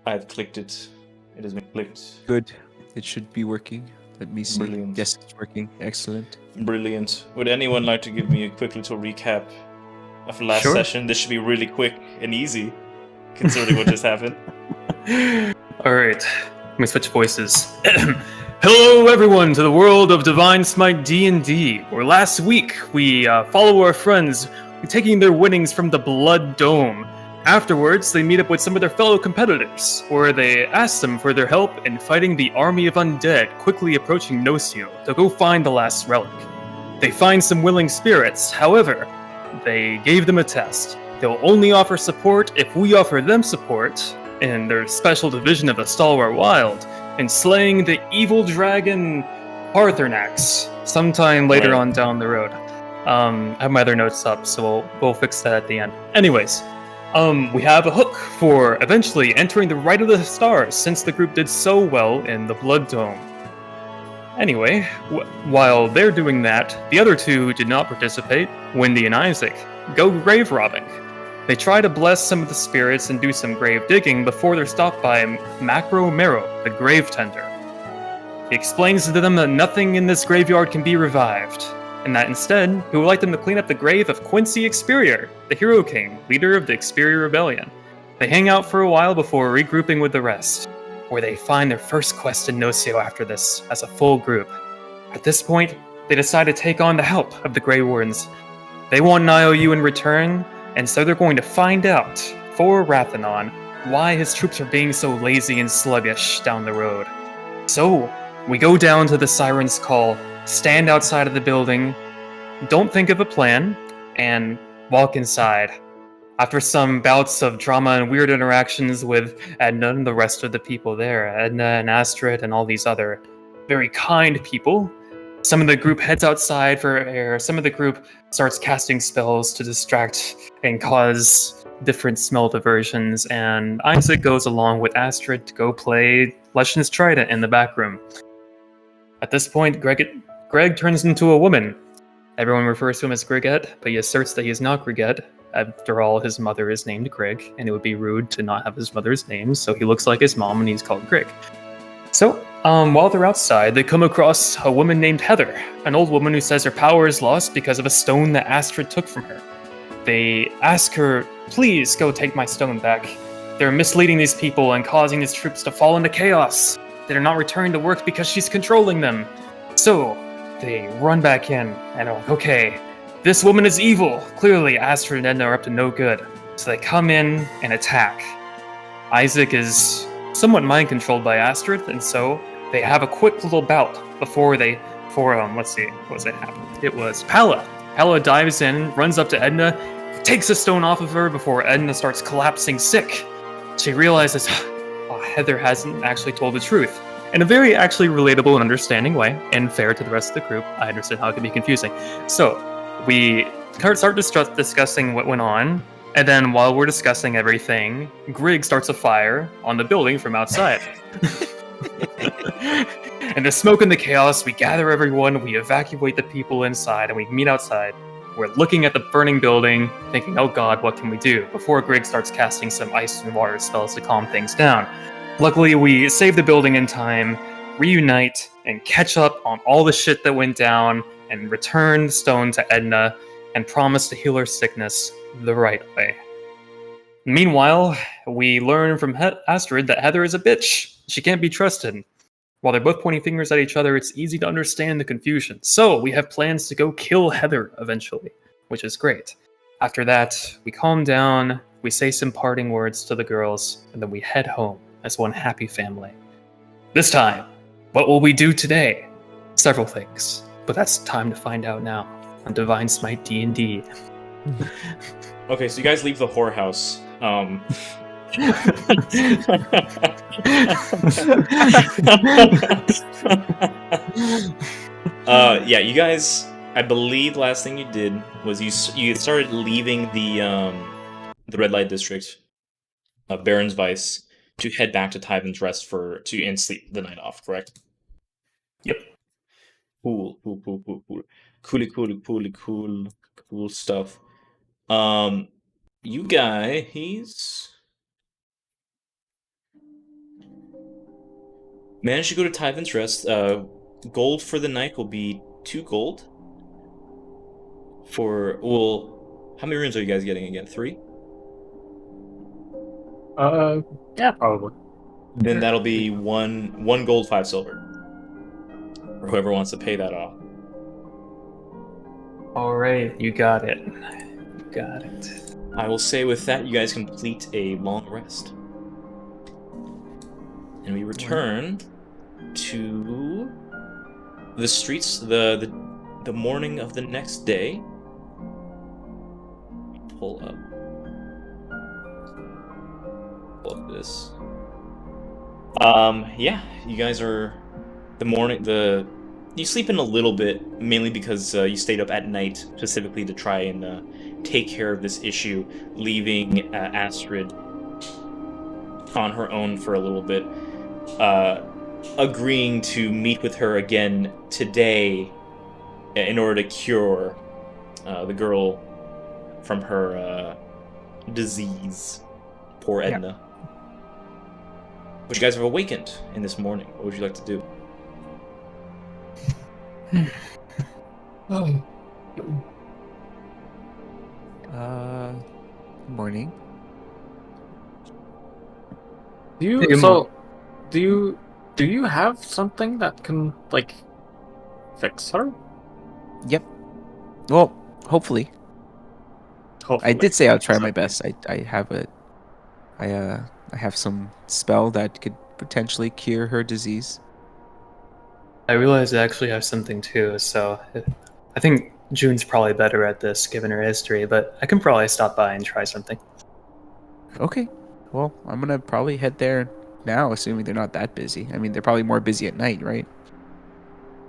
I've clicked it. It has been clicked. Good. It should be working. Let me see. Brilliant. Yes, it's working. Excellent. Brilliant. Would anyone like to give me a quick little recap of the last session? This should be really quick and easy, considering what just happened. Alright, let me switch voices. Hello everyone to the world of Divine Smite D&D, where last week we follow our friends taking their winnings from the Blood Dome. Afterwards, they meet up with some of their fellow competitors, where they ask them for their help in fighting the army of undead quickly approaching Nocio to go find the last relic. They find some willing spirits, however, they gave them a test. They'll only offer support if we offer them support in their special division of the Stalwart Wild, in slaying the evil dragon Parthernax sometime later on down the road. I have my other notes up, so we'll fix that at the end. Anyways, we have a hook for eventually entering the Rite of the Stars, since the group did so well in the Blood Dome. Anyway, while they're doing that, the other two who did not participate, Wendy and Isaac, go grave robbing. They try to bless some of the spirits and do some grave digging before they're stopped by Macro Mero, the grave tender. He explains to them that nothing in this graveyard can be revived, and that instead, he would like them to clean up the grave of Quincy Experior, the Hero King, leader of the Experior Rebellion. They hang out for a while before regrouping with the rest, where they find their first quest in Nocio after this, as a full group. At this point, they decide to take on the help of the Grey Wardens. They want an IOU in return, and so they're going to find out, for Rathanon, why his troops are being so lazy and sluggish down the road. So, we go down to the Siren's Call, stand outside of the building, don't think of a plan, and walk inside. After some bouts of drama and weird interactions with Edna and the rest of the people there, Edna and Astrid and all these other very kind people, some of the group heads outside for air, some of the group starts casting spells to distract and cause different smell diversions, and Isaac goes along with Astrid to go play Legion's Trident in the back room. At this point, Greg turns into a woman. Everyone refers to him as Grigette, but he asserts that he is not Grigette. After all, his mother is named Grig, and it would be rude to not have his mother's name, so he looks like his mom and he's called Grig. So, while they're outside, they come across a woman named Heather, an old woman who says her power is lost because of a stone that Astrid took from her. They ask her, please go take my stone back. They're misleading these people and causing his troops to fall into chaos. They're not returning to work because she's controlling them. So, they run back in and are like, okay, this woman is evil. Clearly, Astrid and Edna are up to no good. So they come in and attack. Isaac is somewhat mind-controlled by Astrid, and so they have a quick little bout before let's see, what was it happened? It was Palla. Palla dives in, runs up to Edna, takes a stone off of her before Edna starts collapsing sick. She realizes, Heather hasn't actually told the truth. In a very actually relatable and understanding way, and fair to the rest of the group. I understand how it can be confusing. So, we start discussing what went on, and then while we're discussing everything, Grig starts a fire on the building from outside. And the smoke and the chaos, we gather everyone, we evacuate the people inside, and we meet outside. We're looking at the burning building, thinking, oh god, what can we do? Before Grig starts casting some ice and water spells to calm things down. Luckily, we save the building in time, reunite, and catch up on all the shit that went down, and return the stone to Edna, and promise to heal her sickness the right way. Meanwhile, we learn from Astrid that Heather is a bitch. She can't be trusted. While they're both pointing fingers at each other, it's easy to understand the confusion. So, we have plans to go kill Heather eventually, which is great. After that, we calm down, we say some parting words to the girls, and then we head home as one happy family. This time, what will we do today? Several things, but that's time to find out now on Divine Smite D&D. Okay, so you guys leave the whorehouse. Yeah, you guys, I believe the last thing you did was you started leaving the red light district of Baron's Vice to head back to Tyvan's Rest and sleep the night off, correct? Yep. Cool stuff. You guys, Manage to go to Tyvan's Rest. Gold for the night will be 2 gold. How many rooms are you guys getting again? 3? Yeah, probably. Then that'll be one gold, 5 silver. Or whoever wants to pay that off. All right, you got it. You got it. I will say with that, you guys complete a long rest. And we return to the streets the morning of the next day. Pull up this. Yeah, you guys are you sleep in a little bit, mainly because you stayed up at night specifically to try and take care of this issue, leaving Astrid on her own for a little bit, agreeing to meet with her again today in order to cure the girl from her disease. Poor Edna. Yeah. But you guys have awakened in this morning. What would you like to do? Morning. Do you have something that can like fix her? Yep. Well, hopefully. I did say I'll try my best. I have some spell that could potentially cure her disease. I realize I actually have something too, so I think June's probably better at this given her history, but I can probably stop by and try something. Okay. Well, I'm gonna probably head there now, assuming they're not that busy. I mean, they're probably more busy at night, right?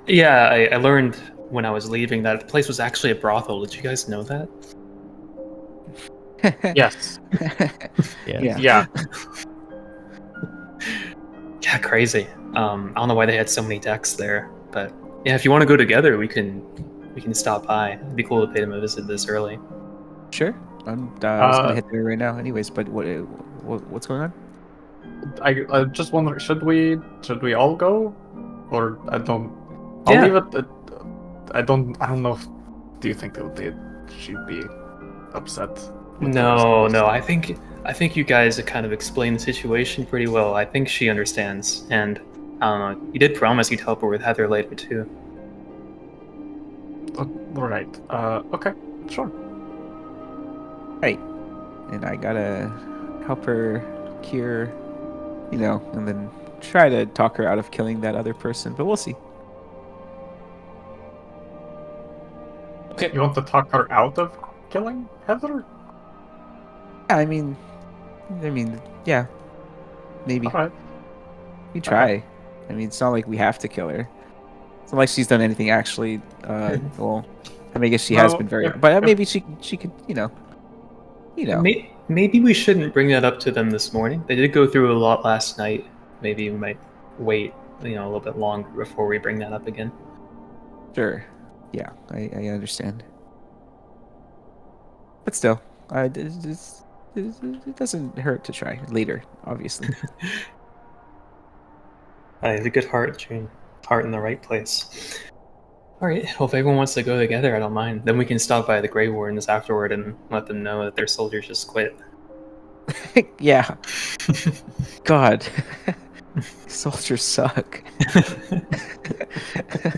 Yeah, I learned when I was leaving that the place was actually a brothel. Did you guys know that? Yes. Yeah. Yeah. Yeah, crazy. I don't know why they had so many decks there, but yeah, if you want to go together, we can stop by. It'd be cool to pay them a visit this early. Sure. I was gonna head there right now, anyways. But what's going on? I just wonder, should we all go, or I don't? I'll Yeah. leave it. I don't know. Do you think she'd be upset? No. I think you guys kind of explained the situation pretty well. I think she understands, and I don't know. You did promise you'd help her with Heather later too. All right. Okay. Sure. Right. And I gotta help her cure, and then try to talk her out of killing that other person. But we'll see. Okay. You want to talk her out of killing Heather? Yeah, I mean, yeah, maybe. All right. We try. I mean, it's not like we have to kill her. It's not like she's done anything actually. Well, I mean, I guess she has been very. But maybe she could, Maybe we shouldn't bring that up to them this morning. They did go through a lot last night. Maybe we might wait, a little bit longer before we bring that up again. Sure. Yeah, I understand. But still, it doesn't hurt to try later, obviously. I have a good heart, June. Heart in the right place. Alright, well, if everyone wants to go together, I don't mind. Then we can stop by the Grey Wardens afterward and let them know that their soldiers just quit. Yeah. God. Soldiers suck.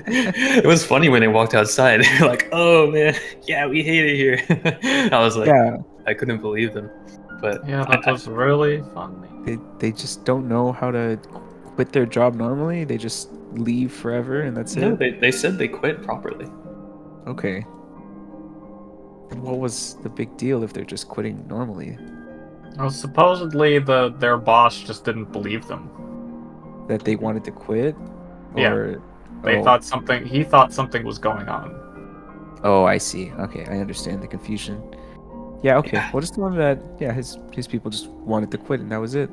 It was funny when they walked outside. They were like, "Oh man, yeah, we hate it here." I was like, Yeah. I couldn't believe them. But Yeah, that was really funny. They just don't know how to quit their job normally. They just leave forever and that's no, it. they said they quit properly. Okay. And what was the big deal if they're just quitting normally? Well, supposedly their boss just didn't believe them. That they wanted to quit? Yeah. Or, He thought something was going on. Oh, I see. Okay, I understand the confusion. Yeah, okay. Yeah. We'll just tell him that, yeah, his people just wanted to quit and that was it.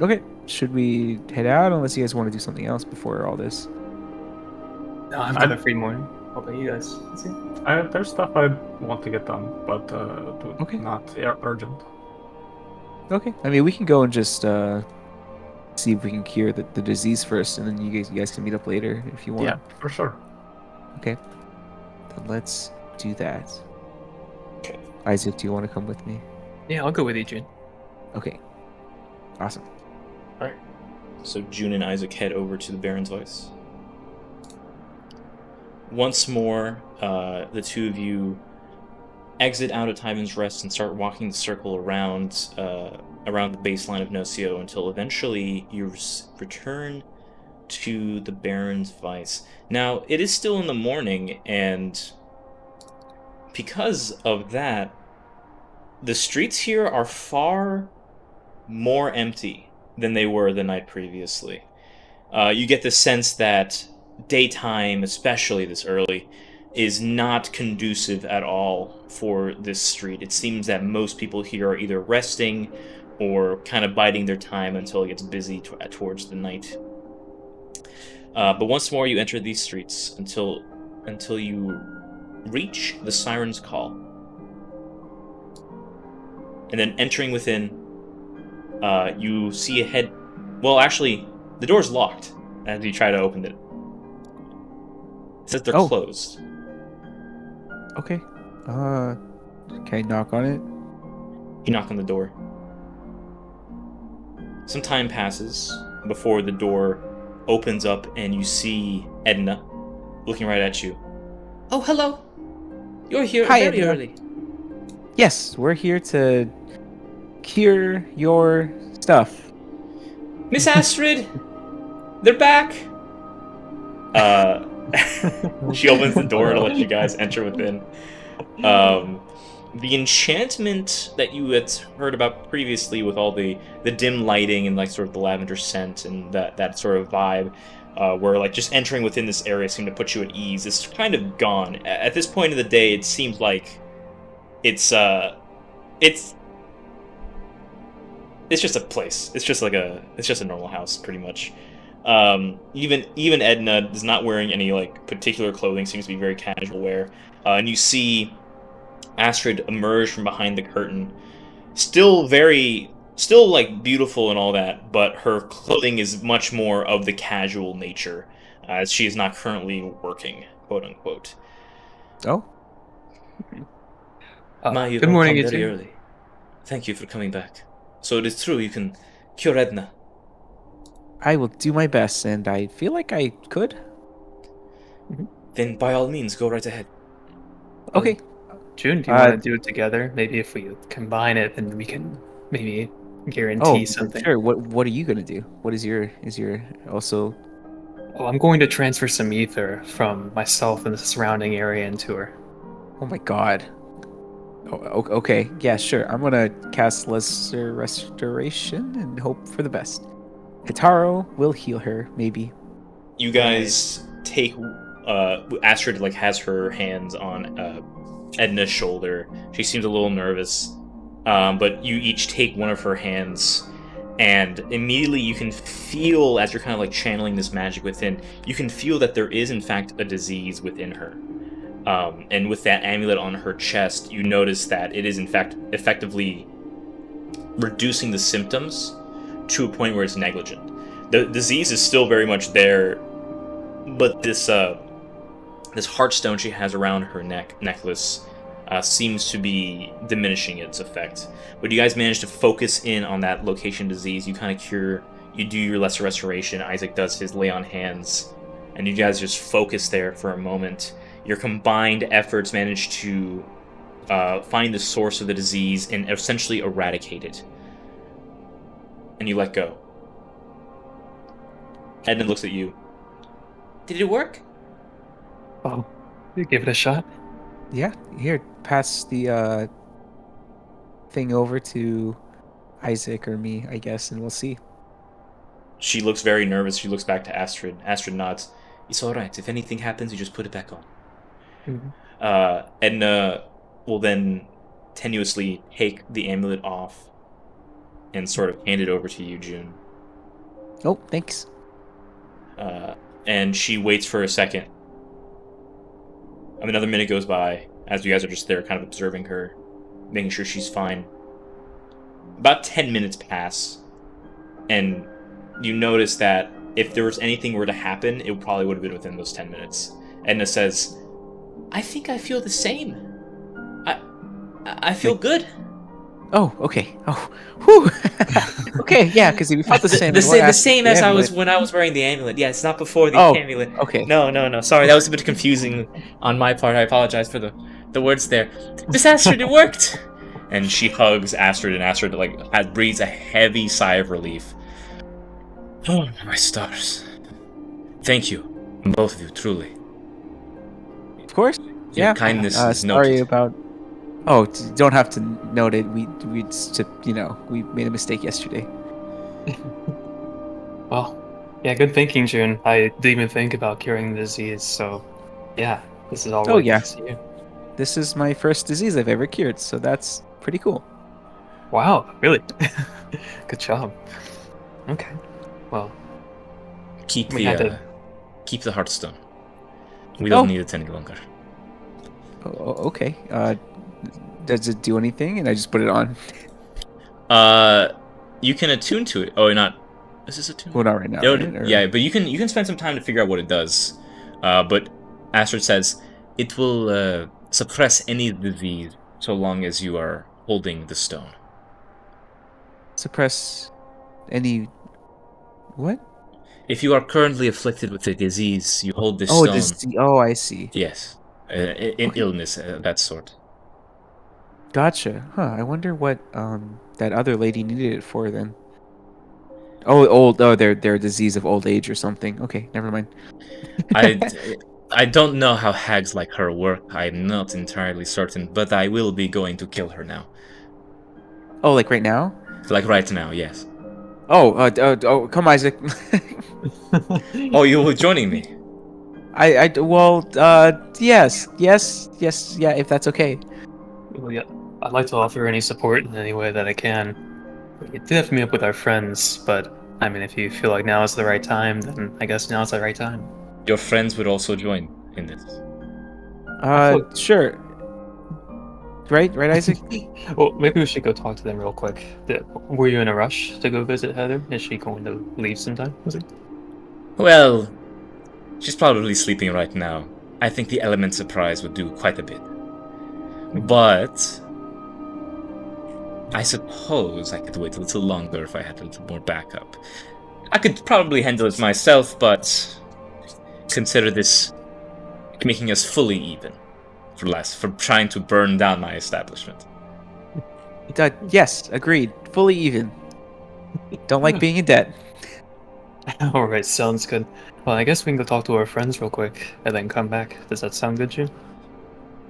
Okay, should we head out unless you guys want to do something else before all this? No, I've got a free morning. How about you guys? Let's see. There's stuff I want to get done, but Okay. not urgent. Okay, I mean, we can go and just see if we can cure the disease first, and then you guys can meet up later if you want. Yeah, for sure. Okay. Then let's do that. Okay. Isaac, do you want to come with me? Yeah, I'll go with you, June. Okay. Awesome. All right. So June and Isaac head over to the Baron's Vice. Once more, the two of you exit out of Tyvan's Rest and start walking the circle around the baseline of Nocio until eventually you return to the Baron's Vice. Now, it is still in the morning, and because of that, the streets here are far more empty than they were the night previously. You get the sense that daytime, especially this early, is not conducive at all for this street. It seems that most people here are either resting or kind of biding their time until it gets busy towards the night. But once more, you enter these streets until you reach the Siren's Call. And then entering within, you see a head... Well, actually, the door's locked as you try to open it. It says they're closed. Okay. Can I knock on it? You knock on the door. Some time passes before the door opens up and you see Edna looking right at you. Oh, hello. You're here Hi, very Edna. early. Yes, we're here to cure your stuff. Miss Astrid, they're back. She opens the door to let you guys enter within. The enchantment that you had heard about previously with all the dim lighting and like sort of the lavender scent and that sort of vibe, where like just entering within this area seemed to put you at ease, it's kind of gone. At this point of the day, it seems like it's just a place. It's just a normal house, pretty much. Even Edna is not wearing any like particular clothing. Seems to be very casual wear. And you see Astrid emerge from behind the curtain, still like beautiful and all that, but her clothing is much more of the casual nature, as she is not currently working, quote unquote. Oh. Good morning, you two. Early. Thank you for coming back. So it is true you can cure Edna. I will do my best, and I feel like I could. Then by all means, go right ahead. Okay. June, do you want to do it together? Maybe if we combine it, then we can maybe guarantee something. Sure. What are you gonna do? What is your also? Oh, I'm going to transfer some ether from myself and the surrounding area into her. Oh my god. Oh, okay. Yeah, sure. I'm gonna cast Lesser Restoration and hope for the best. Hitaro will heal her, maybe. You guys take Astrid like has her hands on Edna's shoulder. She seems a little nervous, but you each take one of her hands, and immediately you can feel, as you're kind of like channeling this magic within, you can feel that there is in fact a disease within her. And with that amulet on her chest, you notice that it is in fact effectively reducing the symptoms to a point where it's negligent. The disease is still very much there, but this heartstone she has around her necklace seems to be diminishing its effect. But you guys manage to focus in on that location disease. You kind of cure. You do your lesser restoration. Isaac does his lay on hands, and you guys just focus there for a moment. Your combined efforts manage to find the source of the disease and essentially eradicate it. And you let go. Edna looks at you. Did it work? Oh, you give it a shot? Yeah. Here, pass the thing over to Isaac or me, I guess, and we'll see. She looks very nervous. She looks back to Astrid. Astrid nods. It's all right. If anything happens, you just put it back on. Mm-hmm. Edna will then tenuously take the amulet off and sort of hand it over to you, June. Oh, thanks. And she waits for a second. Another minute goes by as you guys are just there kind of observing her, making sure she's fine. About 10 minutes pass, and you notice that if there was anything were to happen, it probably would have been within those 10 minutes. Edna says, I think I feel the same. I feel good. Oh, okay. Oh, whew. Okay, yeah, because we felt the same. The same as I was when I was wearing the amulet. Yeah, it's not before the amulet. Okay. No. Sorry, that was a bit confusing on my part. I apologize for the words there. Miss Astrid, it worked. And she hugs Astrid, and Astrid breathes a heavy sigh of relief. Oh my stars! Thank you, both of you, truly. Of course. Your kindness is sorry noted. about. Oh, don't have to note it. We just we made a mistake yesterday. Well, yeah, good thinking, June. I didn't even think about curing the disease, so yeah, this is all Oh, really yeah. good to see you. This is my first disease I've ever cured, so that's pretty cool. Wow, really? Good job. Okay, well, Keep we had to- the heartstone. We don't Oh. need it any longer. Okay. Does it do anything? And I just put it on. You can attune to it. Oh, not. Is this attuned? Well, not right now. No, right? Or- yeah, but you can spend some time to figure out what it does. But Astrid says it will suppress any disease so long as you are holding the stone. Suppress any. What? If you are currently afflicted with a disease, you hold this Oh, stone. Oh, I see. Yes, in Okay. illness that sort. Gotcha. Huh. I wonder what that other lady needed it for then. Oh, old. Oh, their disease of old age or something. Okay, never mind. I don't know how hags like her work. I'm not entirely certain, but I will be going to kill her now. Oh, like right now? Like right now, yes. Oh, come, Isaac. Oh, you were joining me. Well, yes, yeah, if that's okay. well, yeah, I'd like to offer any support in any way that I can. We did have to meet up with our friends, but I mean, if you feel like now is the right time, then I guess now is the right time. Your friends would also join in this. Sure. Right, Isaac? Well, maybe we should go talk to them real quick. Were you in a rush to go visit Heather? Is she going to leave sometime? Was it? Well, she's probably sleeping right now. I think the element surprise would do quite a bit. But I suppose I could wait a little longer if I had a little more backup. I could probably handle it myself, but consider this making us fully even for trying to burn down my establishment. Yes, agreed. Fully even. Don't like being in debt. All right, sounds good. Well, I guess we can go talk to our friends real quick and then come back. Does that sound good, June?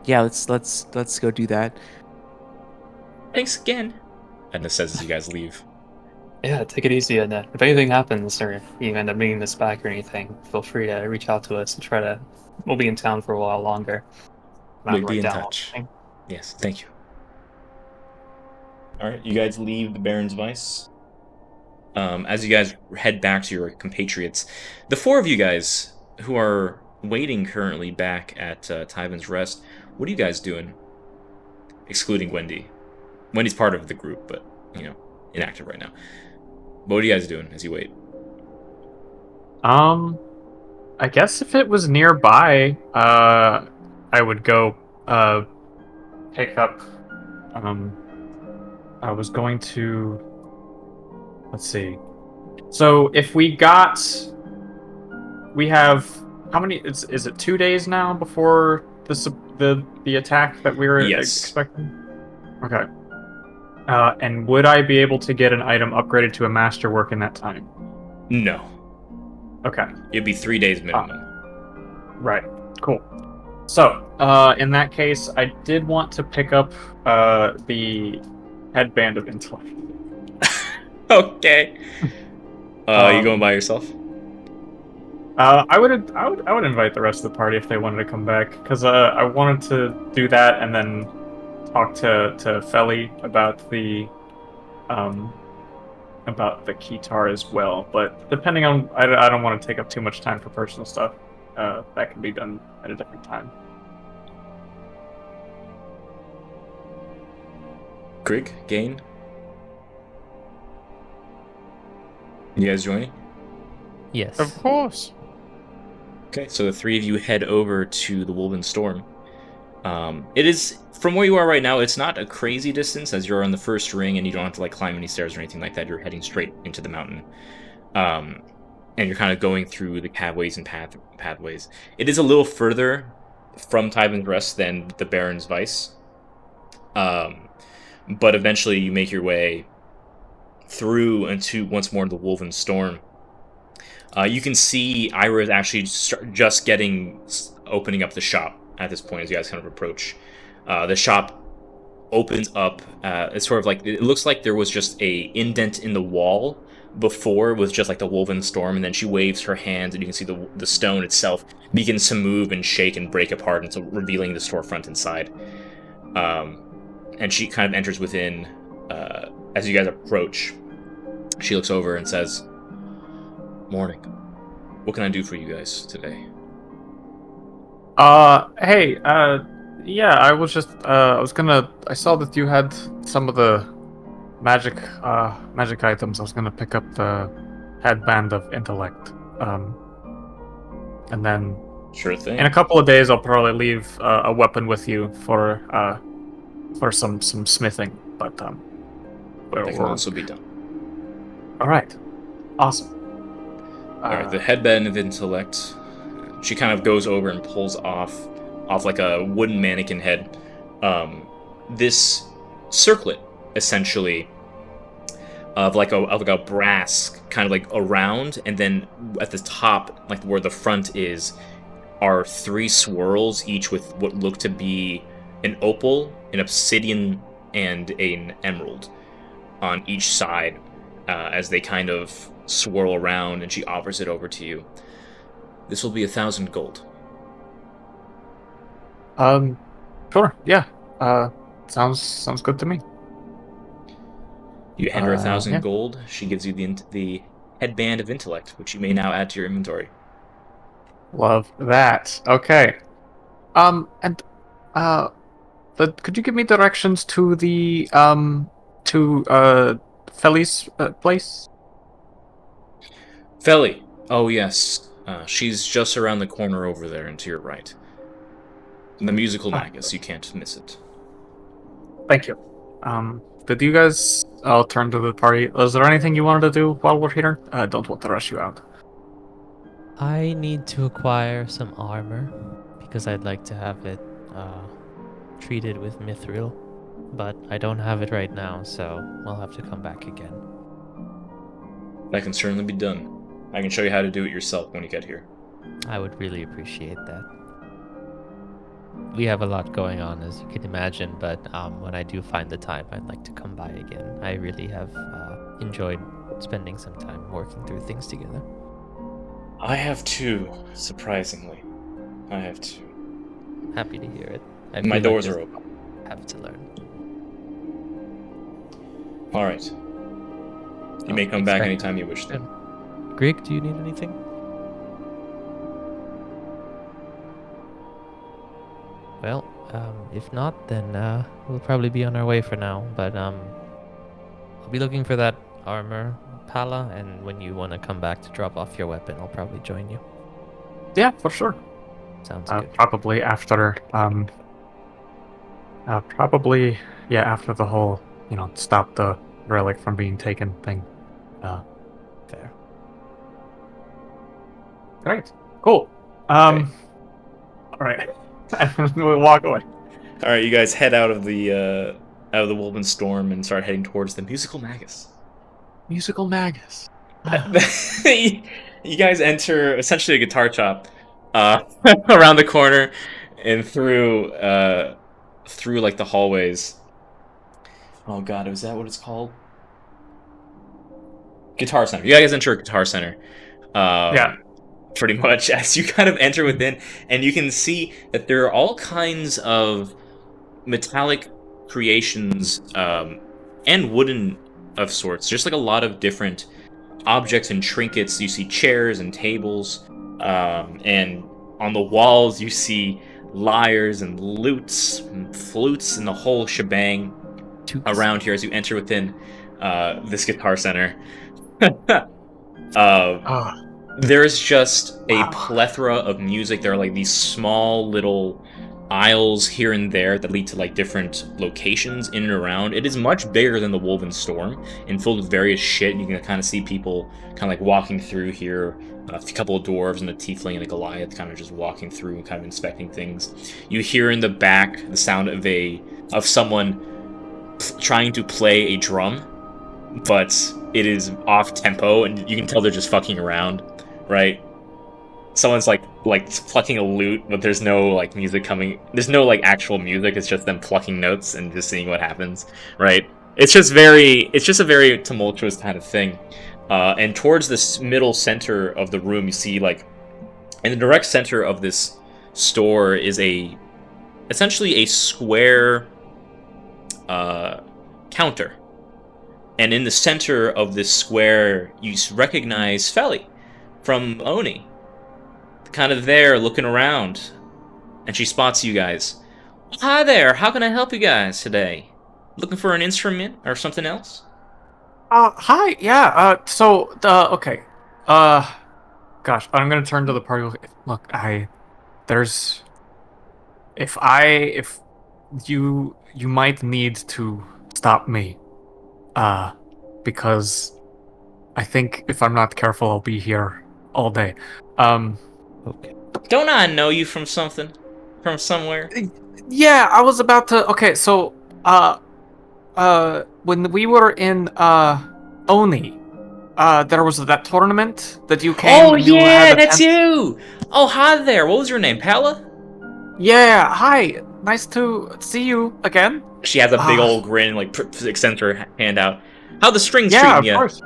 Yeah, let's go do that. Thanks again, Edna says as you guys leave. Yeah, take it easy, and if anything happens or you end up needing this back or anything, feel free to reach out to us and try to. We'll be in town for a while longer. We'll be in touch. Yes, thank you. Alright, you guys leave the Baron's Vice. As you guys head back to your compatriots, the four of you guys who are waiting currently back at Tyvan's Rest, what are you guys doing? Excluding Wendy. Wendy's part of the group, but, inactive right now. What are you guys doing as you wait? I guess if it was nearby, I would go pick up. I was going to. Let's see. So if we have how many? Is it 2 days now before the attack that we were expecting? Okay. And would I be able to get an item upgraded to a masterwork in that time? No. Okay. It'd be 3 days minimum. Right. Cool. So, in that case, I did want to pick up the headband of intellect. Okay. You going by yourself? I would invite the rest of the party if they wanted to come back, because I wanted to do that and then talk to Feli about the Keytar as well. But depending on, I don't want to take up too much time for personal stuff. That can be done at a different time. Grig, Gain? You guys joining? Yes. Of course. Okay, so the three of you head over to the Woven Storm. It is, from where you are right now, it's not a crazy distance, as you're on the first ring and you don't have to like climb any stairs or anything like that. You're heading straight into the mountain. And you're kind of going through the pathways and pathways. It is a little further from Tyven's Rest than the Baron's Vice. But eventually you make your way through into once more the Woven Storm. You can see Ira is actually just opening up the shop at this point as you guys kind of approach. The shop opens up. It's sort of like, it looks like there was just a indent in the wall before with just like the Woven Storm, and then she waves her hands and you can see the stone itself begins to move and shake and break apart until revealing the storefront inside. And she kind of enters within. As you guys approach, she looks over and says, "Morning. What can I do for you guys today?" Hey, yeah, I was just, I saw that you had some of the magic items. I was gonna pick up the headband of intellect. And then Sure thing. in a couple of days, I'll probably leave a weapon with you for some smithing. But That can also be done. all right, awesome. Alright, the headband of intellect. She kind of goes over and pulls off like a wooden mannequin head. This circlet, essentially, of like a brass kind of like around, and then at the top, like where the front is, are three swirls, each with what look to be an opal, an obsidian, and an emerald on each side, as they kind of swirl around, and she offers it over to you. This will be 1,000 gold. Sure, yeah. Sounds good to me. You hand her 1,000 yeah. gold. She gives you the headband of intellect, which you may now add to your inventory. Love that. Okay. Could you give me directions to the Feli's place? Feli. Oh, yes. She's just around the corner over there and to your right. The musical magus. You can't miss it. Thank you. Did you guys... I'll turn to the party. Is there anything you wanted to do while we're here? I don't want to rush you out. I need to acquire some armor because I'd like to have it treated with mithril, but I don't have it right now, so I'll have to come back again. That can certainly be done. I can show you how to do it yourself when you get here. I would really appreciate that. We have a lot going on, as you can imagine, but when I do find the time, I'd like to come by again. I really have enjoyed spending some time working through things together. I have too, surprisingly. I have too. Happy to hear it. My doors are open. Have to learn. All right. You may come back anytime you wish. Then. Greg, do you need anything? Well, if not, then we'll probably be on our way for now. But I'll be looking for that armor, Pala, and when you want to come back to drop off your weapon, I'll probably join you. Yeah, for sure. Sounds good. Probably after after the whole, stop the relic from being taken thing. Fair. Great. Cool. Okay. All right. We'll walk away. All right, you guys head out of the Woven Storm and start heading towards the musical magus. Musical magus. You guys enter essentially a guitar shop around the corner and through like the hallways. Oh god, is that what it's called? Guitar Center. You guys enter a Guitar Center. Yeah. Pretty much, as you kind of enter within, and you can see that there are all kinds of metallic creations and wooden of sorts, just like a lot of different objects and trinkets. You see chairs and tables, and on the walls you see lyres and lutes and flutes and the whole shebang around here as you enter within this Guitar Center. Ah, There's just a Wow. plethora of music. There are like these small little aisles here and there that lead to like different locations in and around. It is much bigger than the Woven Storm and filled with various shit. You can kind of see people kind of like walking through here. A couple of dwarves and a tiefling and a Goliath kind of just walking through and kind of inspecting things. You hear in the back the sound of someone trying to play a drum, but it is off tempo and you can tell they're just fucking around, right? Someone's like plucking a lute, but there's no like music coming. There's no like actual music. It's just them plucking notes and just seeing what happens, right? It's just a very tumultuous kind of thing. And towards this middle center of the room, you see like in the direct center of this store is essentially a square counter. And in the center of this square, you recognize Feli from Oni. Kind of there, looking around. And she spots you guys. Hi there, how can I help you guys today? Looking for an instrument or something else? Hi, yeah, okay. Gosh, I'm gonna turn to the party. Look, if you might need to stop me. Because I think if I'm not careful, I'll be here all day. Okay. Don't I know you from something? From somewhere? Yeah, I was about to. Okay, so, when we were in, Oni, there was that tournament that you came. Oh and you yeah, had a that's tent. you! Oh, hi there, what was your name, Pella? Yeah, hi. Nice to see you again. She has a big old grin, like extends her hand out. How the strings Yeah, treating of ya? course.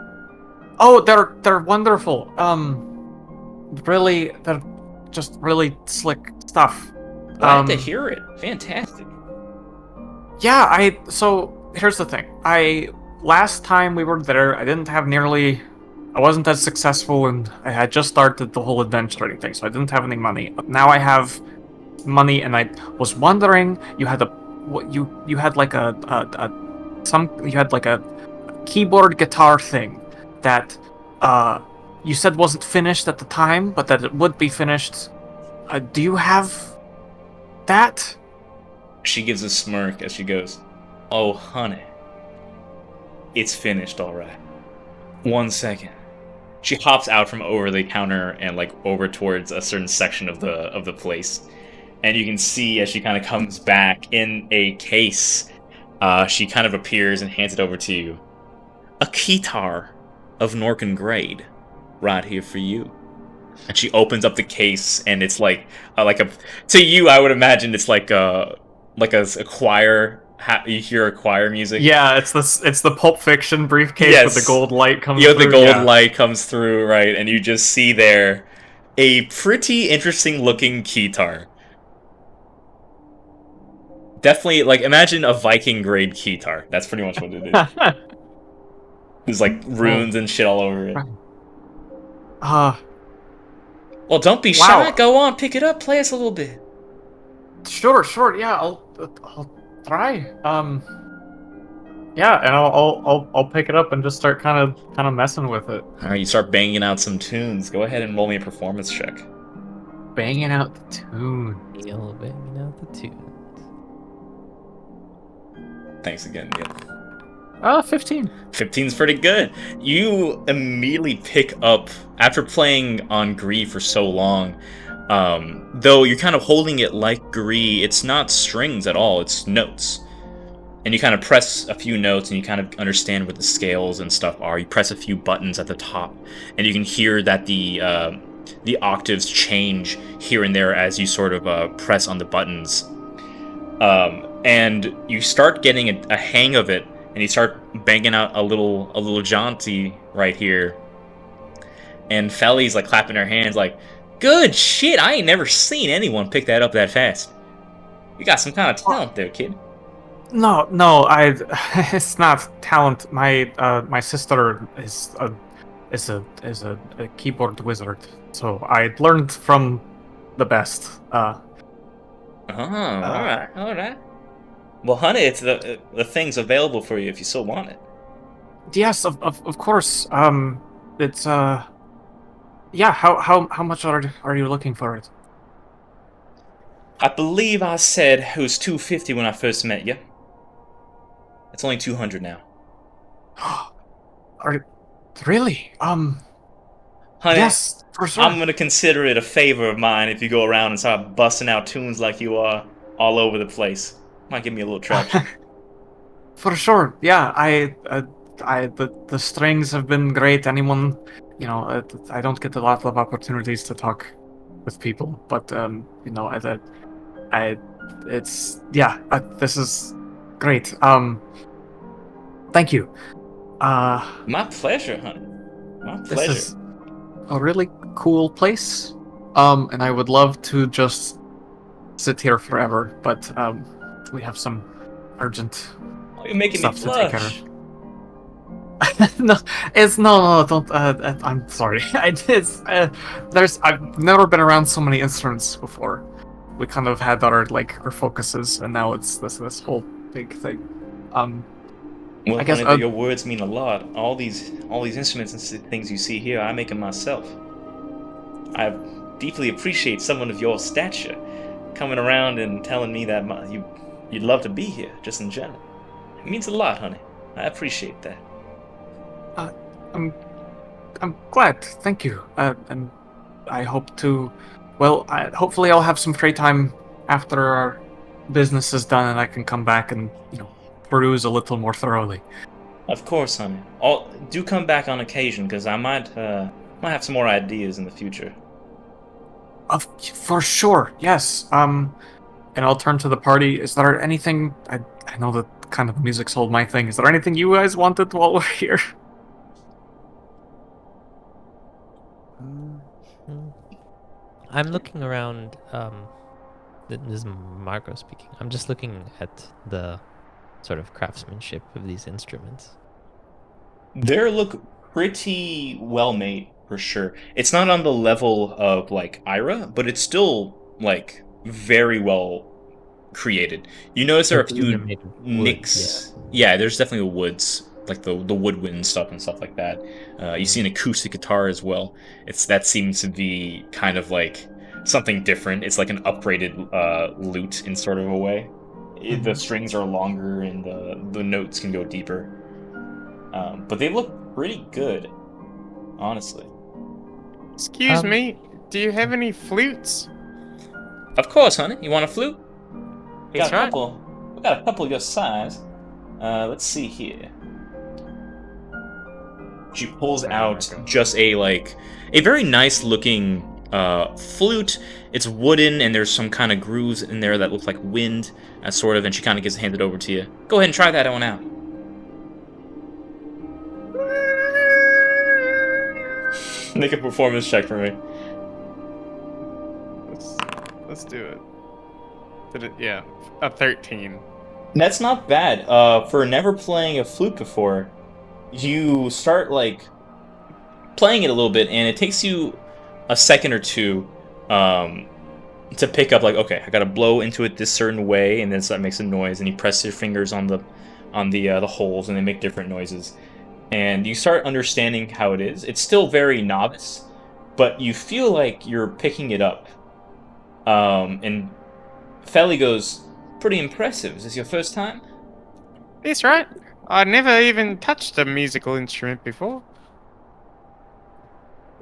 Oh, they're wonderful. Really, they're just really slick stuff. Glad to hear it. Fantastic. Yeah, so here's the thing. Last time we were there, I wasn't as successful, and I had just started the whole adventure trading thing, so I didn't have any money. But now I have money, and I was wondering, you had like a keyboard guitar thing that you said wasn't finished at the time, but that it would be finished. Do you have that? She gives a smirk as she goes, "Oh, honey. It's finished, all right. 1 second." She hops out from over the counter and like over towards a certain section of the place. And you can see as she kind of comes back in a case, she kind of appears and hands it over to you. A keytar of Norcan grade, right here for you. And she opens up the case, and it's like to you, I would imagine it's like a choir. You hear a choir music. Yeah, it's the Pulp Fiction briefcase Yes. with the gold light comes Yeah, through. the gold light comes through, right, and you just see there a pretty interesting looking keytar. Definitely, like, imagine a Viking grade keytar. That's pretty much what it is. There's like runes and shit all over it. Well, don't be shy. Wow. Go on, pick it up, play us a little bit. Sure, yeah, I'll try. Yeah, and I'll pick it up and just start kind of messing with it. All right, you start banging out some tunes. Go ahead and roll me a performance check. Banging out the tune. Neil banging out the tunes. Thanks again, Neil. 15. 15's pretty good. You immediately pick up, after playing on Gree for so long, though you're kind of holding it like Gree, it's not strings at all, it's notes. And you kind of press a few notes and you kind of understand what the scales and stuff are. You press a few buttons at the top and you can hear that the octaves change here and there as you sort of press on the buttons. And you start getting a hang of it, and you start banging out a little jaunty right here. And Feli's like clapping her hands like, "Good shit, I ain't never seen anyone pick that up that fast. You got some kind of talent there, kid." No, it's not talent. My sister is a keyboard wizard, so I learned from the best. All right. Well, honey, it's the thing's available for you if you still want it. Yes, of course. It's Yeah. How much are you looking for it? I believe I said it was 250 when I first met you. It's only 200 now. Are really? Honey, Yes, for sure. I'm gonna consider it a favor of mine if you go around and start busting out tunes like you are all over the place. Might give me a little traction. For sure. Yeah. The strings have been great. Anyone, I don't get a lot of opportunities to talk with people, but this is great. Thank you. My pleasure, honey. My This pleasure. is a really cool place. And I would love to just sit here forever, but we have some urgent Oh, you're making me stuff to take care blush. of. No, don't. I'm sorry. I've never been around so many instruments before. We kind of had our focuses, and now it's this whole big thing. Well, I guess honey, your words mean a lot. All these instruments and things you see here, I make them myself. I deeply appreciate someone of your stature coming around and telling me that you'd love to be here, just in general. It means a lot, honey. I appreciate that. I'm glad. Thank you. And I hope to. Well, hopefully I'll have some free time after our business is done, and I can come back and peruse a little more thoroughly. Of course, honey. Do come back on occasion, because I might have some more ideas in the future. For sure. Yes. And I'll turn to the party. Is there anything? I know that kind of music's hold my thing. Is there anything you guys wanted while we're here? I'm looking around. This is Marco speaking. I'm just looking at the sort of craftsmanship of these instruments. They look pretty well made, for sure. It's not on the level of like Ira, but it's still like very well created. You notice there are a few Made of wood, nicks. Yeah, there's definitely the woods, like the woodwind stuff and stuff like that. You see an acoustic guitar as well. That seems to be kind of like something different. It's like an upgraded lute in sort of a way. The strings are longer and the notes can go deeper. But they look pretty good, honestly. Excuse me, do you have any flutes? Of course, honey. You want a flute? We That's got a right. couple. We got a couple of your size. Let's see here. She pulls out just a very nice looking flute. It's wooden and there's some kind of grooves in there that look like wind, sort of. And she kind of gets handed over to you. Go ahead and try that one out. Make a performance check for me. Let's do it. Yeah, a 13. That's not bad. For never playing a flute before, you start playing it a little bit, and it takes you a second or two to pick up. Okay, I gotta blow into it this certain way, and then that makes a noise. And you press your fingers on the holes, and they make different noises. And you start understanding how it is. It's still very novice, but you feel like you're picking it up. And Felly goes, pretty impressive. Is this your first time? That's right. I never even touched a musical instrument before.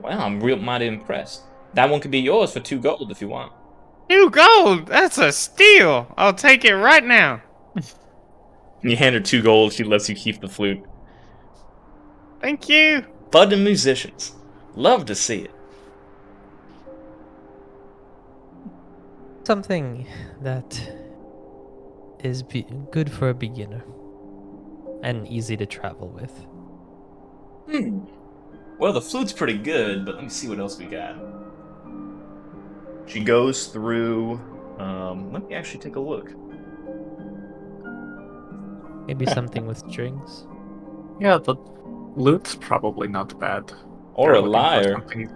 Well, I'm real mighty impressed. That one could be yours for 2 gold if you want. 2 gold? That's a steal. I'll take it right now. You hand her 2 gold, she lets you keep the flute. Thank you. Budding musicians. Love to see it. Something that is good for a beginner and easy to travel with. Well, the flute's pretty good, but let me see what else we got. She goes through... let me actually take a look. Maybe something with strings. Yeah, the lute's probably not bad. Or a They're looking for lyre. something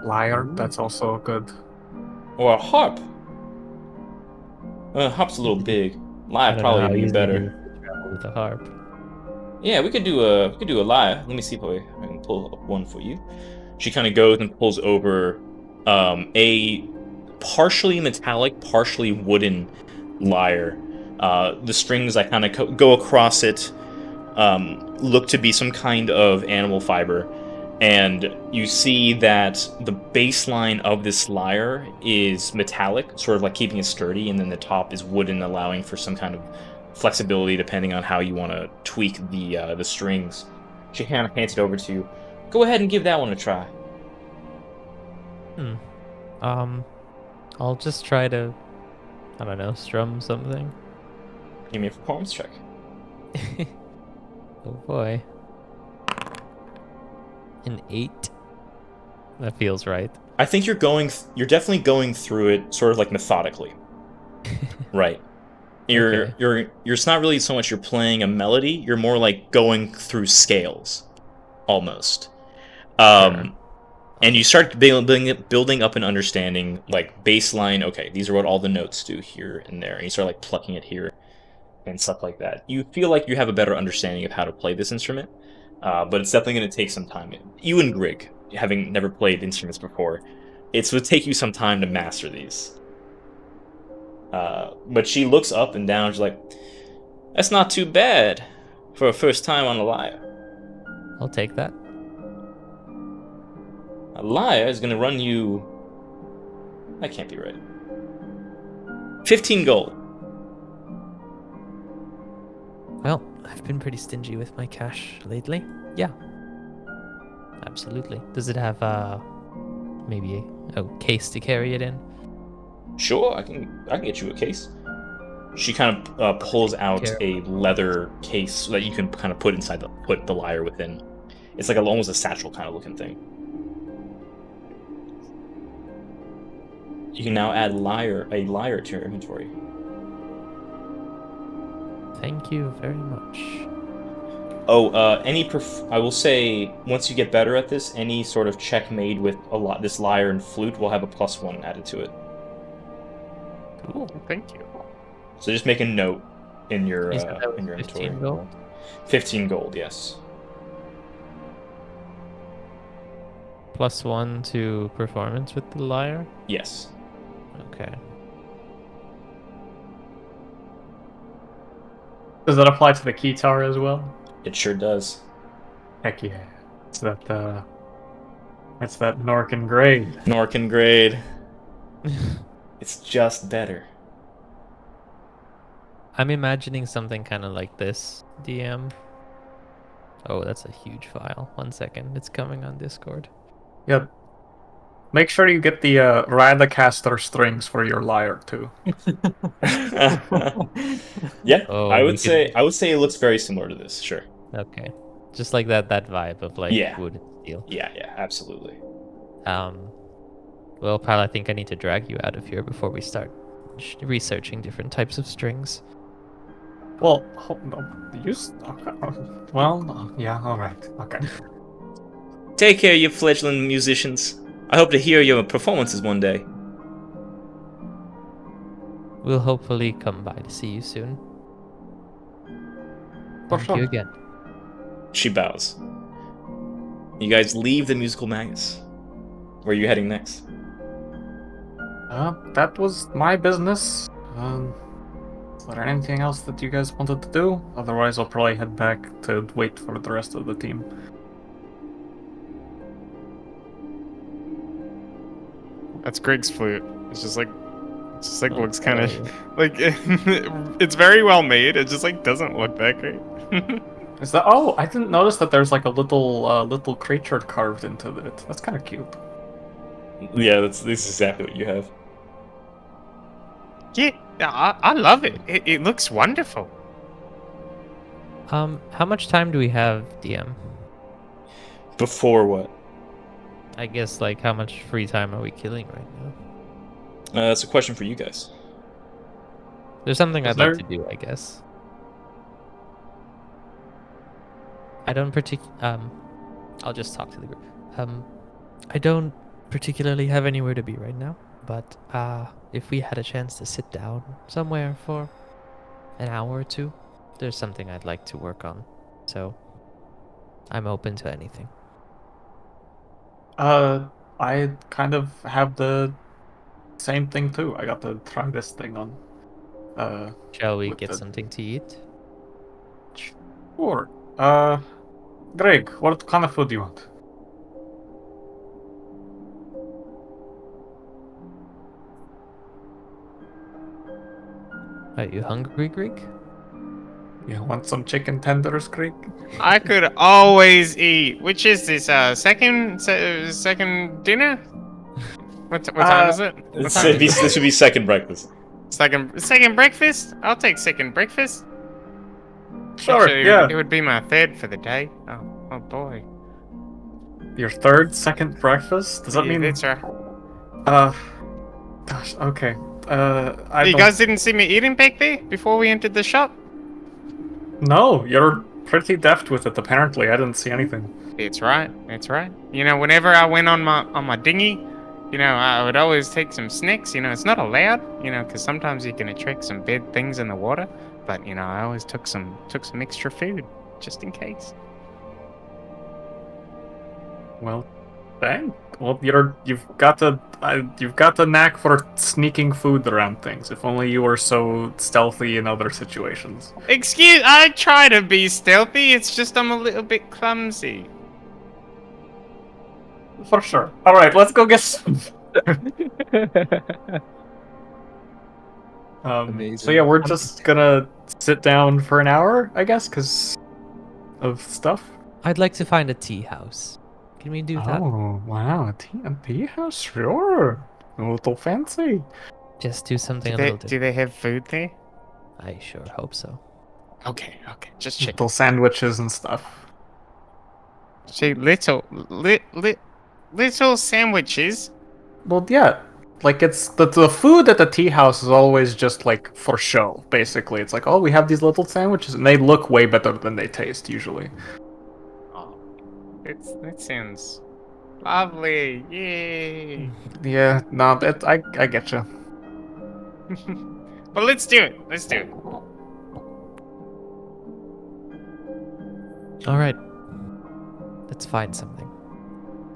lyre, that's also good. Or a harp. Harp's a little big. I Lyre don't know probably how would be easy better. it is to travel with a harp. Yeah, we could do a lyre. Let me see if I can pull up one for you. She kind of goes and pulls over a partially metallic, partially wooden lyre. The strings that kind of go across it look to be some kind of animal fiber, and you see that the baseline of this lyre is metallic, sort of like keeping it sturdy, and then the top is wooden, allowing for some kind of flexibility depending on how you want to tweak the strings. She kind of hands it over to you. Go ahead and give that one a try. I'll just try to, I don't know, strum something. Give me a performance check. Oh boy. An 8. That feels right. I think you're definitely going through it sort of like methodically. Right. It's not really so much you're playing a melody, you're more like going through scales almost. Sure. And you start building up an understanding, like baseline, okay, these are what all the notes do here and there, and you start like plucking it here and stuff like that. You feel like you have a better understanding of how to play this instrument, but it's definitely going to take some time. You and Grig, having never played instruments before, it would take you some time to master these. But she looks up and down, she's like, that's not too bad for a first time on a lyre. I'll take that. A lyre is going to run you... That can't be right. 15 gold. Well, I've been pretty stingy with my cash lately. Yeah. Absolutely. Does it have maybe a case to carry it in? Sure, I can get you a case. She kind of pulls out a leather case that you can kind of put the lyre within. It's like almost a satchel kind of looking thing. You can now add a lyre to your inventory. Thank you very much. Oh, I will say, once you get better at this, any sort of check made with this lyre and flute will have a +1 added to it. Cool, thank you. So just make a note in your You said that was inventory. 15 gold? 15 gold, yes. +1 to performance with the lyre? Yes. Okay. Does that apply to the guitar as well? It sure does. Heck yeah. It's that Norcan grade. Norcan grade. It's just better. I'm imagining something kind of like this, DM. Oh, that's a huge file. 1 second. It's coming on Discord. Yep. Make sure you get the Radacaster strings for your lyre too. Yeah, Oh, I would say it looks very similar to this. Sure. Okay. Just like that vibe of like wood and steel. Yeah, absolutely. Well, pal, I think I need to drag you out of here before we start researching different types of strings. Well, yeah, all right, okay. Take care, you fledgling musicians. I hope to hear your performances one day. We'll hopefully come by to see you soon. For Thank sure. you again. She bows. You guys leave the musical magus. Where are you heading next? That was my business. Is there anything else that you guys wanted to do? Otherwise, I'll probably head back to wait for the rest of the team. That's Greg's flute. It's just like looks kind of like it's very well made. It just like doesn't look that great. Is that? Oh, I didn't notice that there's like a little creature carved into it. That's kind of cute. Yeah, this is exactly what you have. Yeah, I love it. It looks wonderful. How much time do we have, DM? Before what? I guess like how much free time are we killing right now? That's a question for you guys. There's something Is I'd there- like to do, I guess. I don't I'll just talk to the group. I don't particularly have anywhere to be right now, but if we had a chance to sit down somewhere for an hour or two, there's something I'd like to work on. So I'm open to anything. I kind of have the same thing too. I got to try this thing on. Shall we with get the- something to eat? Sure. Greg, what kind of food do you want? Are you hungry, Greek? You want some chicken tenders, Greg? I could always eat. Which is this? Second dinner? What time is it? What time is it? This would be second breakfast. Second breakfast? I'll take second breakfast. Sure. Actually, Yeah. it would be my third for the day. Oh boy. Your second breakfast? Does that Yeah, mean? that's right. Gosh. Okay. You guys didn't see me eating back there before we entered the shop? No, you're pretty deft with it. Apparently, I didn't see anything. That's right. That's right. You know, whenever I went on my dinghy, you know, I would always take some snacks. You know, it's not allowed. You know, because sometimes you can attract some bad things in the water. But you know, I always took some extra food just in case. Well, dang. Well, you've got the knack for sneaking food around things. If only you were so stealthy in other situations. I try to be stealthy. It's just I'm a little bit clumsy. For sure. All right, let's go get some. Amazing. So yeah, we're just gonna sit down for an hour, I guess, because of stuff. I'd like to find a tea house. Can we do that? Oh wow, a tea house, sure. A little fancy. Just do something Do a they, little do different. they have food there? I sure hope so. Okay, just check. Little sandwiches and stuff. See, little sandwiches. Well, yeah. Like, it's the food at the tea house is always just like for show, basically. It's like, oh, we have these little sandwiches, and they look way better than they taste usually. Oh, that sounds lovely. Yay! Yeah, no, I get you. But let's do it. Let's do it. All right. Let's find something.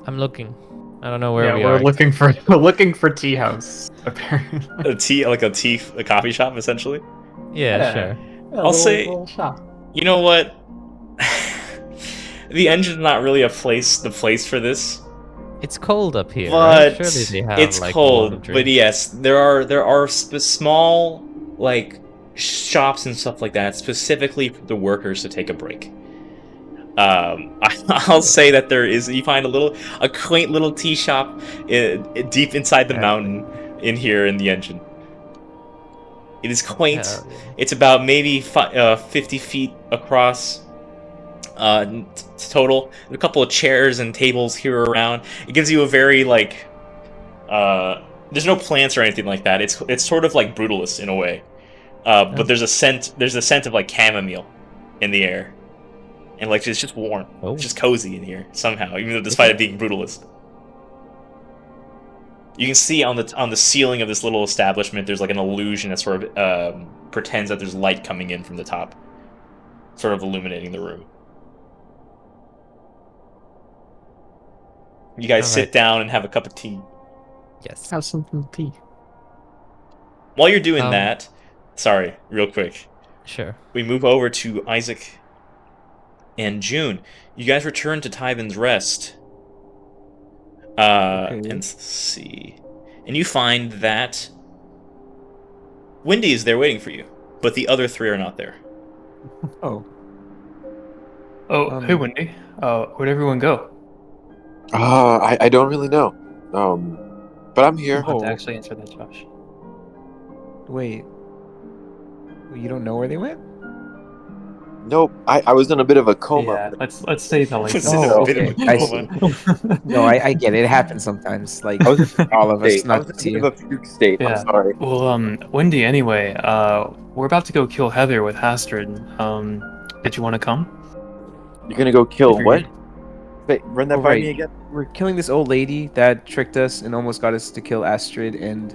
I'm looking. I don't know where Yeah, we we're are. looking for tea house apparently. A coffee shop, essentially. Yeah, sure. I'll say- shop. You know what? The engine's not really the place for this, It's cold up here. but right? Surely they have, it's like, cold. warm But drinks. yes, there are small like shops and stuff like that specifically for the workers to take a break. I'll say that you find a quaint little tea shop deep inside the mountain in here in the engine. It is quaint. Yeah. It's about maybe 50 feet across total. There's a couple of chairs and tables here around. It gives you a very there's no plants or anything like that. It's sort of like Brutalist in a way. But there's a scent of like chamomile in the air. And like it's just warm. Oh. It's just cozy in here somehow, even though despite it being Brutalist. You can see on the ceiling of this little establishment, there's like an illusion that sort of pretends that there's light coming in from the top, sort of illuminating the room. You guys sit Alright. down and have a cup of tea. Yes. Have some tea. While you're doing Um, that, sorry, real quick, Sure. we move over to Isaac and June. You guys return to Tyvan's Rest. Okay. And let's see. And you find that Wendy is there waiting for you, but the other three are not there. Oh, Oh, hey, Um, Wendy. Where'd everyone go? I don't really know. But I'm here. I'll have to actually answer that, Josh. wait. You don't know where they went? Nope. I was in a bit of a coma. Yeah, let's say the like. It's Oh, a bit of a okay. I coma. No, I get it. It happens sometimes. Like I was in all of us, I not was just in a you. bit of a fugue state. Yeah. I'm sorry. Well, Wendy. Anyway, we're about to go kill Heather with Astrid. Did you want to come? You're gonna go kill If what? you're- Wait, run that Oh, by right. me again. We're killing this old lady that tricked us and almost got us to kill Astrid and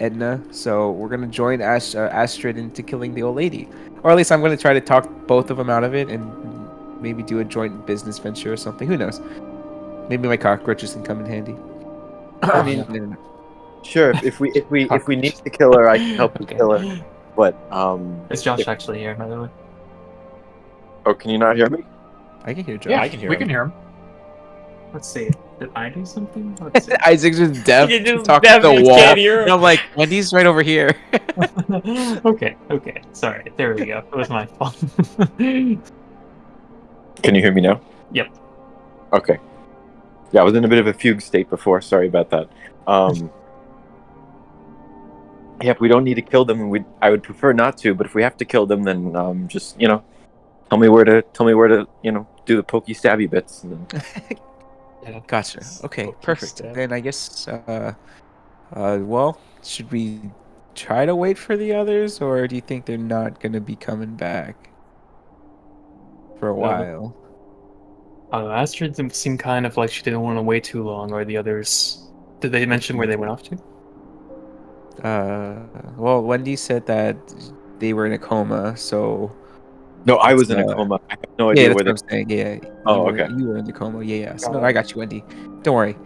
Edna. So we're gonna join Astrid into killing the old lady, or at least I'm gonna try to talk both of them out of it and maybe do a joint business venture or something. Who knows? Maybe my cockroaches can come in handy. I mean, No. sure. If we need to kill her, I can help you Okay. kill her. But Is Josh if- actually here, by the way? oh, can you not hear me? I can hear Josh. Yeah, I can hear we him. can hear him. Let's see. Did I do something? Let's see. Isaac's just deaf. You're just Talking deaf, to the you wall. can't hear him. And I'm like, Wendy's right over here. Okay. Sorry. There we go. It was my fault. Can you hear me now? Yep. Okay. Yeah, I was in a bit of a fugue state before. Sorry about that. Yeah, if we don't need to kill them, I would prefer not to. But if we have to kill them, then just tell me where to do the pokey stabby bits. And then... Gotcha. Okay, Pokey perfect. stab. Then I guess, well, should we try to wait for the others, or do you think they're not going to be coming back for a while? Astrid seemed kind of like she didn't want to wait too long, or the others. Did they mention where they went off to? Well, Wendy said that they were in a coma, so No, I was in a coma. I have no yeah, idea that's where what I'm saying. Yeah. Oh, you were, okay. You were in the coma. Yeah. So, no, I got you, Wendy. Don't worry.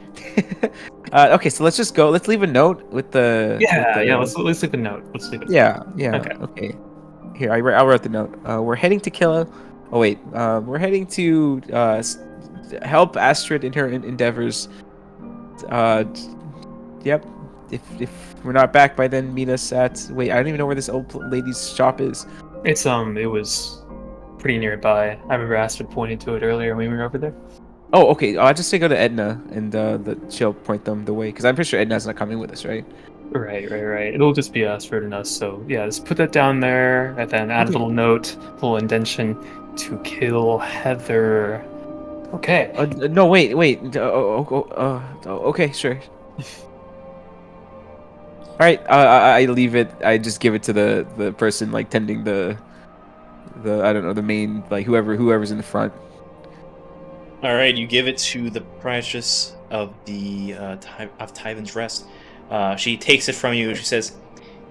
Okay, so let's just go. Let's leave a note with the. Yeah. Let's leave a note. Let's leave it. Yeah. Okay. Okay. Here, I wrote the note. We're heading to kill. Oh wait. We're heading to help Astrid in her endeavors. Yep. If we're not back by then, meet us at. Wait, I don't even know where this old lady's shop is. It was pretty nearby. I remember Astrid pointing to it earlier when we were over there. Oh, okay. I'll just say go to Edna, and she'll point them the way. Because I'm pretty sure Edna's not coming with us, right? Right. It'll just be Astrid and us. So yeah, just put that down there, and then add a little note, little indentation to kill Heather. Okay. No, wait. Okay, sure. All right. I leave it. I just give it to the person like tending the I don't know, the main, like whoever's in the front. All right, you give it to the Priestess of the of Tyvan's Rest. She takes it from you. She says,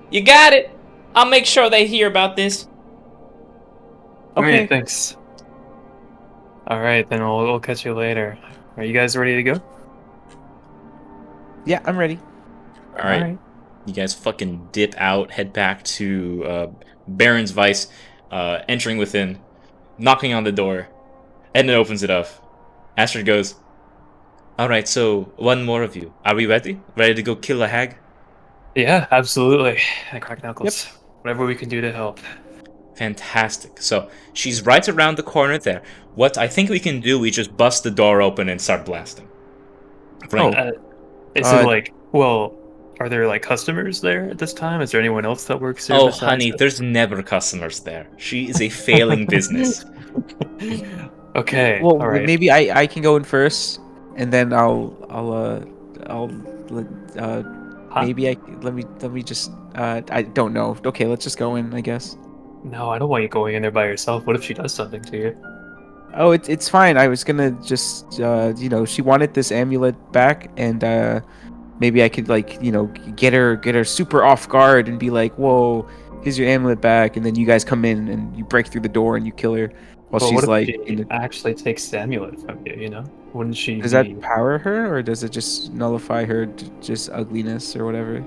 "You got it. I'll make sure they hear about this." Okay. Great, thanks. All right, then we'll catch you later. Are you guys ready to go? Yeah, I'm ready. All right. You guys fucking dip out, head back to Baron's Vice, entering within, knocking on the door. Edna opens it up. Astrid goes, "All right, so one more of you. Are we ready? Ready to go kill a hag?" Yeah, absolutely. I crack knuckles. Whatever we can do to help. Fantastic. So she's right around the corner there. What I think we can do, we just bust the door open and start blasting. Right. Is it like, well, are there like customers there at this time? Is there anyone else that works there? Oh, besides honey, us? there's never customers there. She is a failing business. Okay. Well, all right. maybe I can go in first, and then maybe let me just I don't know. Okay, let's just go in, I guess. No, I don't want you going in there by yourself. What if she does something to you? Oh, it's fine. I was gonna just she wanted this amulet back, and maybe I could get her super off guard and be like, "Whoa, here's your amulet back," and then you guys come in and you break through the door and you kill her while Well, she's what like. if she actually takes the amulet from you? You know, wouldn't she? Does that power her, or does it just nullify her just ugliness or whatever?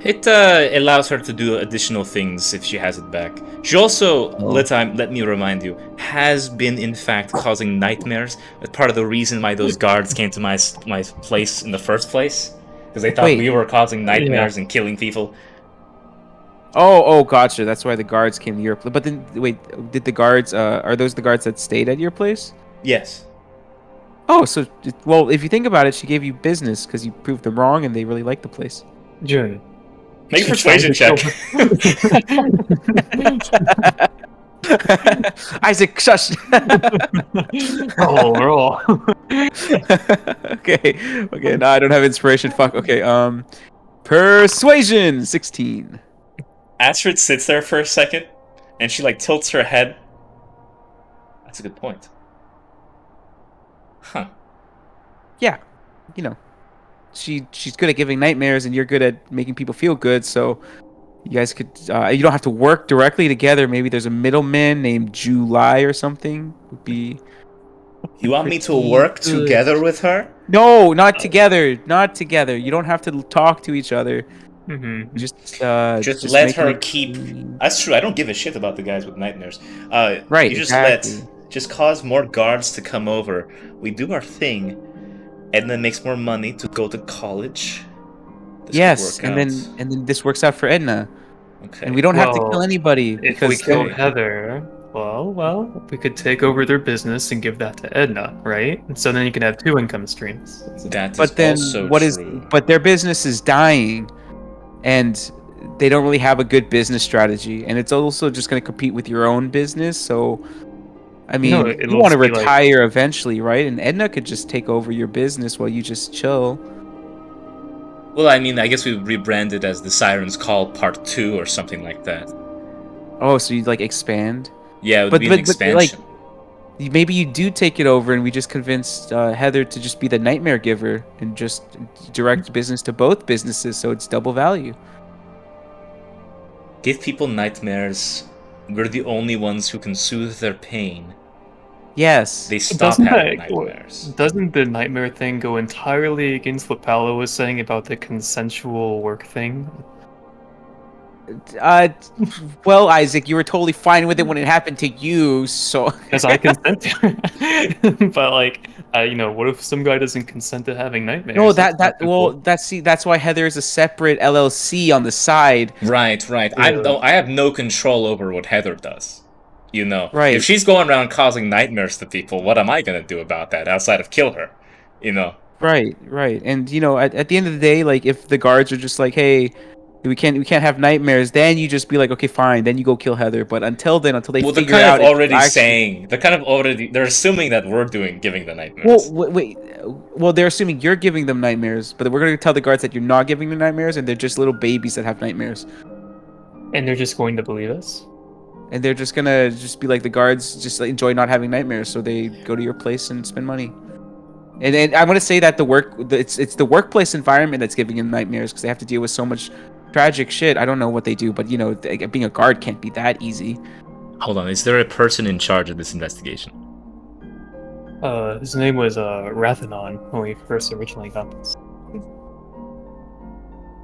It allows her to do additional things if she has it back. She also, let me remind you, has been in fact causing nightmares. That's part of the reason why those guards came to my place in the first place, because they thought we were causing nightmares and killing people. Oh, gotcha. That's why the guards came to your place. But then, wait, did the guards? Are those the guards that stayed at your place? Yes. Oh, so well, if you think about it, she gave you business because you proved them wrong, and they really liked the place. June. Make a persuasion check. Isaac, shush. roll. Okay. No, I don't have inspiration. Fuck. Okay. Persuasion 16. Astrid sits there for a second, and she tilts her head. That's a good point. Huh. Yeah, she's good at giving nightmares, and you're good at making people feel good. So you guys could you don't have to work directly together. Maybe there's a middleman named July or something. Would be. You want me to work together with her? No, not together. Not together. You don't have to talk to each other. Mm-hmm. Just let make her it keep. clean. That's true. I don't give a shit about the guys with nightmares. Right, You just exactly. just cause more guards to come over. We do our thing, and then makes more money to go to college. This Yes, could work out. and then this works out for Edna, Okay. and we don't have to kill Well, anybody If we because kill then, Heather, well, we could take over their business and give that to Edna, right? And so then you can have two income streams. That is but then also what is? true. But their business is dying, and they don't really have a good business strategy, and it's also just going to compete with your own business. So, I mean, No, you it'll want to just be like- retire eventually, right? And Edna could just take over your business while you just chill. Well, I mean, I guess we rebranded as the Siren's Call Part 2 or something like that. Oh, so you'd like expand? Yeah, it would But- be but- an but, expansion. Maybe you do take it over, and we just convinced Heather to just be the nightmare giver and just direct business to both businesses, so it's double value. Give people nightmares. We're the only ones who can soothe their pain. Yes. They stop Doesn't having that- nightmares. Doesn't the nightmare thing go entirely against what Paolo was saying about the consensual work thing? Well, Isaac, you were totally fine with it when it happened to you, so Because I consent to but like, what if some guy doesn't consent to having nightmares? no, That's not cool. that's why Heather is a separate LLC on the side. Right. Yeah. I have no control over what Heather does. You know, Right. if she's going around causing nightmares to people, what am I gonna do about that outside of kill her? You know. Right. And at the end of the day, like if the guards are just like, hey, we can't have nightmares, then you just be like, okay, fine, then you go kill Heather. But until then, until they Well, they're figure kind out of if already actually- saying they're assuming that we're giving the nightmares. Well, wait. Well, they're assuming you're giving them nightmares, but we're going to tell the guards that you're not giving them nightmares, and they're just little babies that have nightmares, And they're just going to believe us? and they're just gonna just be like the guards just like, enjoy not having nightmares, so they go to your place and spend money. And then I want to say that it's the workplace environment that's giving them nightmares because they have to deal with so much tragic shit. I don't know what they do, but being a guard can't be that easy. Hold on, is there a person in charge of this investigation? His name was Rathanon when we first originally got this.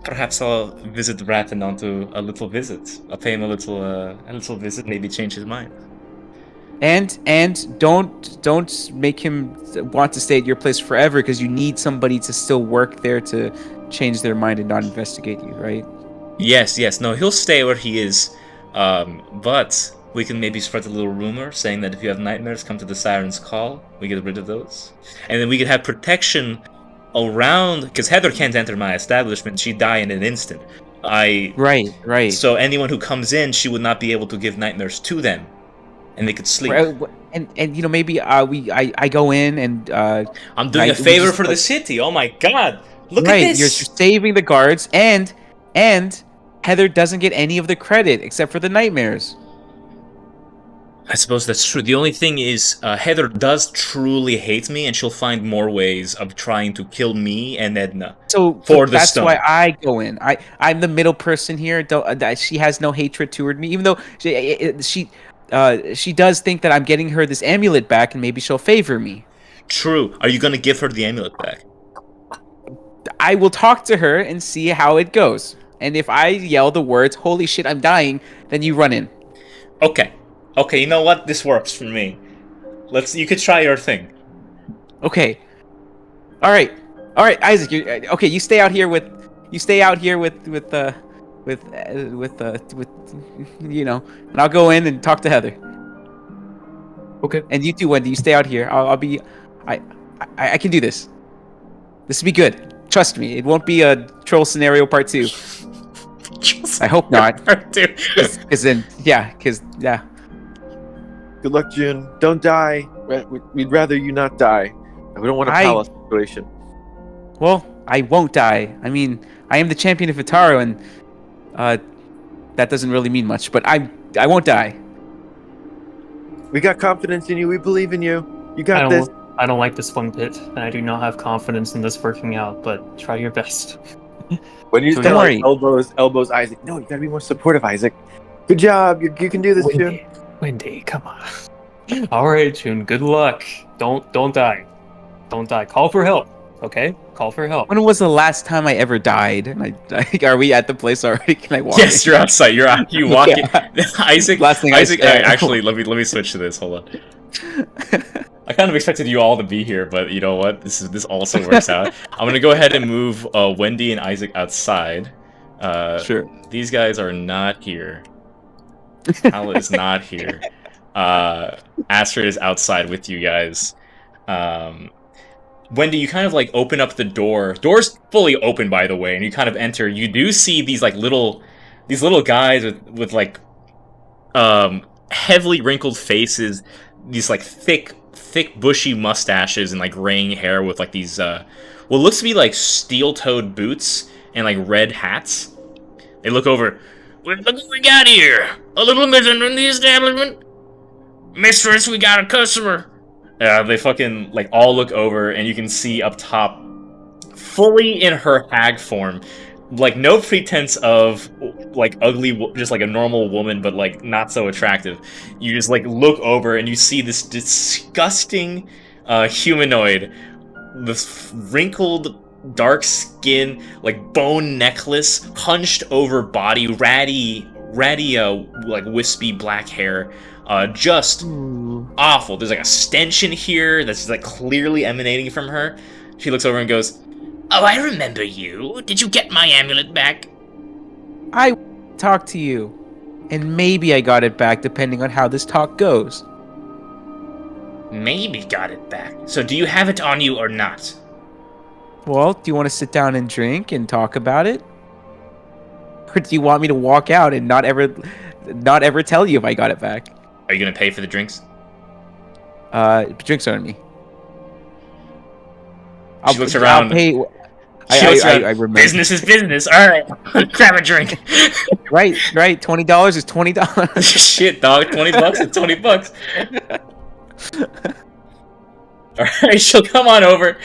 Perhaps I'll visit Rathanon to a little visit. I'll pay him a little visit, maybe change his mind. And don't make him want to stay at your place forever because you need somebody to still work there to change their mind and not investigate you, right? Yes, no, he'll stay where he is. But we can maybe spread a little rumor saying that if you have nightmares, come to the Siren's Call. We get rid of those. And then we could have protection around, because Heather can't enter my establishment. She'd die in an instant. Right. So anyone who comes in, she would not be able to give nightmares to them. And they could sleep. And maybe I go in and I'm doing a we favor just, for the city. Oh my god. Look right, at you're this. saving the guards, and Heather doesn't get any of the credit except for the nightmares. I suppose that's true. The only thing is, Heather does truly hate me, and she'll find more ways of trying to kill me and Edna. So For the that's stone. why I go in. I'm the middle person here. She has no hatred toward me, even though she does think that I'm getting her this amulet back, and maybe she'll favor me. True. Are you gonna give her the amulet back? I will talk to her and see how it goes. And if I yell the words "Holy shit, I'm dying," then you run in. Okay, you know what? This works for me. You could try your thing. Okay. All right, Isaac. You stay out here with and I'll go in and talk to Heather. Okay. And you too, Wendy. You stay out here. I can do this. This will be good. Trust me. It won't be a troll scenario part 2. I hope not. Because yeah. Good luck, June. Don't die. We'd rather you not die. We don't want a palace situation. Well, I won't die. I mean, I am the champion of Vitaro, and that doesn't really mean much. But I won't die. We got confidence in you. We believe in you. You got this. I don't like this one bit, and I do not have confidence in this working out, but try your best. When you Don't say worry. like elbows, Isaac. No, you gotta be more supportive, Isaac. Good job. You can do this, June. Wendy, come on. All right, June. Good luck. Don't die. Don't die. Call for help. Okay, call for help. When was the last time I ever died? And are we at the place already? Can I walk? Yes, in? you're outside. You're out. You walk in. Isaac. Last thing Isaac. I said. Actually, let me switch to this. Hold on. I kind of expected you all to be here, but you know what? This also works out. I'm gonna go ahead and move Wendy and Isaac outside. Sure. These guys are not here. Al is not here. Astrid is outside with you guys. Wendy, you kind of like open up the door. Door's fully open, by the way, and you kind of enter. You do see these like little guys with like heavily wrinkled faces, these like thick bushy mustaches and like graying hair with like these what looks to be like steel-toed boots and like red hats. They look over. Look what we got here! A little midget in the establishment. Mistress, we got a customer. They fucking like all look over, and you can see up top, fully in her hag form, like no pretense of like ugly, just like a normal woman, but like not so attractive. You just like look over and you see this disgusting humanoid, this wrinkled, dark skin, like bone necklace, hunched over body, ratty, like wispy black hair. Just awful. There's like a stench in here that's like clearly emanating from her. She looks over and goes, "Oh, I remember you. Did you get my amulet back?" I talked to you, and maybe I got it back depending on how this talk goes. Maybe got it back. So do you have it on you or not? Well, do you want to sit down and drink and talk about it? Or do you want me to walk out and not ever tell you if I got it back? Are you gonna pay for the drinks? Drinks are on me. She looks around. I'll pay. I remember. Business is business. All right, grab a drink. Right. $20 is $20. Shit, dog. $20 is $20. All right, she'll come on over.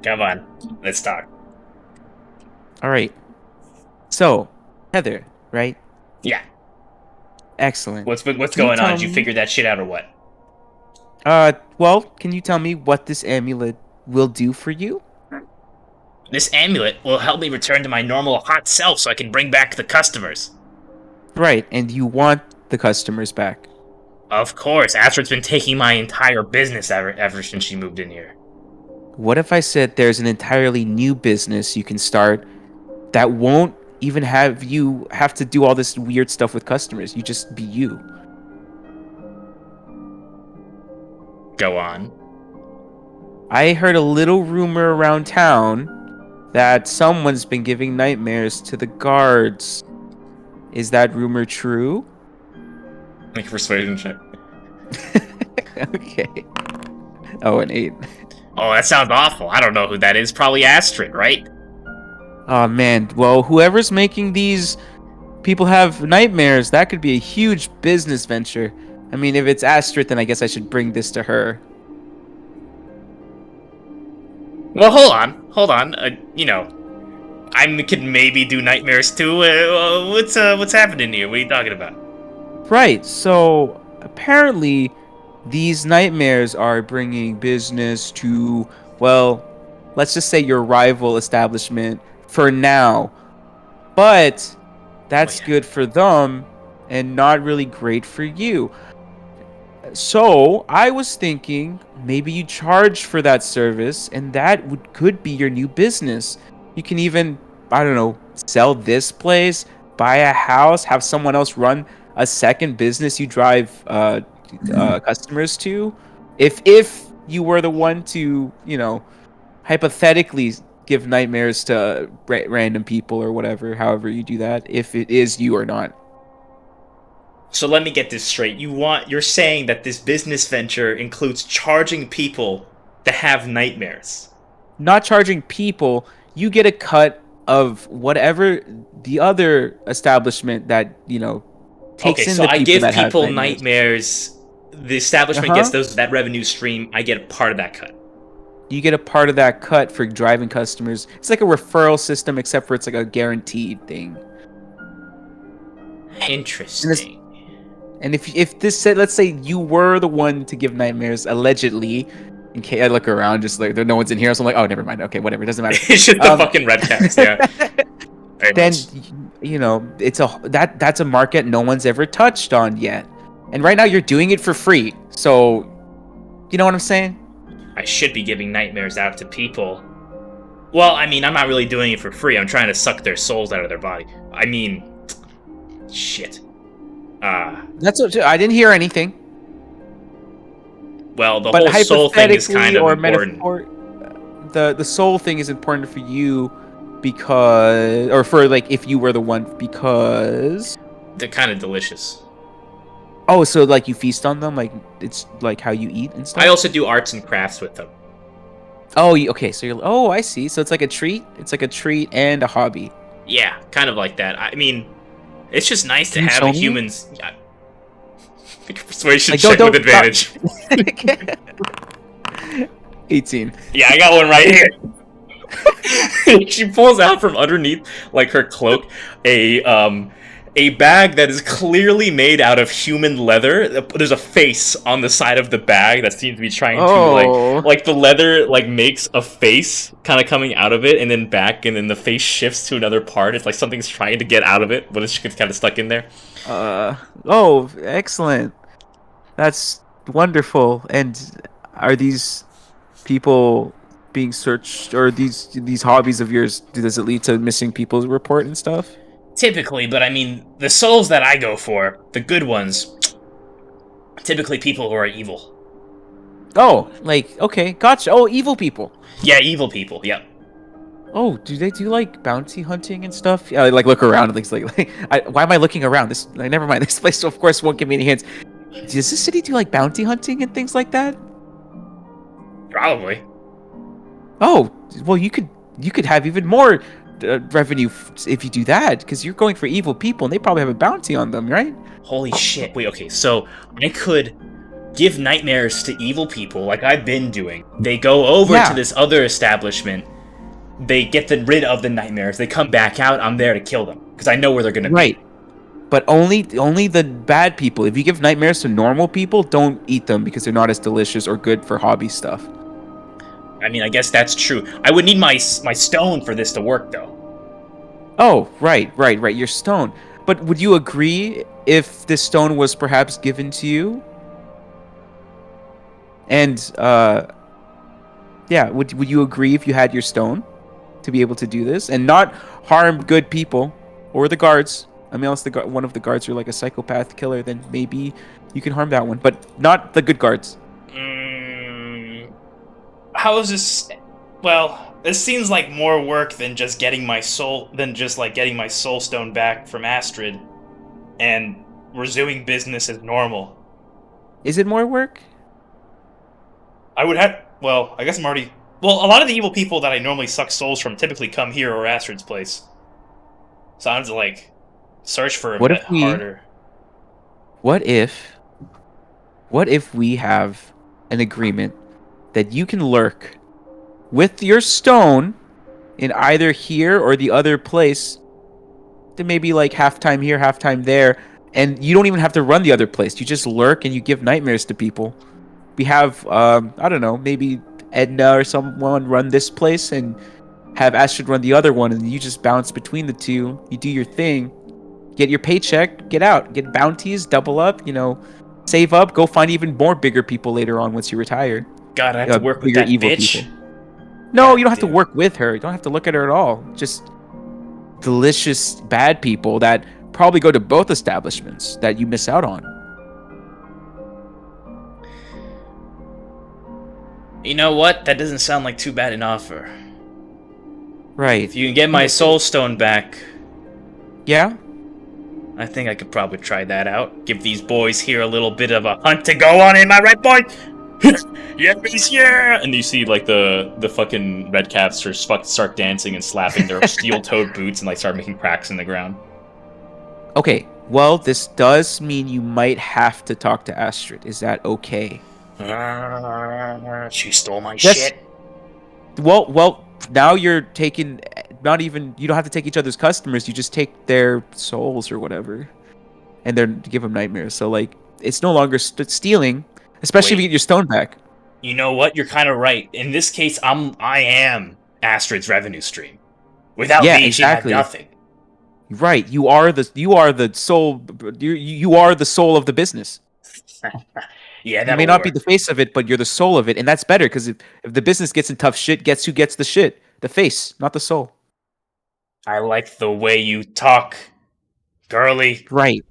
Come on, let's talk. All right. So, Heather, right? Yeah. Excellent. What's Can going you on? tell Did you me- figure that shit out or what? Well, can you tell me what this amulet will do for you? This amulet will help me return to my normal hot self so I can bring back the customers. Right, and you want the customers back. Of course, Astrid's been taking my entire business ever since she moved in here. What if I said there's an entirely new business you can start that won't even have you have to do all this weird stuff with customers? You just be you. Go on. I heard a little rumor around town that someone's been giving nightmares to the guards. Is that rumor true? Make a persuasion check. Okay. Oh, an 8. Oh, that sounds awful. I don't know who that is. Probably Astrid, right? Oh man, well, whoever's making these people have nightmares, that could be a huge business venture. I mean, if it's Astrid, then I guess I should bring this to her. Well, hold on. You know, I could maybe do nightmares too. What's happening here? What are you talking about? Right, so apparently these nightmares are bringing business to, well, let's just say your rival establishment for now. But that's good for them and not really great for you. So I was thinking maybe you charge for that service, and that could be your new business. You can even, I don't know, sell this place, buy a house, have someone else run a second business you drive customers to. If you were the one to, you know, hypothetically give nightmares to random people or whatever, however you do that, if it is you or not. So let me get this straight. You're saying that this business venture includes charging people to have nightmares. Not charging people, you get a cut of whatever the other establishment that, you know, takes Okay, in so the I people give that have people nightmares. The establishment gets that revenue stream. I get a part of that cut. You get a part of that cut for driving customers. It's like a referral system, except for it's like a guaranteed thing. Interesting. And if this said, let's say you were the one to give nightmares, allegedly, in case I look around, just like no one's in here, so I'm like, oh, never mind. Okay, whatever, it doesn't matter. It's just the fucking red caps, yeah. Very Then much. it's that's a market no one's ever touched on yet, and right now you're doing it for free. So, you know what I'm saying? I should be giving nightmares out to people. Well, I mean, I'm not really doing it for free. I'm trying to suck their souls out of their body. I mean, shit. That's what I didn't hear anything. Well, the But whole soul thing is kind of or important. the soul thing is important for you because, or for like if you were the one, because. They're kind of delicious. Oh, so like you feast on them, like it's like how you eat and stuff. I also do arts and crafts with them. Oh, okay. So you're. Oh, I see. So it's like a treat. It's like a treat and a hobby. Yeah, kind of like that. I mean, it's just nice to Can you have show a me? human's make a persuasion Like, check don't- with advantage. 18. Yeah, I got one right here. She pulls out from underneath, like her cloak, a bag that is clearly made out of human leather. There's a face on the side of the bag that seems to be trying Oh. to like the leather like makes a face kind of coming out of it and then back, and then the face shifts to another part. It's like something's trying to get out of it, but it's kind of stuck in there. Oh, excellent. That's wonderful. And are these people being searched, or these hobbies of yours, does it lead to missing people's report and stuff? Typically, but I mean, the souls that I go for, the good ones, typically people who are evil. Oh, like, okay, gotcha. Oh, evil people. Yeah, evil people, yep. Oh, do they do like bounty hunting and stuff? Yeah, like look around and things like why am I looking around? This never mind. This place, of course, won't give me any hints. Does this city do like bounty hunting and things like that? Probably. Oh, well, you could have even more revenue if you do that, because you're going for evil people and they probably have a bounty on them, right? Holy shit. Wait, okay, so I could give nightmares to evil people like I've been doing. They go over Yeah. to this other establishment. They get rid of the nightmares. They come back out. I'm there to kill them because I know where they're going to Right. But only the bad people. If you give nightmares to normal people, don't eat them because they're not as delicious or good for hobby stuff. be. I mean, I guess that's true. I would need my stone for this to work, though. Oh, right. Your stone. But would you agree if this stone was perhaps given to you? And yeah, would you agree if you had your stone to be able to do this and not harm good people or the guards? I mean, unless one of the guards are like a psychopath killer, then maybe you can harm that one, but not the good guards. How is this? Well, this seems like more work than just getting my soul stone back from Astrid, and resuming business as normal. Is it more work? I would have. Well, I guess I'm already. Well, a lot of the evil people that I normally suck souls from typically come here or Astrid's place. So I have to like search for a What bit if we- harder. What if we have an agreement that you can lurk with your stone in either here or the other place, then maybe like halftime here, halftime there, and you don't even have to run the other place. You just lurk and you give nightmares to people. We have I don't know, maybe Edna or someone run this place and have Astrid run the other one, and you just bounce between the two. You do your thing, get your paycheck, get out, get bounties, double up, save up, go find even more bigger people later on once you retire. God, I have to work with bigger that evil bitch. people. No, God you don't have to damn. work with her. You don't have to look at her at all. Just delicious bad people that probably go to both establishments that you miss out on. You know what? That doesn't sound like too bad an offer. Right. If you can get my soul stone back, Yeah? I think I could probably try that out. Give these boys here a little bit of a hunt to go on, am I right, boy? Yes, yeah! And you see, like, the fucking red caps start dancing and slapping their steel-toed boots and, like, start making cracks in the ground. Okay. Well, this does mean you might have to talk to Astrid. Is that okay? She stole my Yes. shit. Well, now you're taking you don't have to take each other's customers, you just take their souls or whatever. And then give them nightmares. So like it's no longer stealing, especially if Wait. you get your stone back. You know what? You're kind of right. In this case, I am Astrid's revenue stream. Without Yeah, me, exactly. she'd have nothing. Right. You are the soul. You are the soul of the business. Yeah, You that'll may not be work. the face of it, but you're the soul of it, and that's better because if the business gets in tough shit, guess who gets the shit? The face, not the soul. I like the way you talk, girly. Right.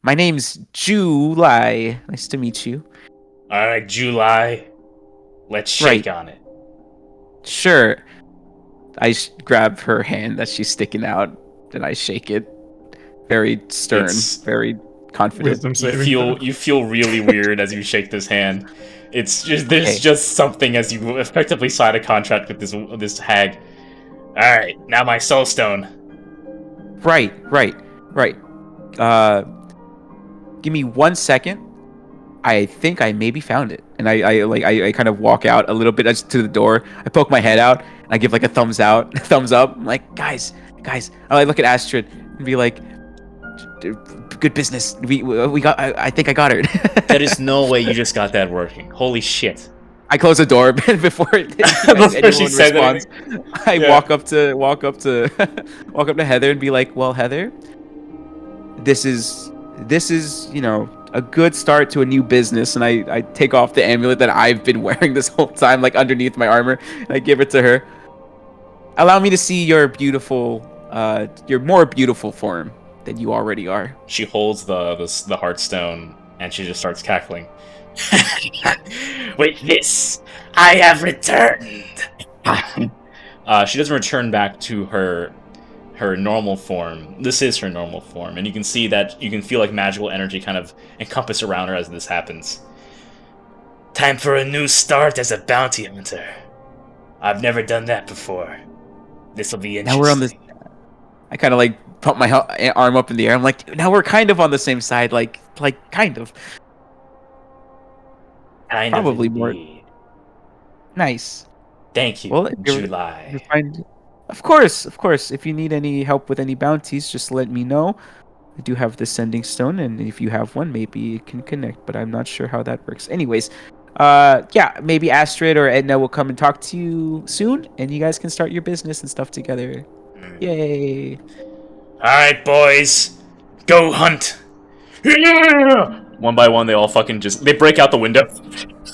My name's July. Nice to meet you. All right, July. Let's shake Right. on it. Sure. I grab her hand that she's sticking out, and I shake it. Very stern, It's- very confident. Wisdom You saving. feel really weird as you shake this hand. It's just there's Okay. just something as you effectively sign a contract with this hag. All right, now my soul stone. Right. Give me 1 second. I think I maybe found it, and I kind of walk out a little bit to the door. I poke my head out, and I give like a thumbs up. I'm like, guys. I look at Astrid and be like, good business. We got. I think I got her. There is no way you just got that working. Holy shit! I close the door before Before she anyone said responds. I Yeah. walk up to walk up to Heather and be like, "Well, Heather, this is a good start to a new business." And I take off the amulet that I've been wearing this whole time, like underneath my armor, and I give it to her. Allow me to see your more beautiful form than you already are. She holds the heartstone and she just starts cackling. With this, I have returned. She doesn't return back to her normal form. This is her normal form, and you can see that you can feel like magical energy kind of encompass around her as this happens. Time for a new start as a bounty hunter. I've never done that before. This will be interesting. Now we're on this. I kind of like pump my arm up in the air. I'm like, now we're kind of on the same side, like kind of. Kind probably of more- indeed. Nice. Thank you, Well, if you're- July. You find, of course. If you need any help with any bounties, just let me know. I do have the sending stone, and if you have one, maybe it can connect. But I'm not sure how that works. Anyways, yeah, maybe Astrid or Edna will come and talk to you soon, and you guys can start your business and stuff together. Yay! Alright, boys. Go hunt. One by one, they all fucking they break out the window.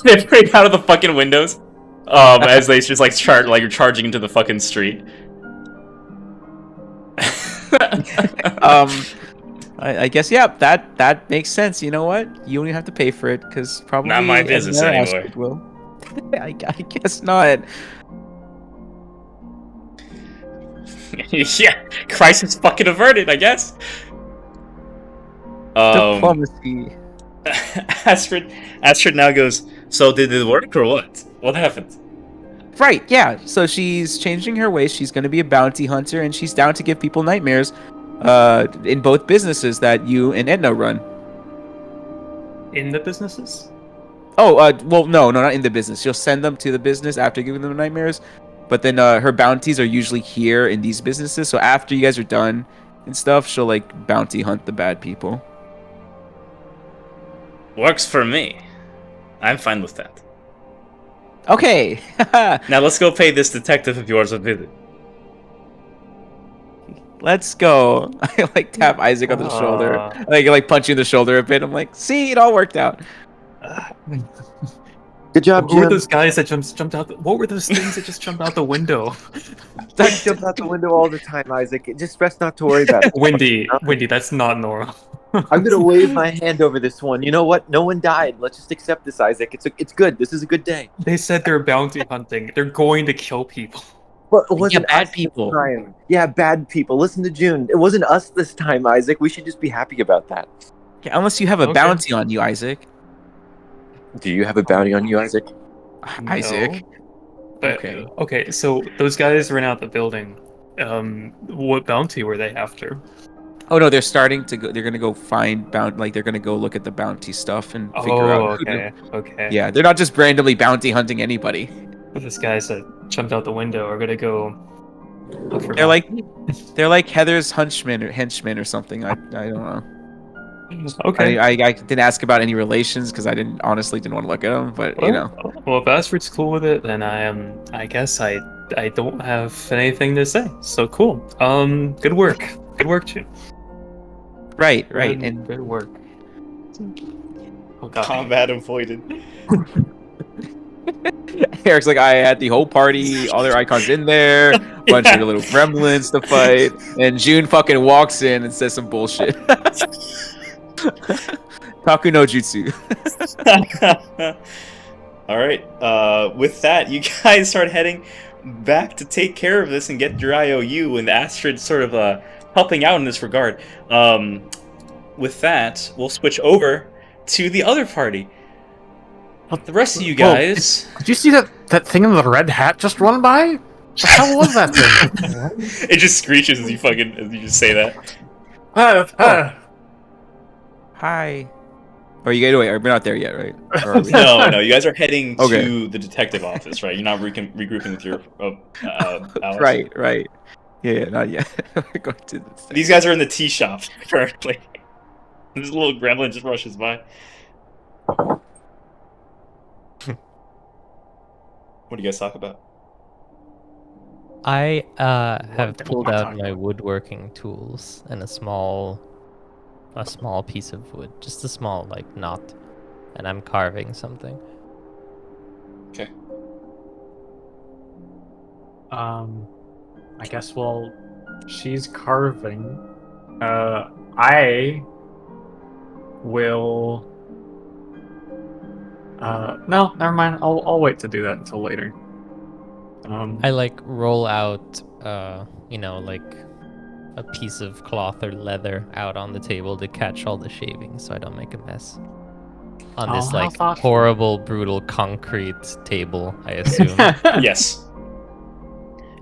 They break out of the fucking windows. As they just like you're charging into the fucking street. I guess yeah, that makes sense. You know what? You only have to pay for it because probably Not my business Edna or anymore. Astrid will. I guess not. Yeah, crisis fucking averted, I guess. Diplomacy. Astrid now goes, so did it work or what? What happened? Right, yeah. So she's changing her ways. She's going to be a bounty hunter, and she's down to give people nightmares in both businesses that you and Edna run. In the businesses? Oh, well, no, not in the business. She'll send them to the business after giving them nightmares, but then her bounties are usually here in these businesses. So after you guys are done and stuff, she'll, like, bounty hunt the bad people. Works for me. I'm fine with that. Okay. Now let's go pay this detective of yours a visit. Let's go. I, like, tap Isaac on the shoulder. Like punch you in the shoulder a bit. I'm like, see, it all worked out. Good job, Who were Jim. those guys that jumped out? What were those things that just jumped out the window? I jump out the window all the time, Isaac. Just best not to worry about it. Windy, that's not normal. I'm gonna wave my hand over this one. You know what? No one died. Let's just accept this, Isaac. It's good. This is a good day. They said they're bounty hunting. They're going to kill people. But it wasn't bad us this people. time. Yeah, bad people. Listen to June. It wasn't us this time, Isaac. We should just be happy about that. Yeah, unless you have a Okay. bounty on you, Isaac. Do you have a bounty on you, Isaac? Isaac. But, Okay. Okay, so those guys ran out the building. What bounty were they after? Oh no, they're starting to go. They're gonna go find they're gonna go look at the bounty stuff and figure out. Who okay. Yeah, they're not just randomly bounty hunting anybody. But these guys that jumped out the window are gonna go look for. They're like Heather's henchmen or something. I don't know. Okay. I didn't ask about any relations because I honestly didn't want to look at them, but you know. Well, if Astrid's cool with it, then I am. I guess I don't have anything to say. So cool. Good work. Good work, Jim. Right, and Good work. Oh god. Combat avoided. Eric's like, I had the whole party, all their icons in there, bunch of little gremlins to fight, and June fucking walks in and says some bullshit. Taku no jutsu. All right. With that, you guys start heading back to take care of this and get your IOU, and Astrid sort of helping out in this regard. With that, we'll switch over to the other party. The rest of you guys. Did you see that thing in the red hat just run by? What the hell was that thing? It just screeches as you just say that. Hi. Or you guys wait? We're not there yet, right? Or are we? No. You guys are heading Okay. to the detective office, right? You're not regrouping with your Alex. Right. Yeah, not yet. We're going to this. These guys are in the tea shop currently. This little gremlin just rushes by. What do you guys talk about? I have What pulled am I out talking my about? woodworking tools and a small piece of wood, just a small like knot, and I'm carving something. Okay. I guess while she's carving, I will. No, never mind. I'll wait to do that until later. I like roll out, like a piece of cloth or leather out on the table to catch all the shavings so I don't make a mess. On this Oh, how like thoughtful. horrible, brutal concrete table, I assume. Yes.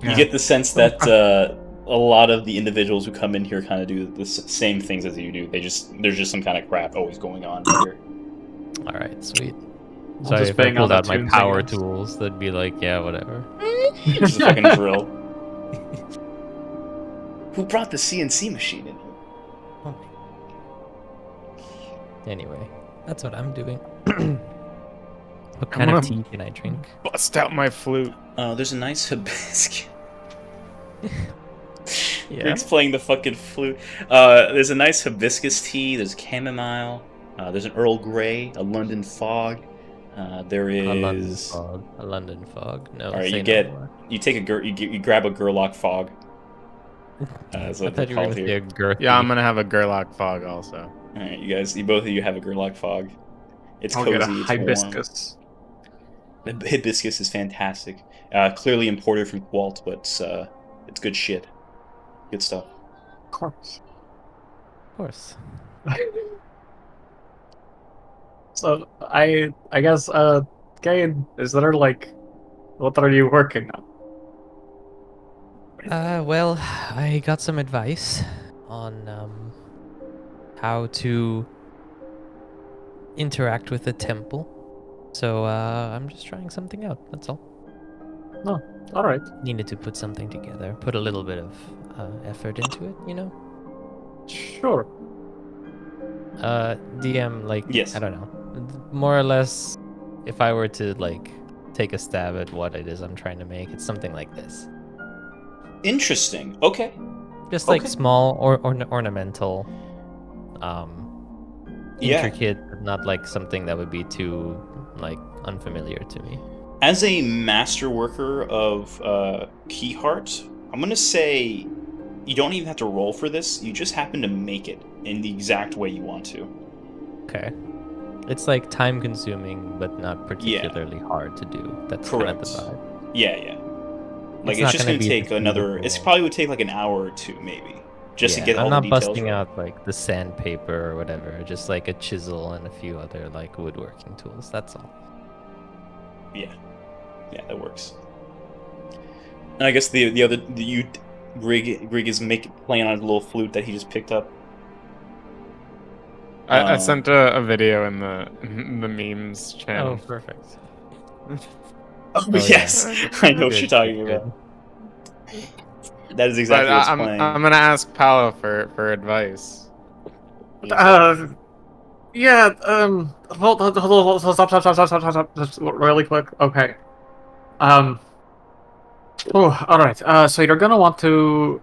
You Yeah. get the sense that a lot of the individuals who come in here kind of do the same things as you do. There's just some kind of crap always going on here. All right, sweet. I'll So just if I bang on pulled the out my tunes, I power guess. tools, they'd be like, yeah, whatever. Just a fucking drill. Who brought the CNC machine in here? Anyway, that's what I'm doing. What kind of tea can I drink? Bust out my flute. There's a nice hibiscus. Yeah. Rick's playing the fucking flute. There's a nice hibiscus tea. There's chamomile. There's an Earl Grey. A London fog. There is A London fog. A London fog. No. All right, say you no get more. you take a you grab a Gerlach fog. That's I what thought they're you were called gonna say here. a girthy. Yeah, I'm gonna have a Gerlach fog also. All right, you guys, both of you have a Gerlach fog. It's I'll cozy. get a It's hibiscus. warm. The hibiscus is fantastic. Clearly imported from Qualt, but it's good shit. Good stuff. Of course. Of course. So I guess Gain, is there like, what are you working on? Well, I got some advice on how to interact with the temple. So I'm just trying something out. That's all. All right. Needed to put something together. Put a little bit of effort into it, you know. Sure. DM, like, Yes. I don't know. More or less, if I were to like take a stab at what it is I'm trying to make, it's something like this. Interesting. Okay. Just like Okay. small or ornamental, Yeah. intricate, but not like something that would be too like unfamiliar to me. As a master worker of key art, I'm gonna say you don't even have to roll for this. You just happen to make it in the exact way you want to. Okay. It's like time consuming, but not particularly hard to do. That's kind of Correct. the vibe. Yeah. Like It's it's not just gonna gonna be take another. It beautiful. probably would take like an hour or two, maybe, just to Yeah, get all I'm the not details. busting right. out like the sandpaper or whatever. Just like a chisel and a few other like woodworking tools. That's all. Yeah, that works. And I guess Grig is playing on a little flute that he just picked up. I sent a video in the memes channel. Oh, perfect. Oh, yeah. yes, I know what Good, you're talking good. about. That is But exactly what's I'm playing. gonna ask Paolo for advice. Yeah, stop, really quick. Okay. Alright, so you're gonna want to,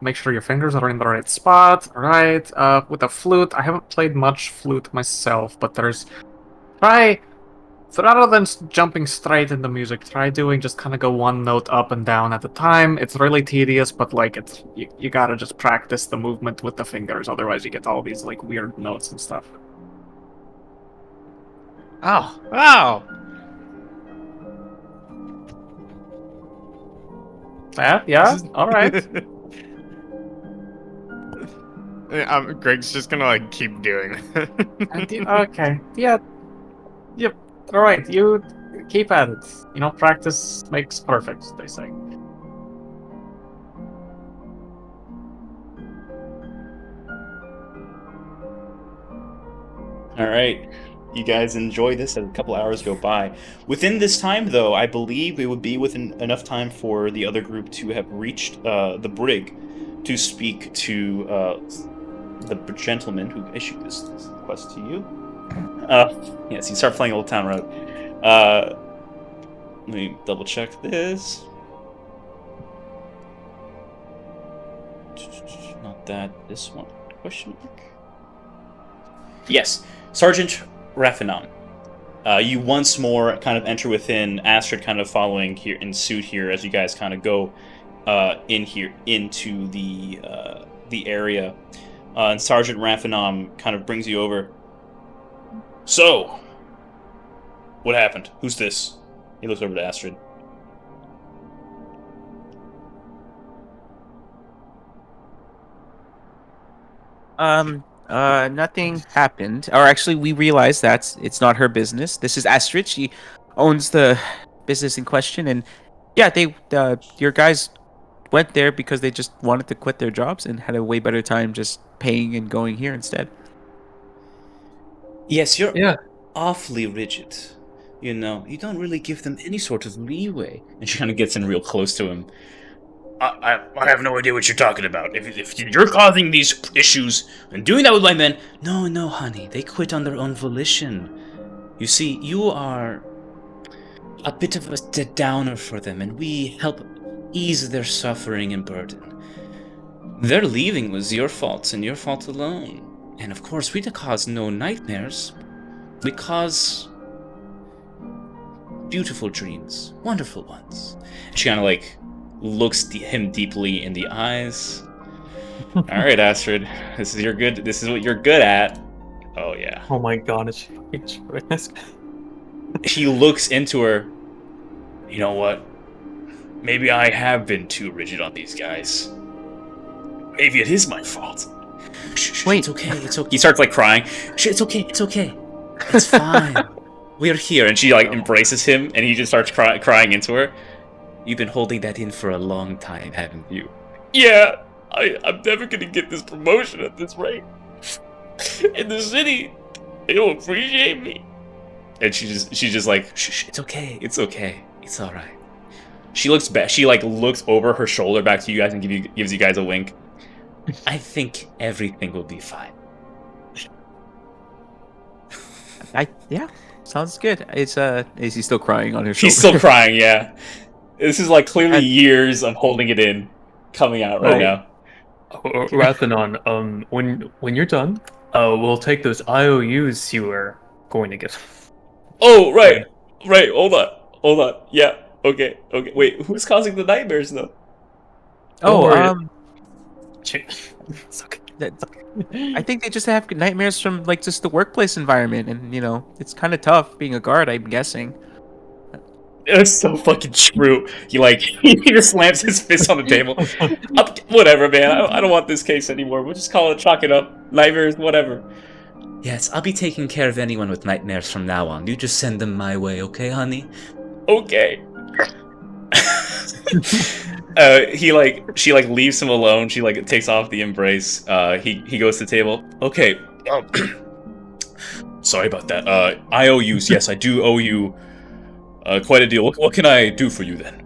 make sure your fingers are in the right spot, alright? With the flute, I haven't played much flute myself, but try, so rather than jumping straight into music, try doing just kind of go one note up and down at a time. It's really tedious, but like you gotta just practice the movement with the fingers, otherwise you get all these like weird notes and stuff. Oh. Yeah, alright. Greg's just gonna like keep doing it. Okay, yeah. Yep, alright, you keep at it. You know, practice makes perfect, they say. All right. You guys enjoy this as a couple hours go by. Within this time, though, I believe it would be within enough time for the other group to have reached the brig to speak to the gentleman who issued this request to you. Yes, you start playing Old Town Road. Let me double check this. Not that. This one. Question mark. Yes, Sergeant Raphanon. You once more kind of enter within, Astrid kind of following here in suit here as you guys kind of go in here into the area. And Sergeant Raphanon kind of brings you over. So, what happened? Who's this? He looks over to Astrid. Nothing happened. Or actually, we realized that it's not her business. This is Astrid. She owns the business in question, and yeah, your guys went there because they just wanted to quit their jobs and had a way better time just paying and going here instead. Yes, you're awfully rigid. You know, you don't really give them any sort of leeway. And she kind of gets in real close to him. I have no idea what you're talking about. If you're causing these issues and doing that with my men... No, honey. They quit on their own volition. You see, you are a bit of a downer for them, and we help ease their suffering and burden. Their leaving was your fault, and your fault alone. And of course, we cause no nightmares. We cause beautiful dreams. Wonderful ones. She kind of like... looks him deeply in the eyes. All right, Astrid, this is what you're good at. Oh yeah. Oh my god, it's He looks into her. You know what? Maybe I have been too rigid on these guys. Maybe it is my fault. Shh, Wait. It's okay. He starts like crying. Shh, it's okay. It's fine. We're here. And she like embraces him, and he just starts crying into her. You've been holding that in for a long time, haven't you? Yeah, I'm never gonna get this promotion at this rate. In the city, they don't appreciate me. And she's just like, shh, it's okay, it's all right. She looks back. She like looks over her shoulder back to you guys and gives you guys a wink. I think everything will be fine. Yeah, sounds good. Is he still crying on her shoulder? She's still crying. Yeah. This is like clearly years of holding it in, coming out right now. Rathanon, when you're done, we'll take those IOUs you were going to get. Oh, right. Hold on. Yeah. Okay. Wait, who's causing the nightmares though? It's okay. I think they just have nightmares from like just the workplace environment, and you know, it's kind of tough being a guard, I'm guessing. That's so fucking true. He just slams his fist on the table. Whatever, man. I don't want this case anymore. We'll just chalk it up. Nightmares, whatever. Yes, I'll be taking care of anyone with nightmares from now on. You just send them my way, okay, honey? Okay. She leaves him alone. She takes off the embrace. He goes to the table. Okay. Sorry about that. IOUs. Yes, I do owe you. Quite a deal. What can I do for you then?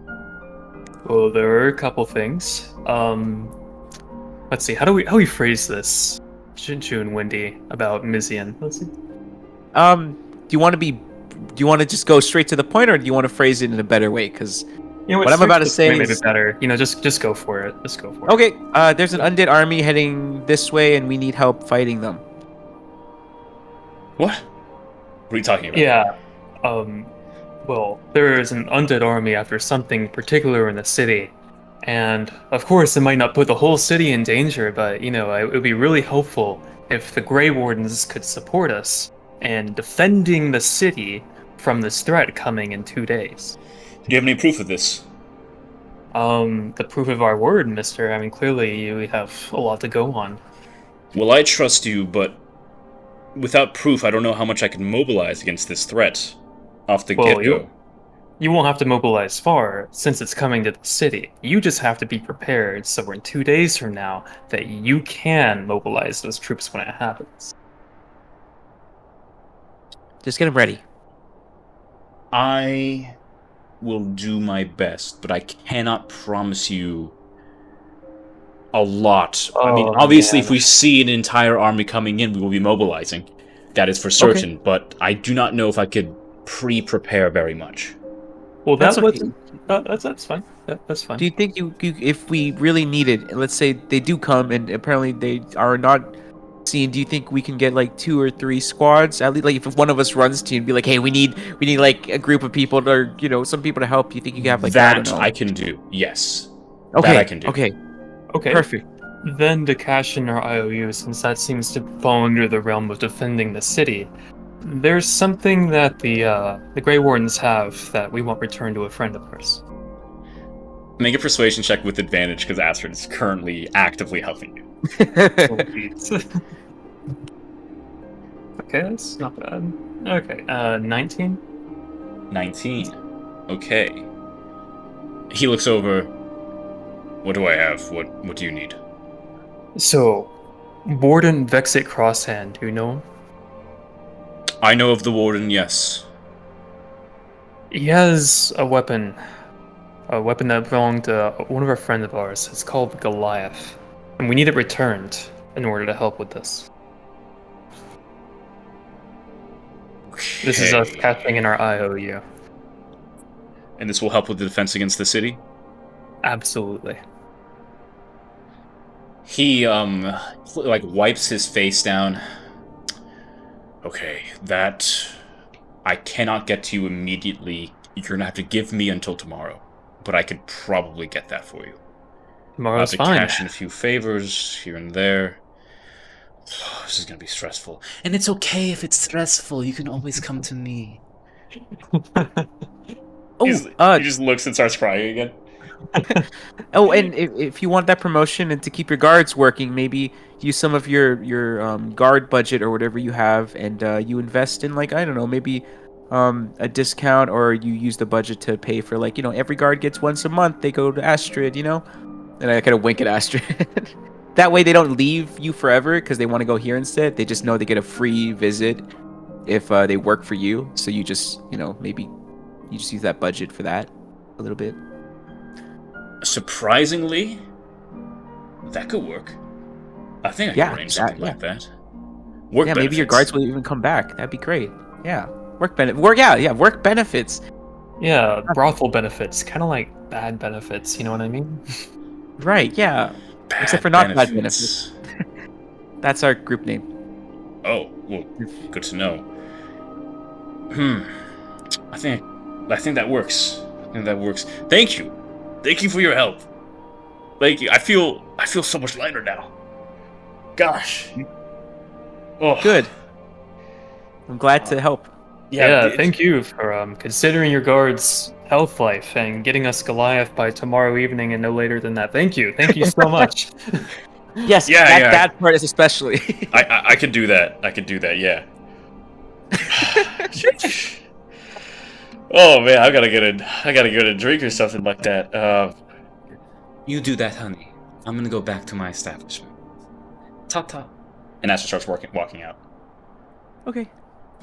Well, there are a couple things. Let's see. How do we phrase this? June Wendy about Mizian. Let's see. Do you want to just go straight to the point, or do you want to phrase it in a better way? Because You know what I'm about to say maybe is better. Just go for it. Just go for it. okay. There's an undead army heading this way, and we need help fighting them. What? What are you talking about? Yeah. Well, there is an undead army after something particular in the city. And, of course, it might not put the whole city in danger, but, it would be really helpful if the Grey Wardens could support us in defending the city from this threat coming in 2 days. Do you have any proof of this? The proof of our word, mister. I mean, clearly we have a lot to go on. Well, I trust you, but without proof, I don't know how much I can mobilize against this threat off the get-go. You won't have to mobilize far, since it's coming to the city. You just have to be prepared, so we're in 2 days from now, that you can mobilize those troops when it happens. Just get them ready. I will do my best, but I cannot promise you a lot. I mean, obviously, if we see an entire army coming in, we will be mobilizing. That is for certain, but I do not know if I could pre-prepare very much. Well, That's that's fine. That's fine. Do you think you if we really need it, let's say they do come and apparently they are not seen, do you think we can get like 2 or 3 squads? At least, like if one of us runs to you and be like, hey, we need like a group of people or some people to help. You think you can have like that? I can do. Yes. Okay. That I can do. Okay. Perfect. Then to cash in our IOU, since that seems to fall under the realm of defending the city, there's something that the Grey Wardens have that we want returned to a friend of ours. Make a persuasion check with advantage, because Astrid is currently actively helping you. Okay, that's not bad. Okay, 19? 19. Okay. He looks over. What do I have? What do you need? So, Warden Vexit Crosshand, do you know him? I know of the Warden, yes. He has a weapon that belonged to one of our friends of ours. It's called Goliath, and we need it returned in order to help with this. Okay. This is us cashing in our IOU. And this will help with the defense against the city? Absolutely. He, wipes his face down. Okay, that... I cannot get to you immediately. You're gonna have to give me until tomorrow. But I could probably get that for you. Tomorrow's I'll have to fine. cash in a few favors here and there. This is gonna be stressful. And it's okay if it's stressful. You can always come to me. He just looks and starts crying again. And if you want that promotion and to keep your guards working, maybe use some of your guard budget or whatever you have, and you invest in like, I don't know, maybe a discount, or you use the budget to pay for like, every guard gets once a month, they go to Astrid, and I kind of wink at Astrid. That way they don't leave you forever because they want to go here instead. They just know they get a free visit if they work for you. So you just, maybe you just use that budget for that a little bit. Surprisingly, that could work. I think I can arrange something like that. Work benefits. Maybe your guards will even come back. That'd be great. Yeah. Work benefits. Yeah, brothel benefits. Kind of like bad benefits, you know what I mean? Right, yeah. Except for not bad benefits. That's our group name. Oh, well, good to know. I think that works. Thank you. Thank you for your help. Thank you. I feel so much lighter now. Gosh. Oh. Good. I'm glad to help. Yeah, thank you for considering your guards' health life and getting us Goliath by tomorrow evening and no later than that. Thank you so much. Yes, that part is especially. I could do that. Yeah. Oh man, I gotta get a drink or something like that. You do that, honey. I'm gonna go back to my establishment. Ta. And Asher starts walking out. Okay,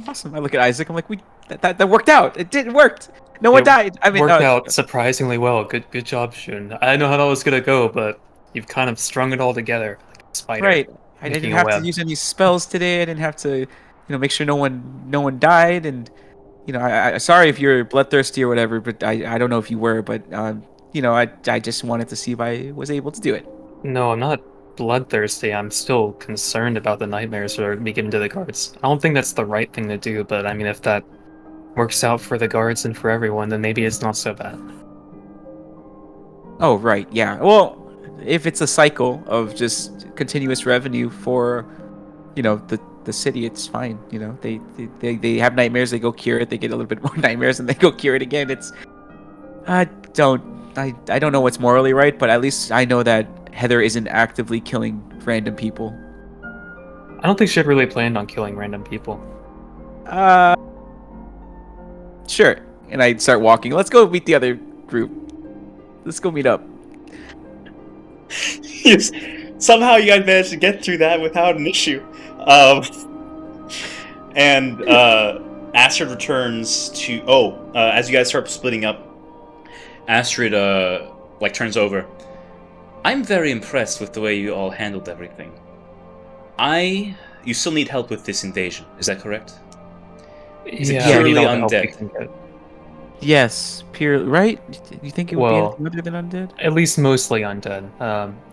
awesome. I look at Isaac. I'm like, that worked out. It did worked. No one died. I mean, worked out surprisingly well. Good job, Shun. I didn't know how that was gonna go, but you've kind of strung it all together like a spider. Right. I Making didn't a have web. to use any spells today. I didn't have to, make sure no one died. And sorry if you're bloodthirsty or whatever, but I don't know if you were, but I just wanted to see if I was able to do it. No, I'm not bloodthirsty. I'm still concerned about the nightmares that are be given to the guards. I don't think that's the right thing to do, but I mean, if that works out for the guards and for everyone, then maybe it's not so bad. Oh, right, yeah. Well, if it's a cycle of just continuous revenue for, the city, it's fine. They have nightmares, they go cure it, they get a little bit more nightmares, and they go cure it again. I don't know what's morally right, but at least I know that Heather isn't actively killing random people. I don't think she ever really planned on killing random people. Sure. And I start walking. Let's go meet the other group. Let's go meet up. Yes. Somehow you guys managed to get through that without an issue. And Astrid returns to... as you guys start splitting up, Astrid turns over. I'm very impressed with the way you all handled everything. You still need help with this invasion, is that correct? Is it we need purely all the help we undead? can get. Yes, right? You think it would Well, be anything other than undead? At least mostly undead.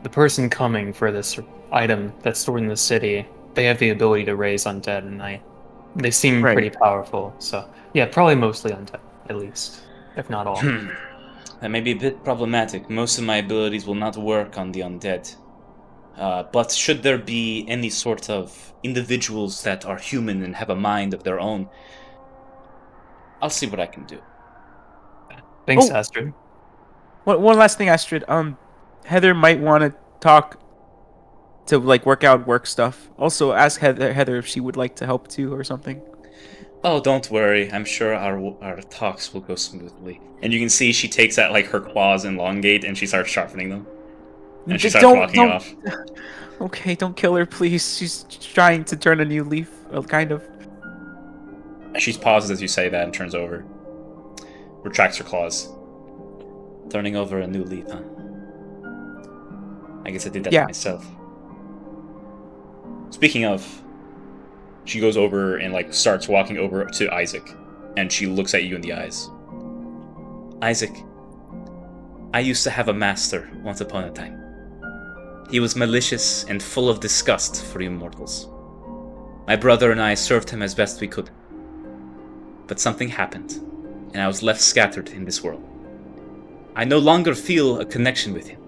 The person coming for this item that's stored in the city, they have the ability to raise undead, and they seem Right. pretty powerful. So yeah, probably mostly undead, at least, if not all. That may be a bit problematic. Most of my abilities will not work on the undead. But should there be any sort of individuals that are human and have a mind of their own, I'll see what I can do. Thanks, Oh. Astrid. One last thing, Astrid. Heather might want to talk to work out work stuff. Also, ask Heather if she would like to help too or something. Oh, don't worry. I'm sure our talks will go smoothly. And you can see she takes out her claws and elongate and she starts sharpening them. And she starts walking off. Okay, don't kill her, please. She's trying to turn a new leaf, kind of. She pauses as you say that and turns over. Retracts her claws. Turning over a new leaf, huh? I guess I did that to myself. Speaking of, she goes over and starts walking over to Isaac, and she looks at you in the eyes. Isaac, I used to have a master once upon a time. He was malicious and full of disgust for you mortals. My brother and I served him as best we could. But something happened, and I was left scattered in this world. I no longer feel a connection with him.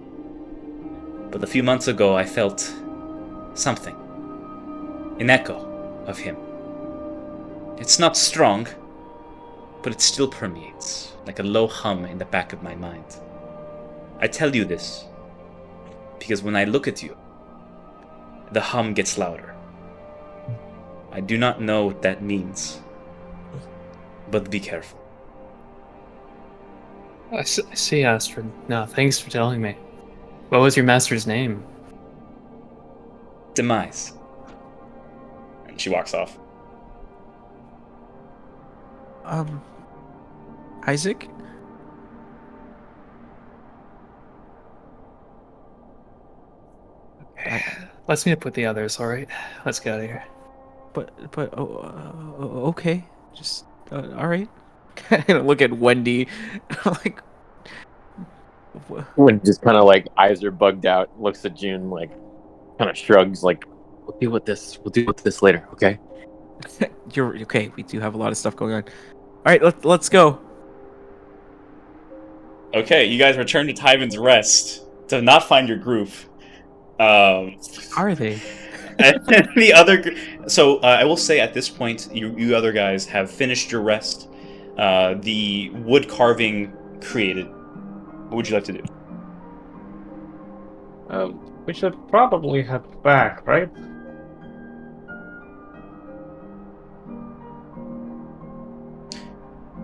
But a few months ago I felt something. An echo of him. It's not strong, but it still permeates, like a low hum in the back of my mind. I tell you this, because when I look at you, the hum gets louder. I do not know what that means, but be careful. I see, Astrid. No, thanks for telling me. What was your master's name? Demise. And she walks off. Isaac? Okay. Let's meet up with the others, alright? Let's get out of here. But okay. Just, all right. Look at Wendy. Like, When just kind of eyes are bugged out, looks at June, kind of shrugs, we'll deal with this. We'll deal with this later, okay? you're okay. We do have a lot of stuff going on. All right, let's go. Okay, you guys return to Tyvan's Rest to not find your group. Are they? And the other... So, I will say at this point, you other guys have finished your rest. The wood carving created. What would you like to do? We should probably head back, right?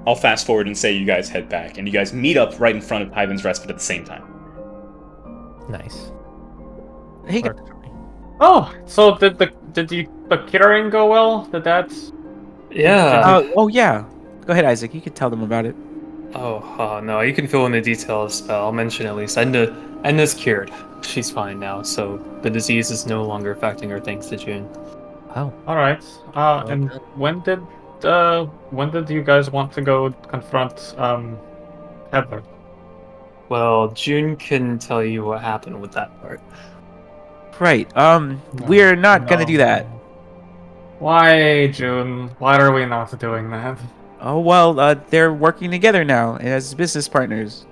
I'll fast forward and say you guys head back, and you guys meet up right in front of Tyvan's Rest, but at the same time. Nice. Hey, Works for me. Oh, so did the curing go well? Did that? Yeah. oh yeah. Go ahead, Isaac. You can tell them about it. No, you can fill in the details, but I'll mention at least. Edna's cured. She's fine now, so the disease is no longer affecting her thanks to June. Wow. All right. And done. when did you guys want to go confront Heather? Well, June can tell you what happened with that part. Right. We're not gonna do that. Why, June? Why are we not doing that? Oh well, they're working together now as business partners.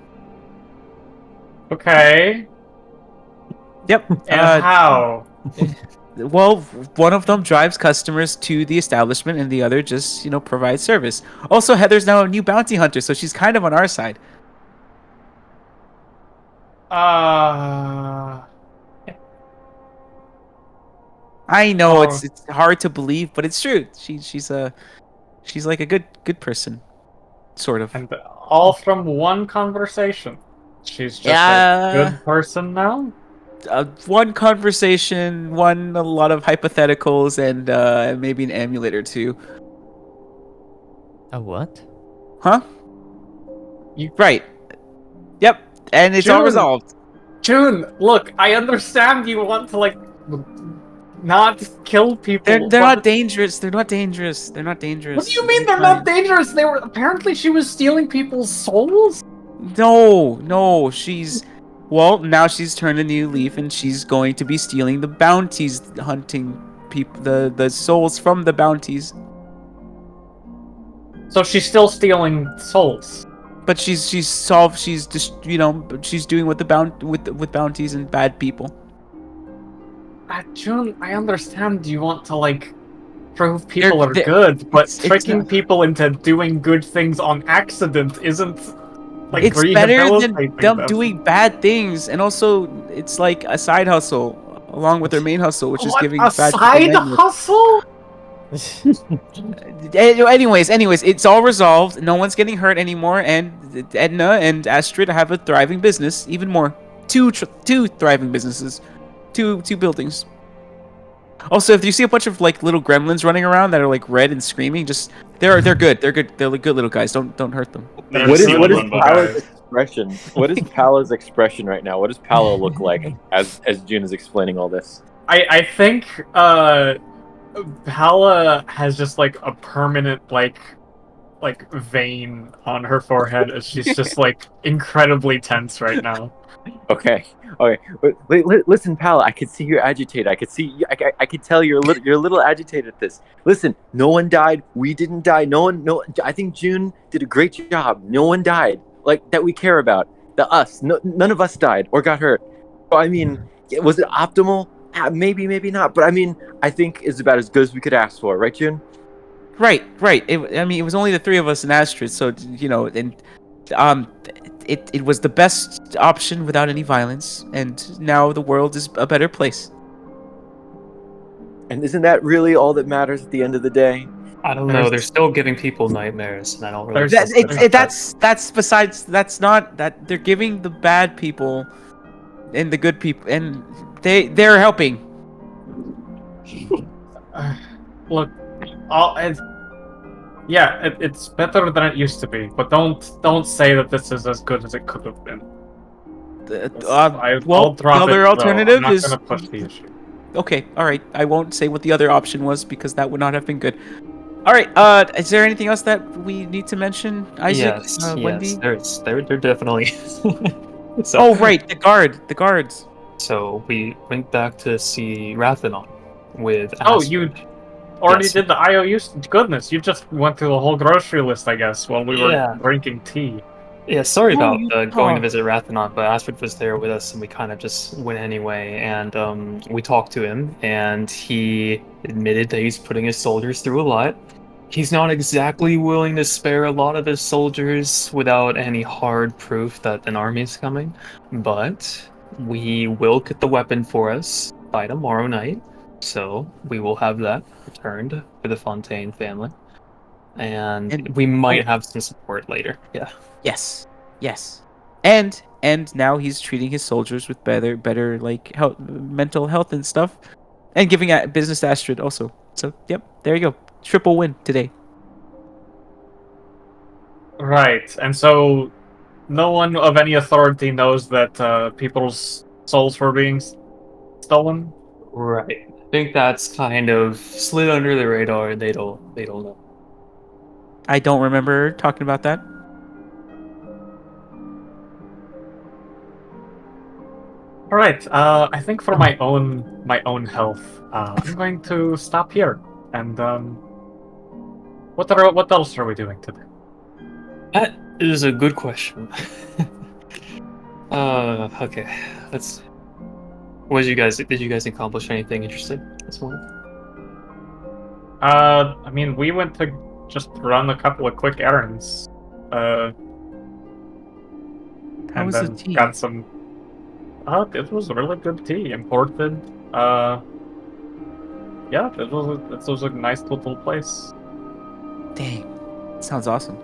Okay. Yep. And how? Well, one of them drives customers to the establishment, and the other just, provides service. Also, Heather's now a new bounty hunter, so she's kind of on our side. I know Oh. it's hard to believe, but it's true. She's like a good person, sort of. And all from one conversation. She's just Yeah. a good person now? One conversation, a lot of hypotheticals, and maybe an amulet or two. A what? Huh? Right. Yep. And it's all June. resolved. June, look, I understand you want to, not kill people. They're not dangerous. They're not dangerous. They're not dangerous. What do you mean they're not dangerous? Apparently she was stealing people's souls? No, well, now she's turned a new leaf and she's going to be stealing the bounties, hunting people, the souls from the bounties. So she's still stealing souls. But she's just she's doing with with bounties and bad people. June, I understand you want to prove people are They're- good, but it's tricking not- people into doing good things on accident isn't It's better than rehabilitating them doing bad things, and also it's like a side hustle along with their main hustle, which is What, giving a bad people side nightmares. hustle? Anyways, it's all resolved. No one's getting hurt anymore, and Edna and Astrid have a thriving business. Even more, two thriving businesses, two buildings. Also, if you see a bunch of little gremlins running around that are red and screaming, just they're good. They're good. They're good little guys. Don't hurt them. What is Pala's expression? What is Pala's expression right now? What does Pala look like as June is explaining all this? I think Pala has just a permanent vein on her forehead as she's just incredibly tense right now. Okay. Wait, listen, Pala. I could see you're agitated. I could see. I could tell you're a little agitated at this. Listen, no one died. We didn't die. No. I think June did a great job. No one died. That we care about. Us. No, none of us died or got hurt. So I mean, was it optimal? Maybe not. But I mean, I think it's about as good as we could ask for, right, June? Right. It was only the three of us and Astrid, so it was the best option without any violence, and now the world is a better place. And isn't that really all that matters at the end of the day? I don't know. They're still giving people nightmares, and I don't really. That's besides. That's not that they're giving the bad people and the good people, and they're helping. Look, it's better than it used to be, but don't say that this is as good as it could have been. Well, the other alternative is. I'm not gonna push the issue. Okay, all right. I won't say what the other option was because that would not have been good. All right. Is there anything else that we need to mention, Isaac? Yes, Wendy? they're definitely. Oh right, the guards. So we went back to see Rathanon with. Oh, Astrid. you already Yes. did the IOUs? Goodness, you just went through the whole grocery list, I guess, while we were drinking tea. Yeah, sorry about you going to talk. visit Rathanon, but Astrid was there with us, and we kind of just went anyway. And we talked to him, and he admitted that he's putting his soldiers through a lot. He's not exactly willing to spare a lot of his soldiers without any hard proof that an army is coming, but we will get the weapon for us by tomorrow night. So we will have that returned for the Fontaine family, and we might have some support later. Yeah. Yes. And now he's treating his soldiers with better mental health and stuff, and giving business to Astrid also. So yep, there you go. Triple win today. Right, and so no one of any authority knows that people's souls were being stolen? Right. I think that's kind of slid under the radar. They don't know. I don't remember talking about that. All right. I think for my own health, I'm going to stop here. And what else are we doing today? That is a good question. Okay. Let's. Did you guys accomplish anything interesting this morning? I mean, we went to just run a couple of quick errands. How And was the then tea? got some. It was really good tea, imported. Yeah, it was a nice little place. Dang, sounds awesome.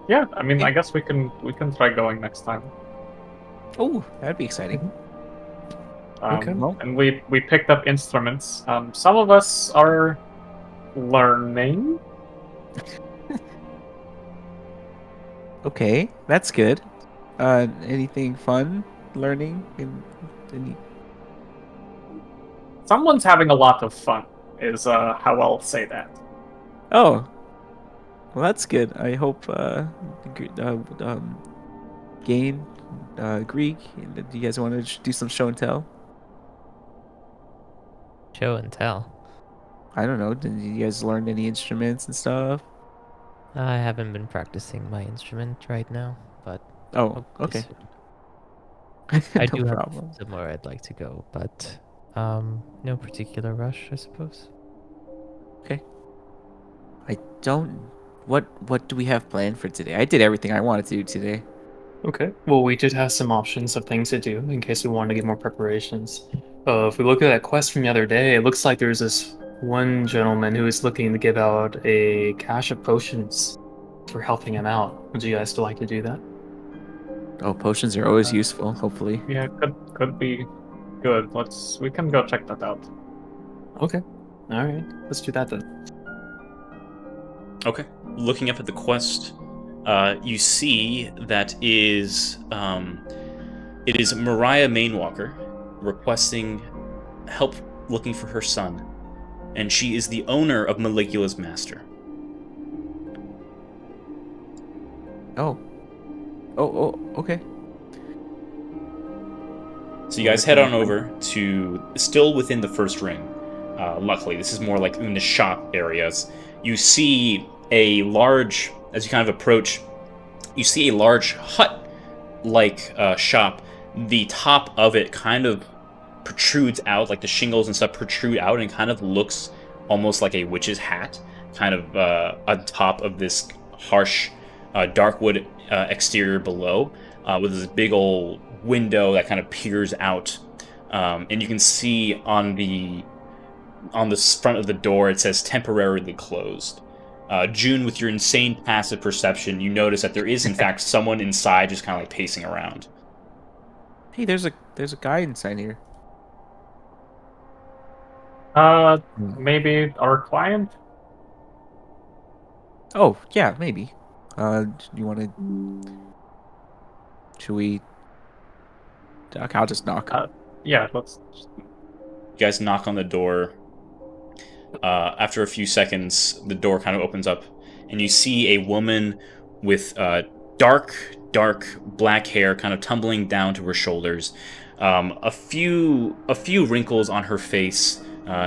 Yeah, I mean, I guess we can try going next time. Oh, that'd be exciting. Okay. Well, And we picked up instruments. Some of us are learning. okay, that's good. Anything fun learning? Any... Someone's having a lot of fun, is how I'll say that. Oh, well, that's good. I hope Gain, Greek. Do you guys want to do some show and tell? Show and tell. I don't know. Did you guys learn any instruments and stuff? I haven't been practicing my instrument right now, but Oh, hopefully okay. soon. I No do problem. have somewhere I'd like to go, but no particular rush, I suppose. I don't. What do we have planned for today? I did everything I wanted to do today. Okay. Well, we did have some options of things to do in case we wanted to get more preparations. If we look at that quest from the other day, it looks like there's this one gentleman who is looking to give out a cache of potions for helping him out. Would you guys still like to do that? Oh, potions are always useful. Hopefully. Yeah, could be good. We can go check that out. Okay. All right. Let's do that then. Okay. Looking up at the quest, you see that it is Mariah Mainwalker requesting help looking for her son, and she is the owner of Maligula's master. Oh. Oh. Okay. So you guys head on over to, still within the first ring. Luckily, this is more like in the shop areas. You see a large, as you kind of approach, you see a large hut-like shop. The top of it kind of protrudes out, like the shingles and stuff protrude out, and kind of looks almost like a witch's hat, kind of on top of this harsh dark wood exterior below, with this big old window that kind of peers out, and you can see on the front of the door it says temporarily closed. June, with your insane passive perception, you notice that there is in fact someone inside, just kind of like pacing around. Hey, there's a guy inside here. Maybe our client? Oh, yeah, maybe. You want to? Should we? Okay, I'll just knock. Yeah, let's. You guys knock on the door. After a few seconds, the door kind of opens up, and you see a woman with dark black hair, kind of tumbling down to her shoulders. A few wrinkles on her face.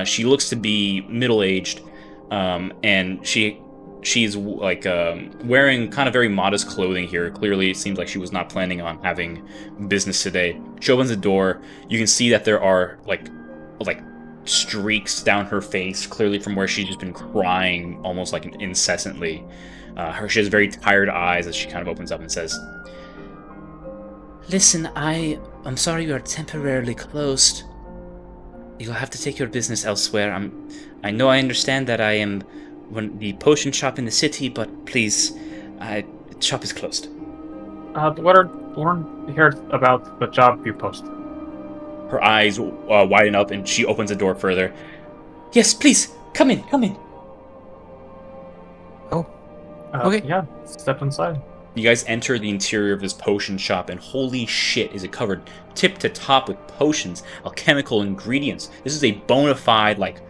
She looks to be middle-aged, and she's like wearing kind of very modest clothing here. Clearly, it seems like she was not planning on having business today. She opens the door. You can see that there are like streaks down her face, clearly from where she's just been crying almost like incessantly. She has very tired eyes as she kind of opens up and says, "Listen, I'm sorry you are temporarily closed. You'll have to take your business elsewhere. I know I understand that I am the potion shop in the city, but please, the shop is closed." We're here about the job you posted. Her eyes widen up, and she opens the door further. "Yes, please, come in. Oh, Okay. Yeah, step inside. You guys enter the interior of this potion shop, and holy shit, is it covered tip to top with potions, alchemical ingredients. This is a bona fide, like,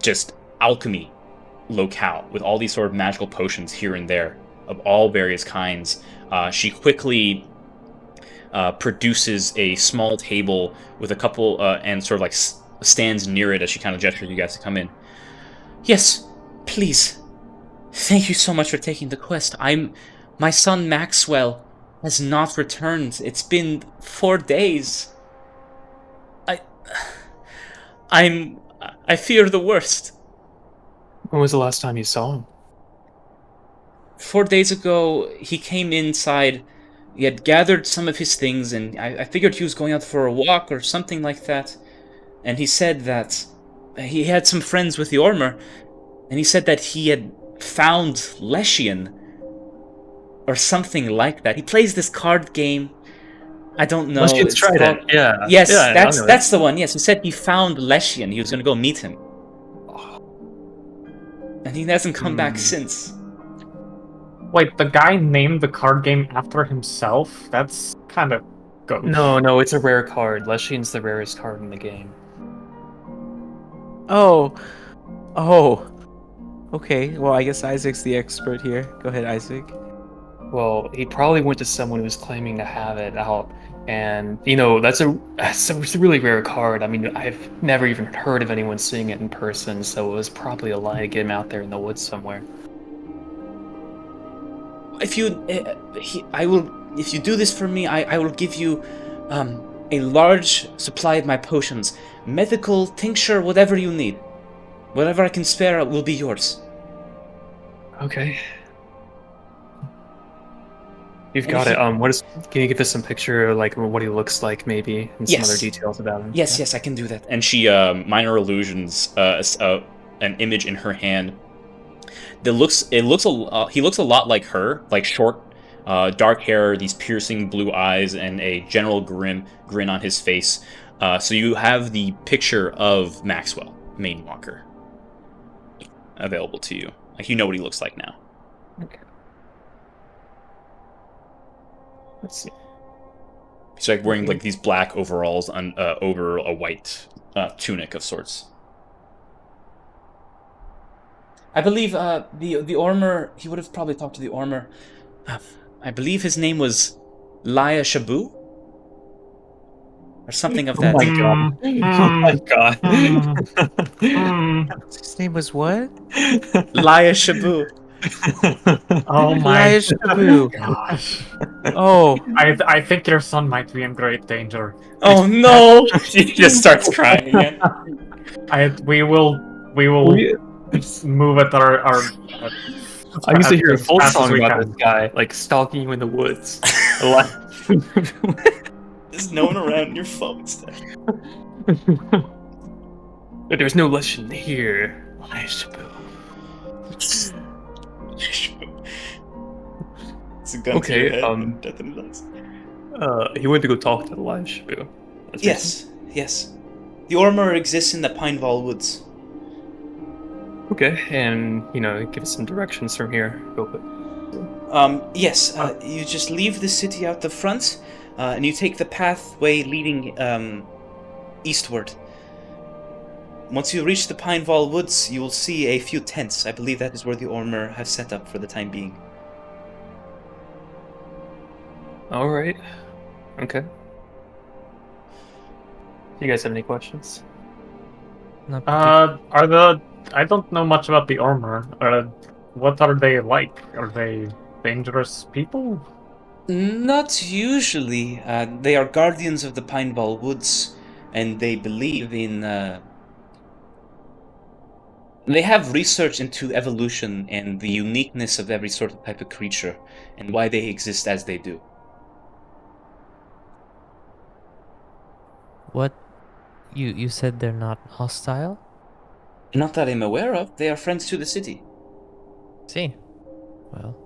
just alchemy locale with all these sort of magical potions here and there of all various kinds. She quickly produces a small table with a couple and sort of like stands near it as she kind of gestures you guys to come in. Yes, please. Thank you so much for taking the quest. My son Maxwell has not returned. It's been 4 days. I fear the worst. When was the last time you saw him? 4 days ago, he came inside. He had gathered some of his things, and I figured he was going out for a walk or something like that. And he said that he had some friends with the Ormer, and he said that he had found Leshian or something like that. He plays this card game. I don't know. Leshian's Trident. Yeah. Yes, yeah, that's the one. Yes, he said he found Leshian. He was going to go meet him. And he hasn't come back since. Wait, the guy named the card game after himself? That's kind of gauche. No, it's a rare card. Leshian's the rarest card in the game. Oh. Okay. Well, I guess Isaac's the expert here. Go ahead, Isaac. Well, he probably went to someone who was claiming to have it out, and that's a really rare card. I mean, I've never even heard of anyone seeing it in person, so it was probably a lie to get him out there in the woods somewhere. If you do this for me, I will give you a large supply of my potions, medical, tincture, whatever you need. Whatever I can spare will be yours. Okay. You've got it. Can you give us some picture, like what he looks like, maybe, and some other details about him? Yes, I can do that. And she minor illusions an image in her hand. He looks a lot like her, like short, dark hair, these piercing blue eyes, and a general grin on his face. So you have the picture of Maxwell, Mainwalker, available to you. Like, you know what he looks like now. Okay. Let's see. He's like wearing like these black overalls over a white tunic of sorts. I believe the Ormer, he would have probably talked to the Ormer. I believe his name was Laya Shabu? Or something of that. Oh my god. His name was what? Laya Shabu. Oh my Laya Shabu. gosh. Oh. I think your son might be in great danger. Oh no! He just starts crying again. We will move at our I used to hear a as full fast as song we about can. this guy, like stalking you in the woods. There's no one around your phone instead. There's no lesson here. I suppose. It's a gun to your head and death in his eyes. He went to go talk to the live Shabu. Yes. The Ormer exists in the Pinevall Woods. Okay, and give us some directions from here, real quick. Yes. You just leave the city out the front, and you take the pathway leading eastward. Once you reach the Pinevall Woods, you will see a few tents. I believe that is where the Ormer have set up for the time being. All right. Okay. Do you guys have any questions? Not I don't know much about the Ormer. What are they like? Are they dangerous people? Not usually. They are guardians of the Pinevall Woods, and they believe in... They have research into evolution and the uniqueness of every sort of type of creature, and why they exist as they do. What? You said they're not hostile? Not that I'm aware of. They are friends to the city. See. Well.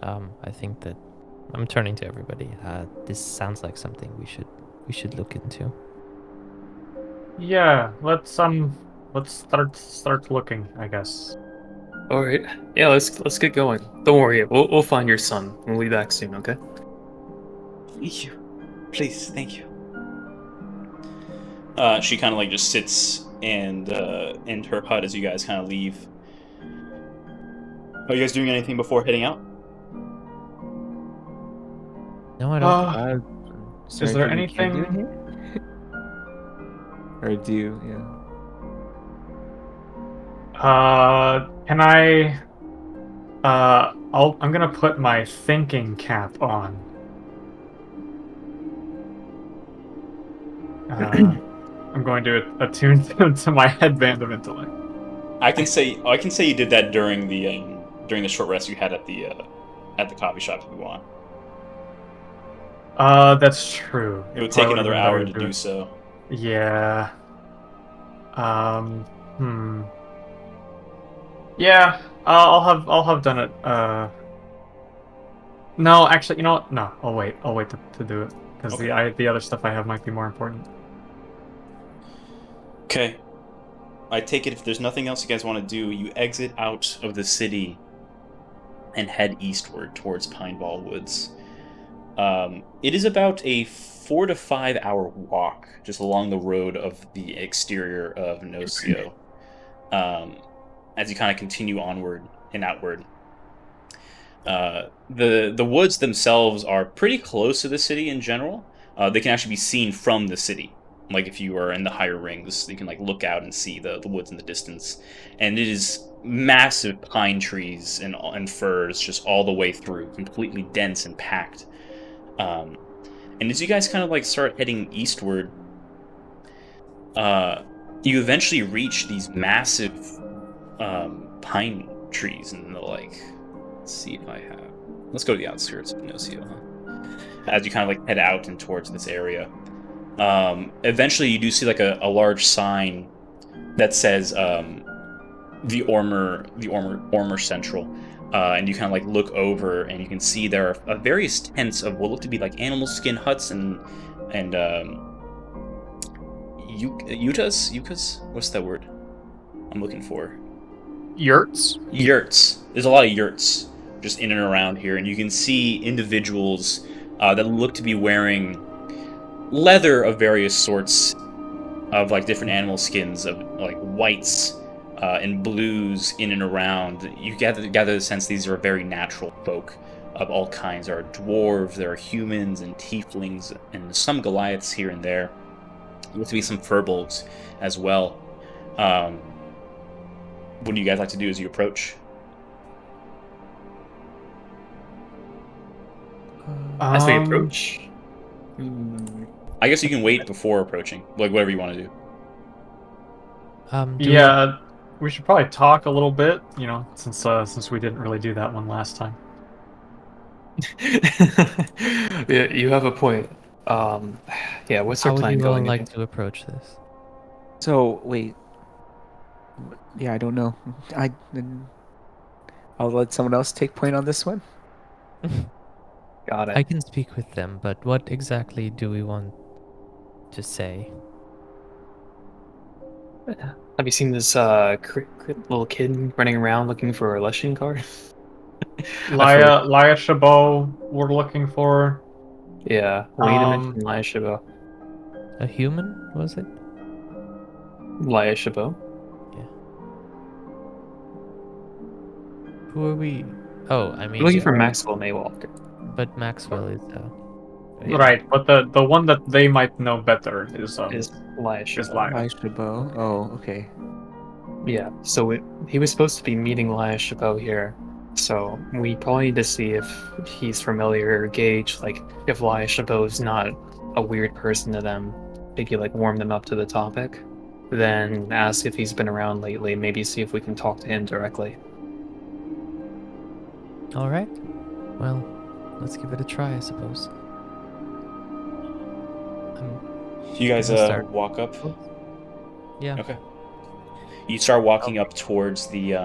I think that I'm turning to everybody. This sounds like something we should look into. Yeah, let's start looking, I guess. All right. Yeah, let's get going. Don't worry, we'll find your son. We'll be back soon. Okay. Thank you. Please, thank you. She kind of like just sits and in her hut as you guys kind of leave. Are you guys doing anything before heading out? No, I don't. Is there anything? Or do you? Yeah. Can I? I'm gonna put my thinking cap on. I'm going to attune to my headband of intellect. I can say you did that during the short rest you had at the coffee shop if you want. That's true. It would take another hour to do so. Yeah. Yeah, I'll have done it. No, actually, you know what? No, I'll wait. I'll wait to do it because the other stuff I have might be more important. Okay. I take it if there's nothing else you guys want to do, you exit out of the city and head eastward towards Pineball Woods. It is about a 4 to 5 hour walk just along the road of the exterior of Nocio. As you kind of continue onward and outward. The woods themselves are pretty close to the city in general. They can actually be seen from the city. Like if you are in the higher rings, you can like look out and see the woods in the distance. And it is massive pine trees and firs just all the way through, completely dense and packed. And as you guys kind of like start heading eastward, you eventually reach these massive pine trees and the like. Let's see if I have. Let's go to the outskirts of Nocio, huh? As you kind of like head out and towards this area. Eventually you do see like a large sign that says the Ormer Central. And you kind of like look over and you can see there are various tents of what look to be like animal skin huts and yuccas? What's that word I'm looking for? Yurts? Yurts. There's a lot of yurts just in and around here, and you can see individuals that look to be wearing leather of various sorts of like different animal skins of like whites and blues in and around. You gather the sense these are very natural folk of all kinds. There are dwarves, there are humans and tieflings, and some Goliaths here and there. There look to be some furbolgs as well. What do you guys like to do as you approach? As we approach? I guess you can wait before approaching, like whatever you want to do. Yeah, we should probably talk a little bit, you know, since we didn't really do that one last time. Yeah, you have a point. Yeah, what's our plan going? How would you like to approach this? So wait. Yeah, I don't know. I'll let someone else take point on this one. Got it. I can speak with them, but what exactly do we want to say? Have you seen this little kid running around looking for a Lushin card? Laya Chabot we're looking for. Yeah, Lena mentioned Laya Chabot. A human, was it? Laya Chabot? Yeah. Who are we? Oh, I mean... We're looking for Maxwell Maywalker. But Maxwell is... Yeah. Right, but the one that they might know better is Laya Chabot. Laya Chabot. Oh, okay. Yeah, so he was supposed to be meeting Laya Chabot here, so we probably need to see if he's familiar or gauge, like, if Laya Chabot's not a weird person to them, maybe, like, warm them up to the topic, then ask if he's been around lately, maybe see if we can talk to him directly. Alright. Well, let's give it a try, I suppose. You guys walk up? Yeah. Okay. You start walking up towards the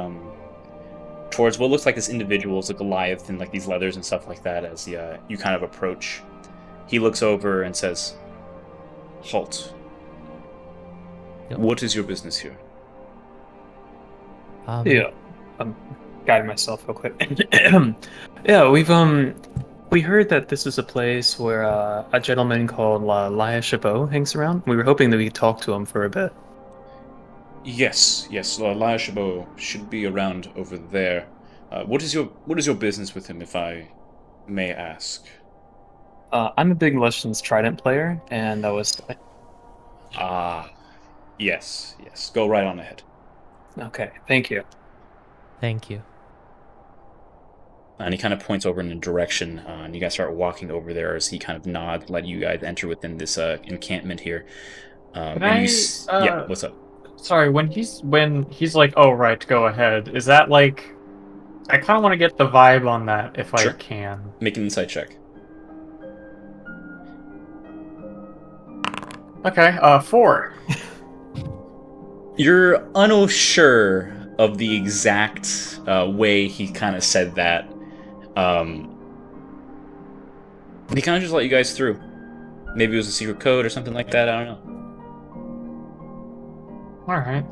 towards what looks like this individual's a Goliath and like these leathers and stuff like that. As you kind of approach, he looks over and says, "Halt. Yep. What is your business here?" Yeah. I'm guiding myself real quick. Yeah, we heard that this is a place where a gentleman called Lia Chabot hangs around. We were hoping that we could talk to him for a bit. Yes, Lia Chabot should be around over there. What is your business with him, if I may ask? I'm a big Legends Trident player, and I was Yes. Go right on ahead. okay. Thank you. Thank you. And he kind of points over in a direction, and you guys start walking over there as he kind of nods, let you guys enter within this encampment here. Yeah, what's up? Sorry, when he's like, "Oh right, go ahead." Is that like? I kind of want to get the vibe on that if Sure. I can. Make an insight check. Okay, 4. You're unsure of the exact way he kind of said that. He kind of just let you guys through. Maybe it was a secret code or something like that. I don't know. All right.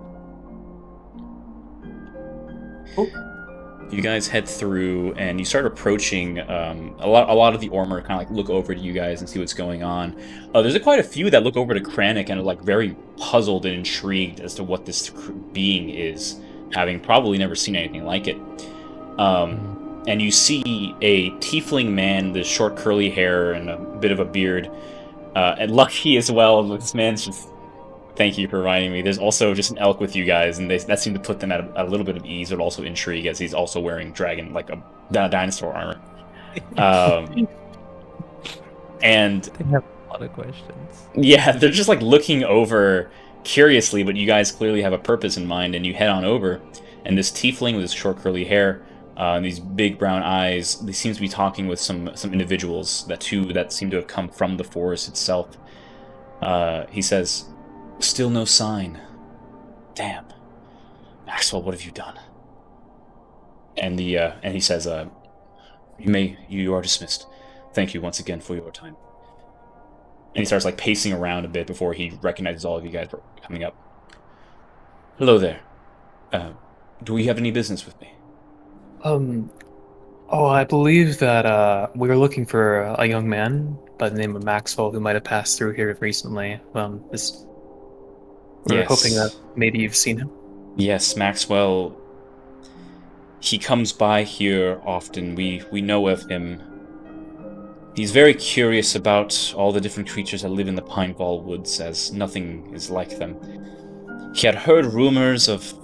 You guys head through, and you start approaching. A lot of the Ormer kind of like look over to you guys and see what's going on. There's quite a few that look over to Kranich and are like very puzzled and intrigued as to what this being is, having probably never seen anything like it. And you see a tiefling man, with short curly hair and a bit of a beard, and lucky as well. This man's just. Thank you for reminding me. There's also just an elk with you guys, and that seemed to put them at a little bit of ease, but also intrigue, as he's also wearing dragon, like a dinosaur armor. And They have a lot of questions. yeah, they're just like looking over curiously, but you guys clearly have a purpose in mind, and you head on over. And this tiefling with his short curly hair, and these big brown eyes, they seem to be talking with some individuals that seem to have come from the forest itself. He says, "Still no sign. Damn. Maxwell, what have you done?" And he says, you are dismissed. Thank you once again for your time." And he starts like pacing around a bit before he recognizes all of you guys coming up. "Hello there. Do we have any business with me?" I believe that we were looking for a young man by the name of Maxwell who might have passed through here recently. We're hoping that maybe you've seen him. Yes, Maxwell. He comes by here often. We know of him. He's very curious about all the different creatures that live in the Pineball Woods, as nothing is like them. He had heard rumors of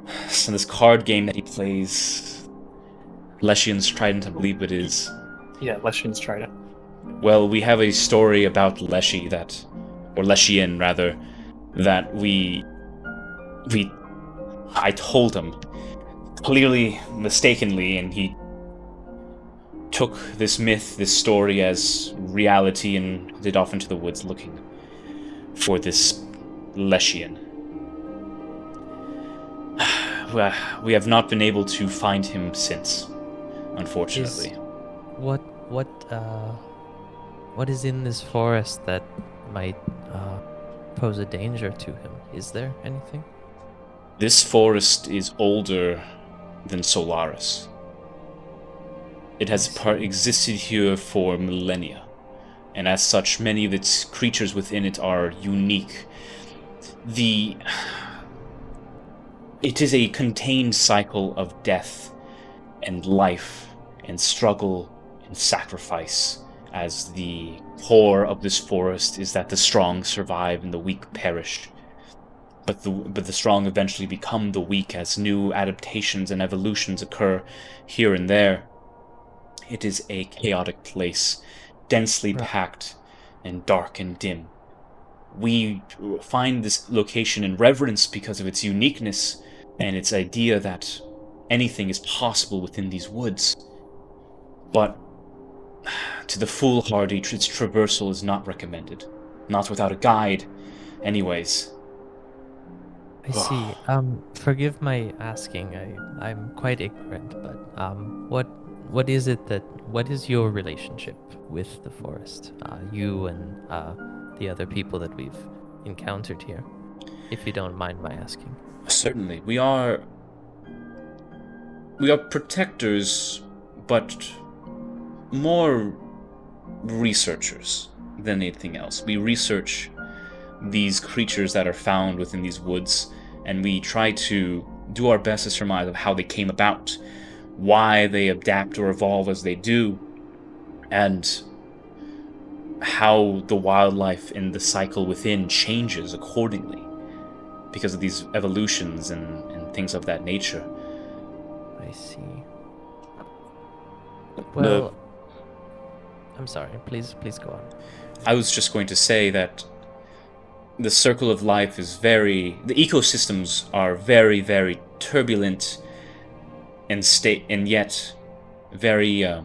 this card game that he plays, Leshian's Trident, I believe it is. Yeah, Leshian's Trident. Well, we have a story about Leshian, rather, that I told him, clearly mistakenly, and he took this myth, this story as reality and headed off into the woods looking for this Leshian. We have not been able to find him since, unfortunately. What is in this forest that might pose a danger to him? Is there anything? This forest is older than Solaris. It has existed here for millennia, and as such, many of its creatures within it are unique. It is a contained cycle of death and life and struggle and sacrifice, as the core of this forest is that the strong survive and the weak perish. But the strong eventually become the weak as new adaptations and evolutions occur here and there. It is a chaotic place, densely packed and dark and dim. We find this location in reverence because of its uniqueness and its idea that anything is possible within these woods. But to the foolhardy, its traversal is not recommended. Not without a guide, anyways. I see. Forgive my asking. I'm quite ignorant, but what is your relationship with the forest? You and the other people that we've encountered here, if you don't mind my asking. Certainly. We are We are protectors, but more researchers than anything else. We research these creatures that are found within these woods, and we try to do our best to surmise of how they came about, why they adapt or evolve as they do, and how the wildlife in the cycle within changes accordingly because of these evolutions and things of that nature. I see. Well, I'm sorry. Please go on. I was just going to say that the circle of life is the ecosystems are very, very turbulent and yet very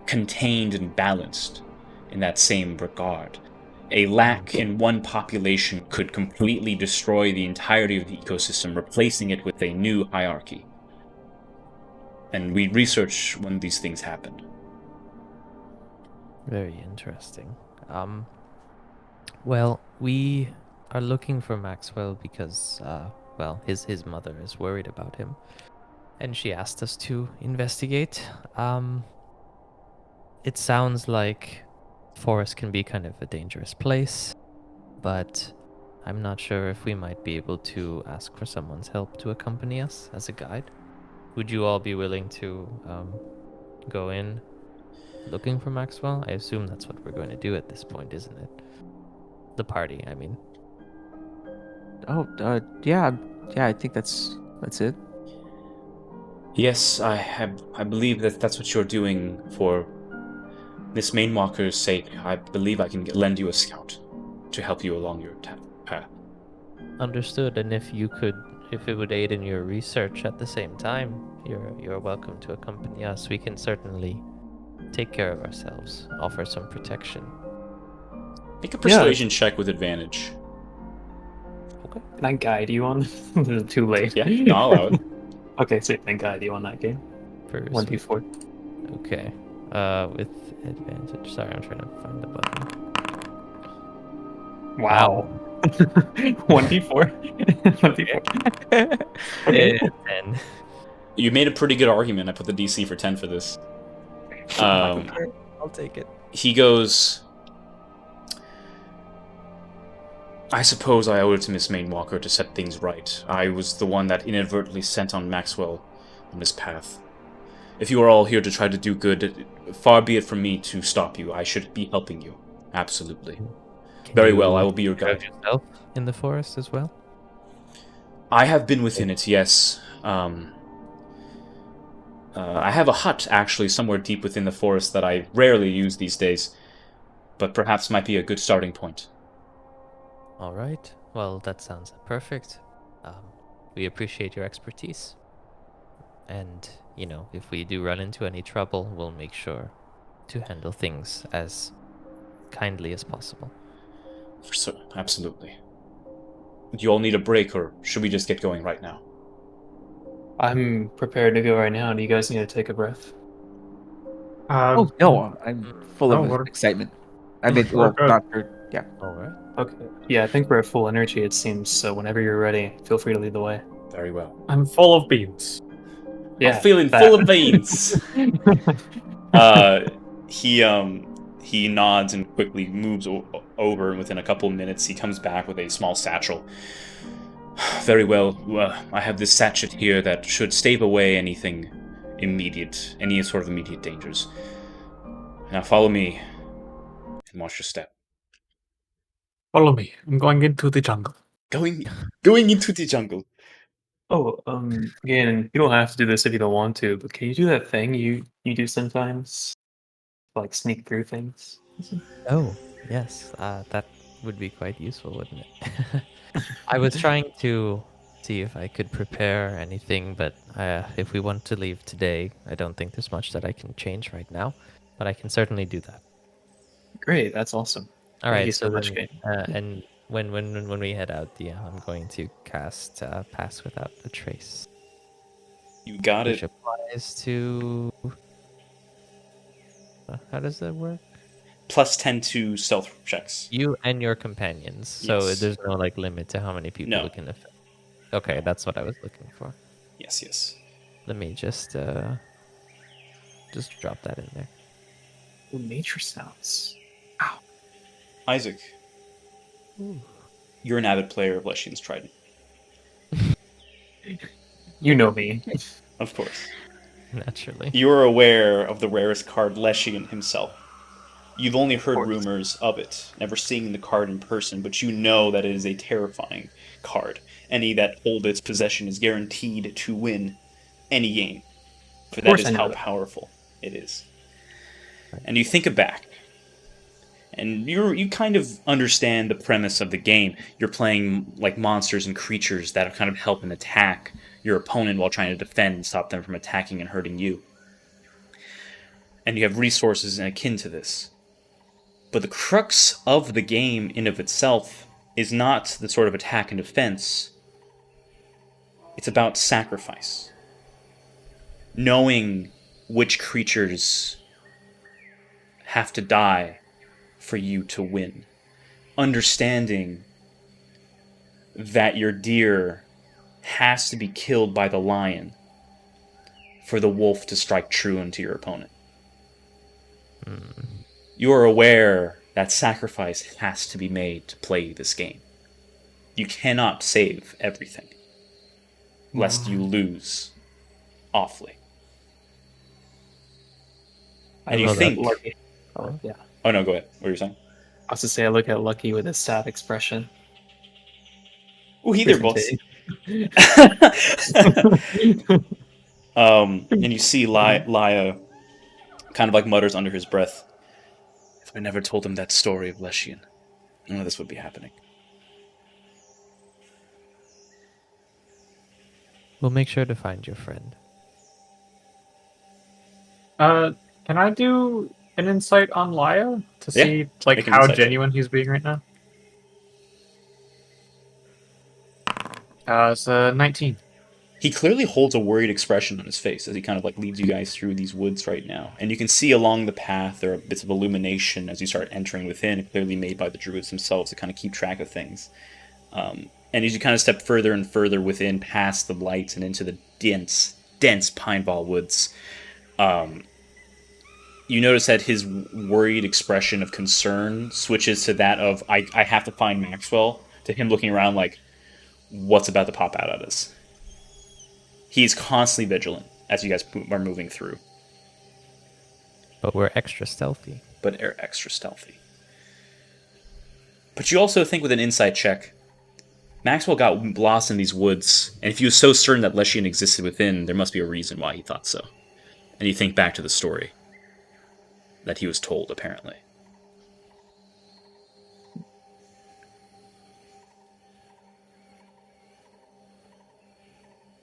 contained and balanced in that same regard. A lack in one population could completely destroy the entirety of the ecosystem, replacing it with a new hierarchy. And we research when these things happen. Very interesting. Well, we are looking for Maxwell because, his mother is worried about him, and she asked us to investigate. It sounds like forest can be kind of a dangerous place, but I'm not sure if we might be able to ask for someone's help to accompany us as a guide. Would you all be willing to go in looking for Maxwell? I assume that's what we're going to do at this point, isn't it? The party, I mean. Oh, yeah, I think that's it. Yes, I believe that's what you're doing for Miss Mainwalker's sake. I believe I can lend you a scout to help you along your path. Understood. And if it would aid in your research at the same time, you're welcome to accompany us. We can certainly take care of ourselves, offer some protection. Make a persuasion check with advantage. Okay. Can I guide you on? This is too late. Yeah, no, I'll allow it. Okay, so can I guide you on that game? 1d4. Okay. With advantage. Sorry, I'm trying to find the button. Wow. 1d4. 1d4. 10. You made a pretty good argument. I put the DC for 10 for this. I'll take it. He goes, I suppose I owe it to Miss Mainwalker to set things right. I was the one that inadvertently sent on Maxwell on this path. If you are all here to try to do good, far be it from me to stop you. I should be helping you. Absolutely. Very well, I will be your guide. Yourself in the forest as well? I have been within it, yes. I have a hut, actually, somewhere deep within the forest that I rarely use these days, but perhaps might be a good starting point. All right. Well, that sounds perfect. We appreciate your expertise. And, if we do run into any trouble, we'll make sure to handle things as kindly as possible. Absolutely. Do you all need a break, or should we just get going right now? I'm prepared to go right now. Do you guys need to take a breath? Oh no, I'm full of excitement. I mean, well, not for yeah. All right. Okay. Yeah, I think we're at full energy, it seems. So whenever you're ready, feel free to lead the way. Very well. I'm full of beans. Yeah, I'm feeling full of beans. He nods and quickly moves over, and within a couple of minutes he comes back with a small satchel. Very well, I have this sachet here that should stave away any sort of immediate dangers. Now follow me and watch your step. Follow me. I'm going into the jungle. Going into the jungle. Oh, again, you don't have to do this if you don't want to, but can you do that thing you do sometimes? Like sneak through things? Oh, yes. That would be quite useful, wouldn't it? I was trying to see if I could prepare anything, but if we want to leave today, I don't think there's much that I can change right now, but I can certainly do that. Great, that's awesome. All right, Thank you so much, then, and when we head out, I'm going to cast Pass Without a Trace. You got Which it. applies to... how does that work? Plus 10 to stealth checks. You and your companions. So Yes. there's no limit to how many people No. it can affect. Okay, that's what I was looking for. Yes. Let me just drop that in there. Ooh, nature sounds. Isaac, you're an avid player of Leshian's Trident. You know me. Of course. Naturally. You are aware of the rarest card, Leshian himself. You've only heard course. rumors of it, never seen the card in person, but you know that it is a terrifying card. Any that hold its possession is guaranteed to win any game. For that course is I know how that. powerful it is. And you think back, and you kind of understand the premise of the game. You're playing like monsters and creatures that kind of help and attack your opponent while trying to defend and stop them from attacking and hurting you. And you have resources akin to this. But the crux of the game in of itself is not the sort of attack and defense. It's about sacrifice. Knowing which creatures have to die for you to win. Understanding that your deer has to be killed by the lion for the wolf to strike true into your opponent. You are aware that sacrifice has to be made to play this game. You cannot save everything, lest you lose awfully. And you love that. think... Lucky. Oh, yeah. Oh no, go ahead. What were you saying? I was to say, I look at Lucky with a sad expression. Oh, either boss. And you see Laya kind of like mutters under his breath, "If I never told him that story of Leshian, none of this would be happening." We'll make sure to find your friend. Can I do an insight on Laya to Yeah, see like make an how insight check. genuine he's being right now? It's 19. He clearly holds a worried expression on his face as he kind of like leads you guys through these woods right now. And you can see along the path there are bits of illumination as you start entering within, clearly made by the druids themselves to kind of keep track of things. And as you kind of step further and further within, past the lights and into the dense pine ball woods, you notice that his worried expression of concern switches to that of, I have to find Maxwell, to him looking around like, what's about to pop out at us? He's constantly vigilant as you guys are moving through. But we're extra stealthy. But they're extra stealthy. But you also think with an insight check, Maxwell got lost in these woods, and if he was so certain that Leshian existed within, there must be a reason why he thought so. And you think back to the story that he was told, apparently.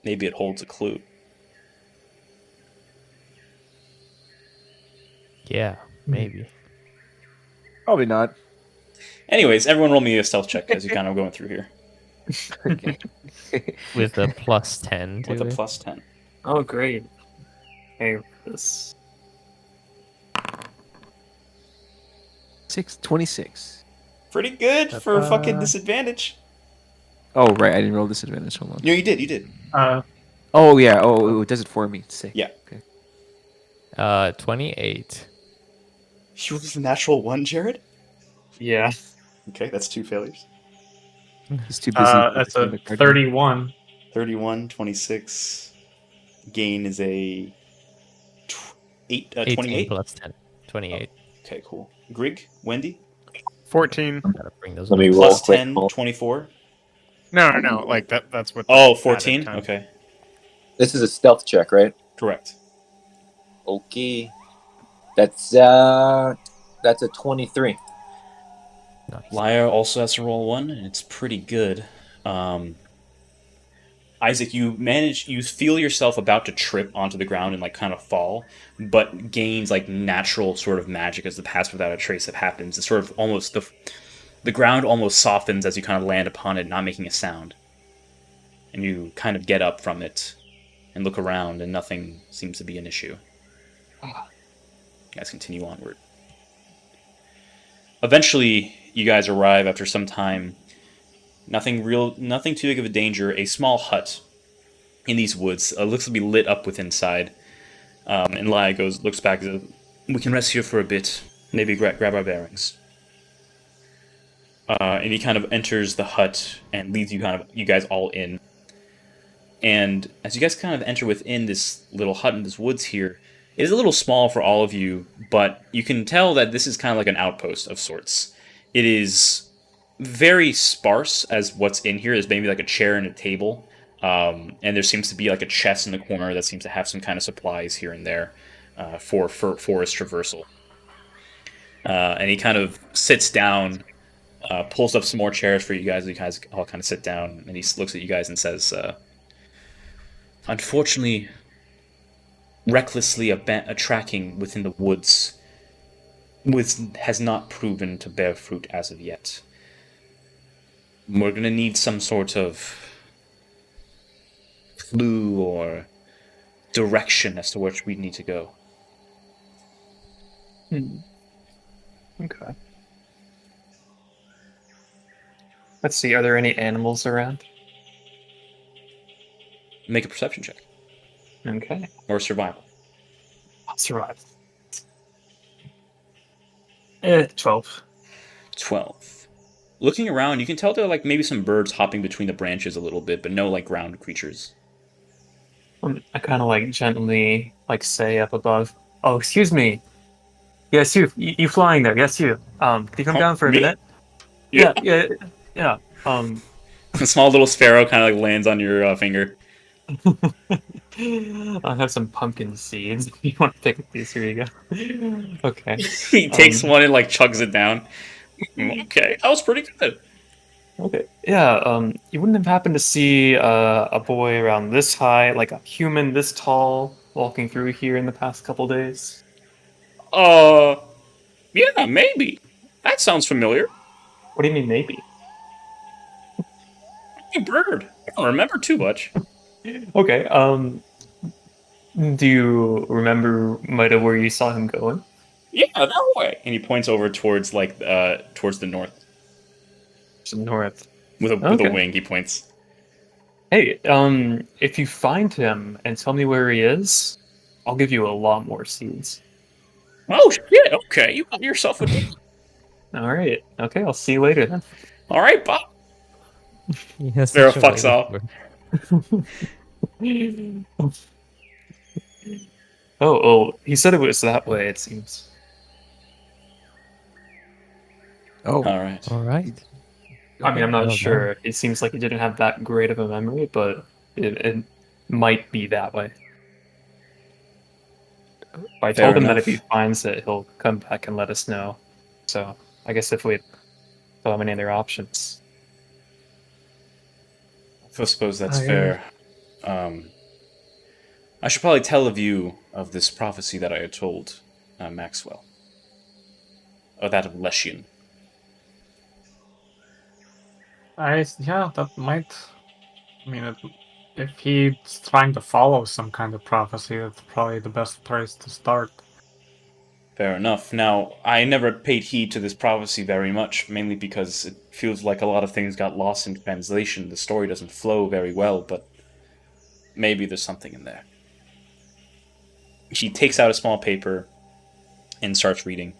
Maybe it holds a clue. Yeah, maybe. Probably not. Anyways, everyone roll me a stealth check as you're kind of going through here. Okay. With a plus 10 to With a it. plus 10. Oh, great. Hey, this. 26. Pretty good for fucking disadvantage. Oh, right. I didn't roll disadvantage. Hold on. No, you did. Oh, yeah. Oh, it does it for me. Sick. Yeah. Okay. 28. You rolled a natural 1, Jared? Yeah. Okay, that's 2 failures. He's too busy. That's a 31. 31, 26. Gain is a 18 28. plus 10. 28. Okay, cool. Grig, Wendy? 14. Gotta bring those Let me numbers. roll Plus quick. 10, 24. No. Like that's what. Oh, the 14? added time. Okay, This is a stealth check, right? correct. Okay. That's a 23. Nice. Lyra also has to roll 1, and it's pretty good. Isaac, you feel yourself about to trip onto the ground and like kind of fall, but gains like natural sort of magic as the pass without a trace that happens. It's sort of almost the ground almost softens as you kind of land upon it, not making a sound. And you kind of get up from it and look around, and nothing seems to be an issue. You guys continue onward. Eventually, you guys arrive after some time. Nothing too big of a danger. A small hut in these woods. Looks to be lit up with inside. And Laya looks back and says, "We can rest here for a bit. Maybe grab our bearings." And he kind of enters the hut and leads you guys all in. And as you guys kind of enter within this little hut in this woods here, it is a little small for all of you, but you can tell that this is kind of like an outpost of sorts. It is very sparse as what's in here. There's maybe like a chair and a table, and there seems to be like a chest in the corner that seems to have some kind of supplies here and there for forest traversal. And he kind of sits down, pulls up some more chairs for you guys. You guys all kind of sit down, and he looks at you guys and says, "Unfortunately, recklessly tracking within the woods has not proven to bear fruit as of yet. We're going to need some sort of clue or direction as to where we need to go." Okay. Let's see, are there any animals around? Make a perception check. Okay. Or survival. I'll survive. 12. 12. Looking around, you can tell there are like maybe some birds hopping between the branches a little bit, but no like ground creatures. I kind of like gently like say up above, "Oh, excuse me. Yes, you flying there? Yes, you. Can you come down for a me? minute?" Yeah. Yeah. A small little sparrow kind of like lands on your finger. I have some pumpkin seeds. If you want to pick up these, here you go. Okay. He takes one and like chugs it down. Okay, that was pretty good. Okay. Yeah. You wouldn't have happened to see a boy around this high, like a human this tall, walking through here in the past couple days? Yeah, maybe. That sounds familiar. What do you mean, maybe? You bird. I don't remember too much. Okay. Do you remember might have where you saw him going? Yeah, that way. And he points over towards towards the north. To the north. With a wing, he points. Hey, if you find him and tell me where he is, I'll give you a lot more seeds. Oh shit! Okay, you got yourself a deal. All right. Okay, I'll see you later then. All right, Bob. Yes, Vera fucks off. Oh, he said it was that way. It seems. Oh, All right. All right. I mean, I'm I not don't sure. It seems like he didn't have that great of a memory, but it might be that way. I Fair told him that enough. if he finds it, he'll come back and let us know. So I guess if we don't have any other options. I suppose that's I, fair. I should probably tell of you of this prophecy that I had told Maxwell. Or that of Leshian. Yeah, that might. I mean, if he's trying to follow some kind of prophecy, that's probably the best place to start. Fair enough. Now, I never paid heed to this prophecy very much, mainly because it feels like a lot of things got lost in translation. The story doesn't flow very well, but maybe there's something in there. She takes out a small paper and starts reading.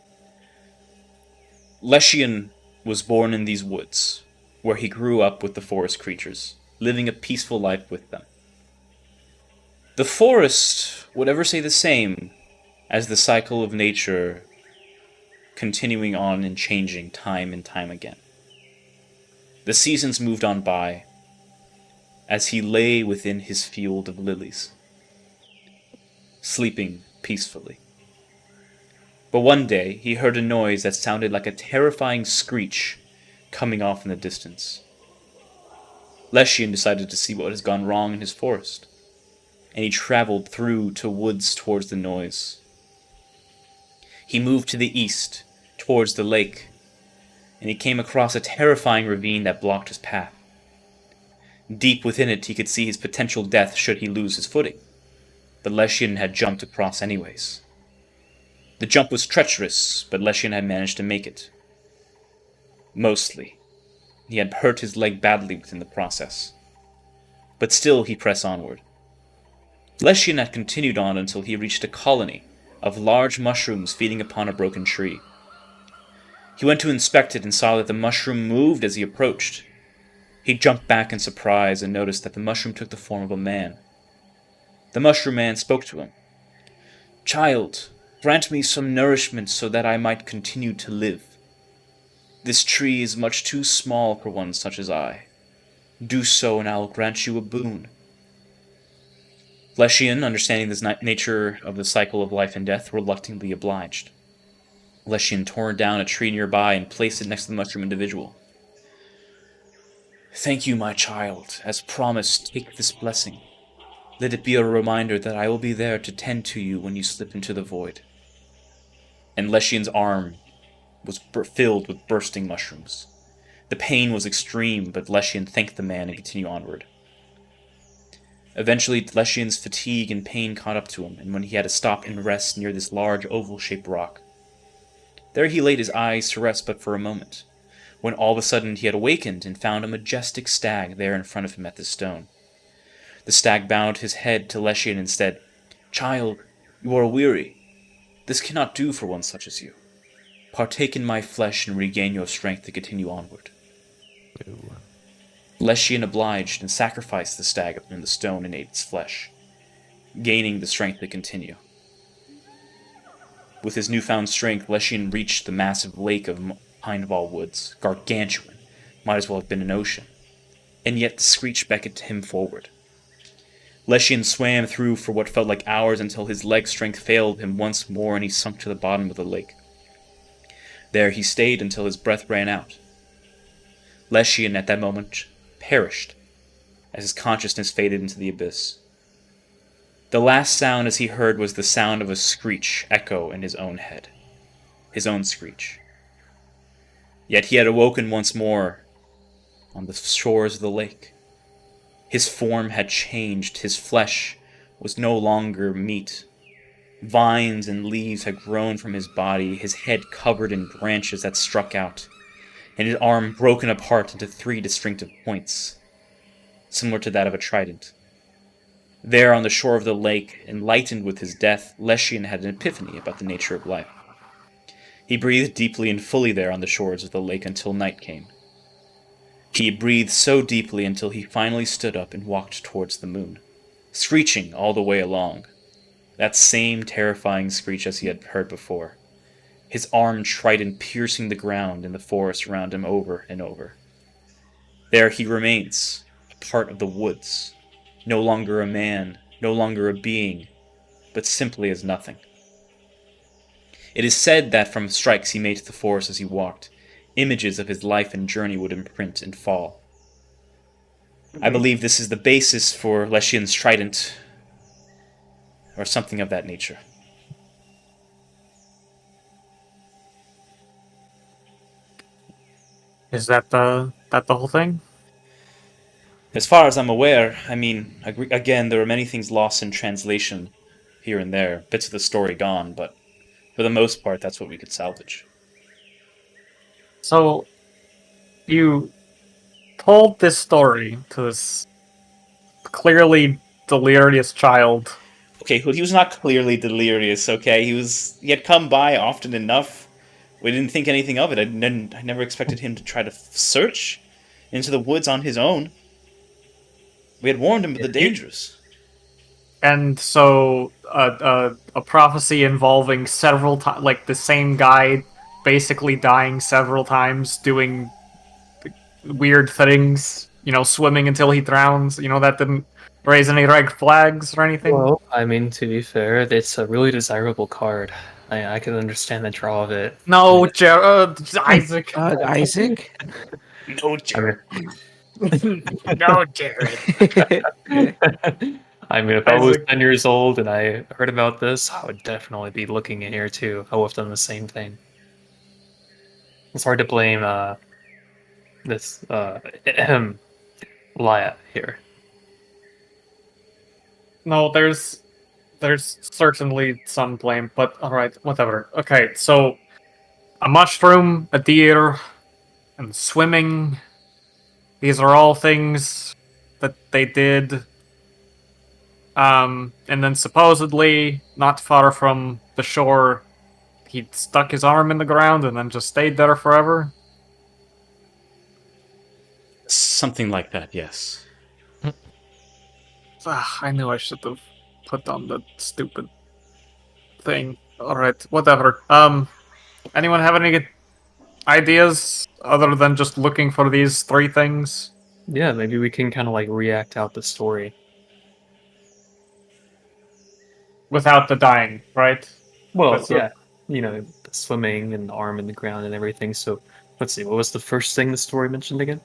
Leshian was born in these woods, where he grew up with the forest creatures, living a peaceful life with them. The forest would ever say the same as the cycle of nature continuing on and changing time and time again. The seasons moved on by as he lay within his field of lilies, sleeping peacefully. But one day he heard a noise that sounded like a terrifying screech coming off in the distance. Leshian decided to see what has gone wrong in his forest, and he traveled through to woods towards the noise. He moved to the east, towards the lake, and he came across a terrifying ravine that blocked his path. Deep within it, he could see his potential death should he lose his footing, but Leshian had jumped across anyways. The jump was treacherous, but Leshian had managed to make it. Mostly. He had hurt his leg badly within the process. But still he pressed onward. Leshian had continued on until he reached a colony of large mushrooms feeding upon a broken tree. He went to inspect it and saw that the mushroom moved as he approached. He jumped back in surprise and noticed that the mushroom took the form of a man. The mushroom man spoke to him. "Child, grant me some nourishment so that I might continue to live. This tree is much too small for one such as I. Do so and I will grant you a boon." Leshian, understanding the nature of the cycle of life and death, reluctantly obliged. Leshian tore down a tree nearby and placed it next to the mushroom individual. "Thank you, my child. As promised, take this blessing. Let it be a reminder that I will be there to tend to you when you slip into the void." And Leshian's arm was filled with bursting mushrooms. The pain was extreme, but Leshian thanked the man and continued onward. Eventually, Leshian's fatigue and pain caught up to him, and when he had to stop and rest near this large oval-shaped rock. There he laid his eyes to rest but for a moment, when all of a sudden he had awakened and found a majestic stag there in front of him at this stone. The stag bowed his head to Leshian and said, "Child, you are weary. This cannot do for one such as you. Partake in my flesh and regain your strength to continue onward." Leshian obliged and sacrificed the stag in the stone and ate its flesh, gaining the strength to continue. With his newfound strength, Leshian reached the massive lake of Pineball Woods, gargantuan, might as well have been an ocean, and yet the screech beckoned him forward. Leshian swam through for what felt like hours until his leg strength failed him once more and he sunk to the bottom of the lake. There he stayed until his breath ran out. Leshian at that moment perished as his consciousness faded into the abyss. The last sound as he heard was the sound of a screech echo in his own head. His own screech. Yet he had awoken once more on the shores of the lake. His form had changed. His flesh was no longer meat. Vines and leaves had grown from his body, his head covered in branches that struck out, and his arm broken apart into 3 distinctive points, similar to that of a trident. There on the shore of the lake, enlightened with his death, Leshian had an epiphany about the nature of life. He breathed deeply and fully there on the shores of the lake until night came. He breathed so deeply until he finally stood up and walked towards the moon, screeching all the way along. That same terrifying screech as he had heard before. His armed trident piercing the ground and the forest around him over and over. There he remains, a part of the woods, no longer a man, no longer a being, but simply as nothing. It is said that from strikes he made to the forest as he walked, images of his life and journey would imprint and fall. I believe this is the basis for Leshian's trident, or something of that nature. Is that the whole thing? As far as I'm aware, I mean, again, there are many things lost in translation here and there, bits of the story gone, but for the most part, that's what we could salvage. So, you told this story to this clearly delirious child. Okay, well, he was not clearly delirious, okay? He had come by often enough. We didn't think anything of it. I never expected him to try to search into the woods on his own. We had warned him of the dangers. And so, a prophecy involving several times, like the same guy basically dying several times, doing weird things, swimming until he drowns, that didn't raise any red flags or anything? Well, I mean, to be fair, it's a really desirable card. I can understand the draw of it. No, Isaac. Isaac? No, Jared. No, Jared. I mean, if I was 10 years old and I heard about this, I would definitely be looking in here too. I would have done the same thing. It's hard to blame this Laya here. No, there's certainly some blame, but alright, whatever. Okay, so a mushroom, a deer, and swimming. These are all things that they did. And then supposedly, not far from the shore, he stuck his arm in the ground and then just stayed there forever. Something like that, yes. I knew I should have put on the stupid thing. Alright, whatever. Anyone have any ideas other than just looking for these three things? Yeah, maybe we can kind of like react out the story. Without the dying, right? Well, That's yeah, you know, the swimming and the arm in the ground and everything. So, let's see, what was the first thing the story mentioned again?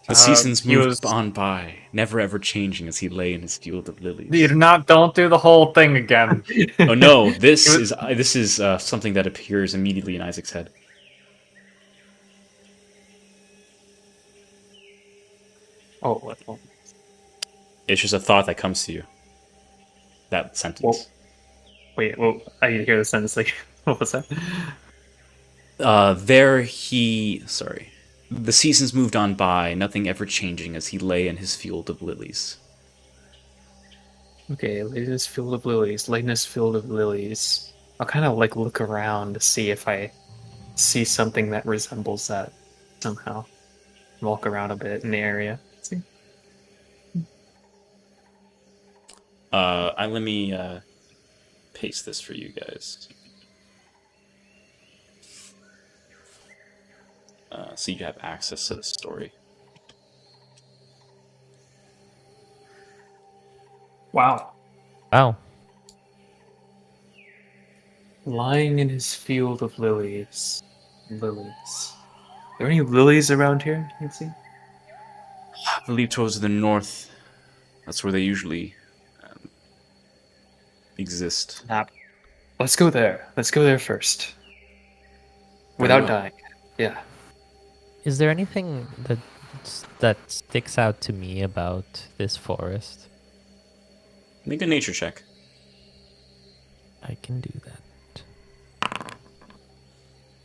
The seasons he moved was- on by, never ever changing as he lay in his field of lilies. Don't do the whole thing again. Oh no, this It was- is something that appears immediately in Isaac's head. Oh, what? Oh. It's just a thought that comes to you. That sentence. Well, wait, well, I didn't hear the sentence. Like, what was that? Sorry. The seasons moved on by, nothing ever changing as he lay in his field of lilies. Okay, latest field of lilies, latest field of lilies. I'll kind of like look around to see if I see something that resembles that somehow. Walk around a bit in the area. See? Let me paste this for you guys. So you have access to the story. Wow. Wow. Lying in his field of lilies. Lilies. Are there any lilies around here? You can see? I believe towards the north. That's where they usually exist. Snap. Let's go there. Let's go there first. Without well. dying. Yeah. Is there anything that sticks out to me about this forest? Make a nature check. I can do that.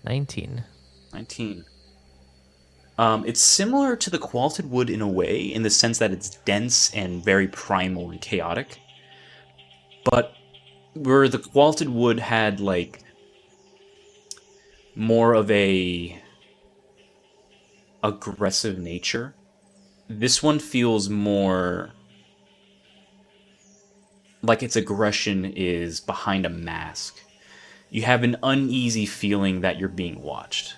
19. 19. It's similar to the Qualted Wood in a way, in the sense that it's dense and very primal and chaotic. But where the Qualted Wood had, like, more of a aggressive nature, this one feels more like its aggression is behind a mask. You have an uneasy feeling that you're being watched.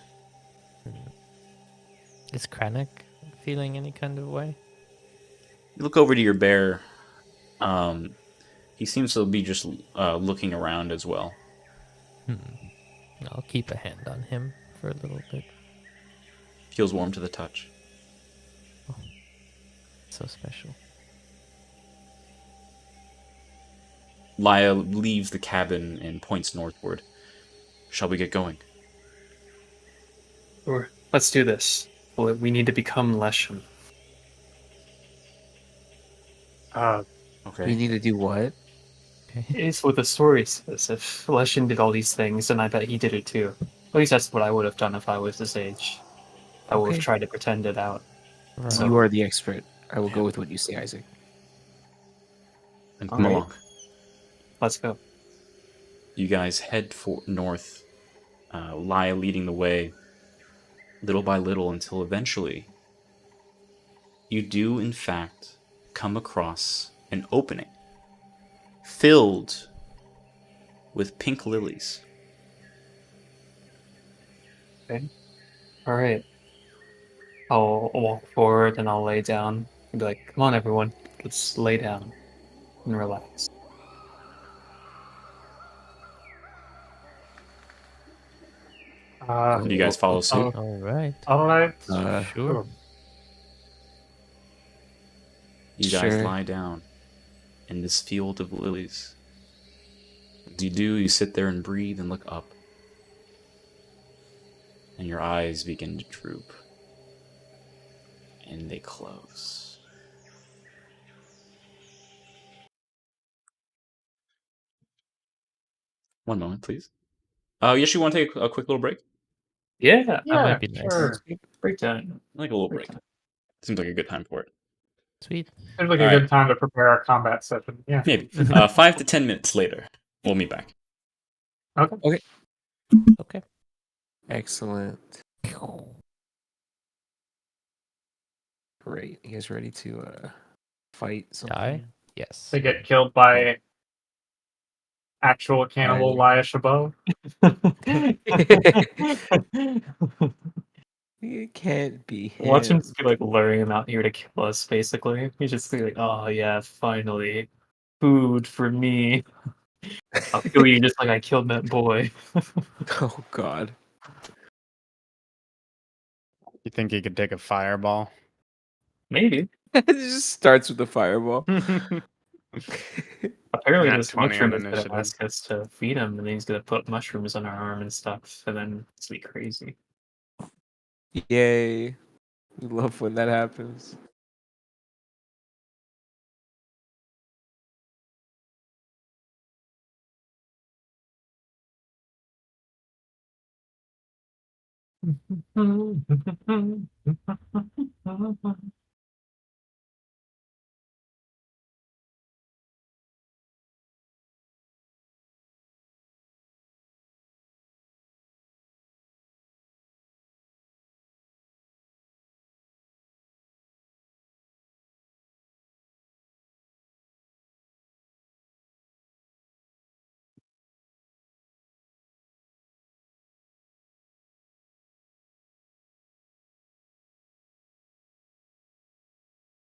Is Krennic feeling any kind of way? You look over to your bear. He seems to be just looking around as well. I'll keep a hand on him for a little bit. Feels warm to the touch. So special. Laya leaves the cabin and points northward. Shall we get going? Or let's do this. Well, we need to become Leshem. Okay. We need to do what? It's what the story says. If Leshen did all these things, then I bet he did it too. At least that's what I would have done if I was his age. I would have Okay. tried to pretend it out. Right. So- You are the expert. I will go with what you say, Isaac. And come Alright. along. Let's go. You guys head north, Laya leading the way, little by little, until eventually you do, in fact, come across an opening filled with pink lilies. All right. I'll walk forward and I'll lay down and be like, "Come on, everyone, let's lay down and relax." Do you guys follow suit? All right. Alright. Sure. You guys Sure. lie down in this field of lilies. As you do, you sit there and breathe and look up. And your eyes begin to droop. And they close. One moment, please. Yes, you want to take a quick little break? Yeah, That might be nice. sure. Break time. Like a little Break break. Seems like a good time for it. Sweet. Seems like All a right. good time to prepare our combat session. Yeah. Maybe 5 to 10 minutes later, we'll meet back. Okay. Okay. Excellent. Great. You guys ready to fight something? Die? Yes. They get killed by actual cannibal Lia Chabot. It can't be him. Watch him just be like luring him out here to kill us, basically. He's just like, oh yeah, finally. Food for me. I'll kill you just like I killed that boy. Oh God. You think he could take a fireball? Maybe. It just starts with the fireball. Apparently Nat this 20 on mushroom is gonna initiative. ask us to feed him, and then he's gonna put mushrooms on our arm and stuff, and then it's gonna be crazy. Yay. We love when that happens.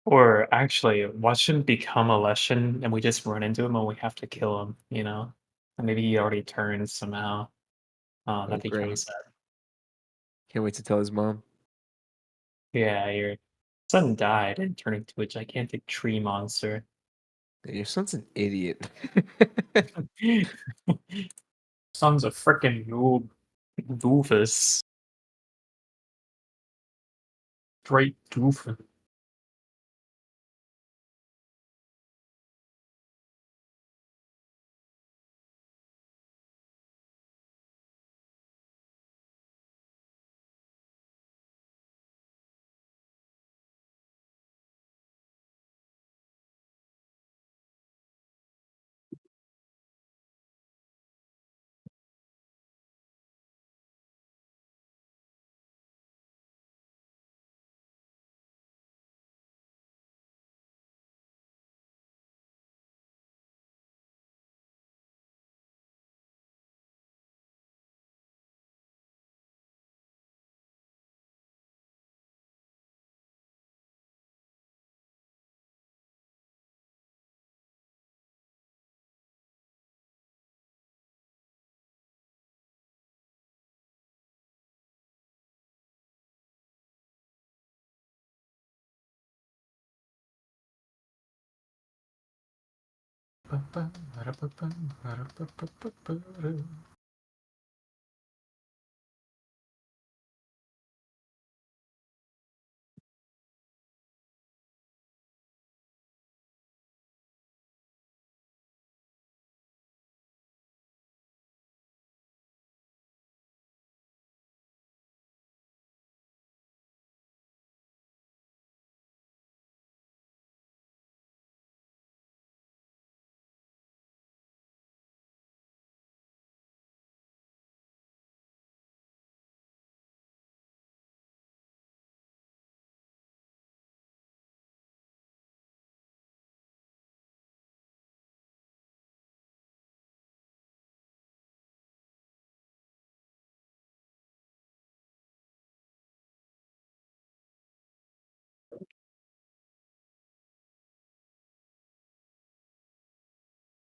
Or actually, watch him become a Leshen, and we just run into him and we have to kill him, you know? And maybe he already turns somehow. Oh, that'd be kind great. of sad. Can't wait to tell his mom. Yeah, your son died and turned into a gigantic tree monster. Your son's an idiot. Son's a freaking noob. Doofus. Straight doofus.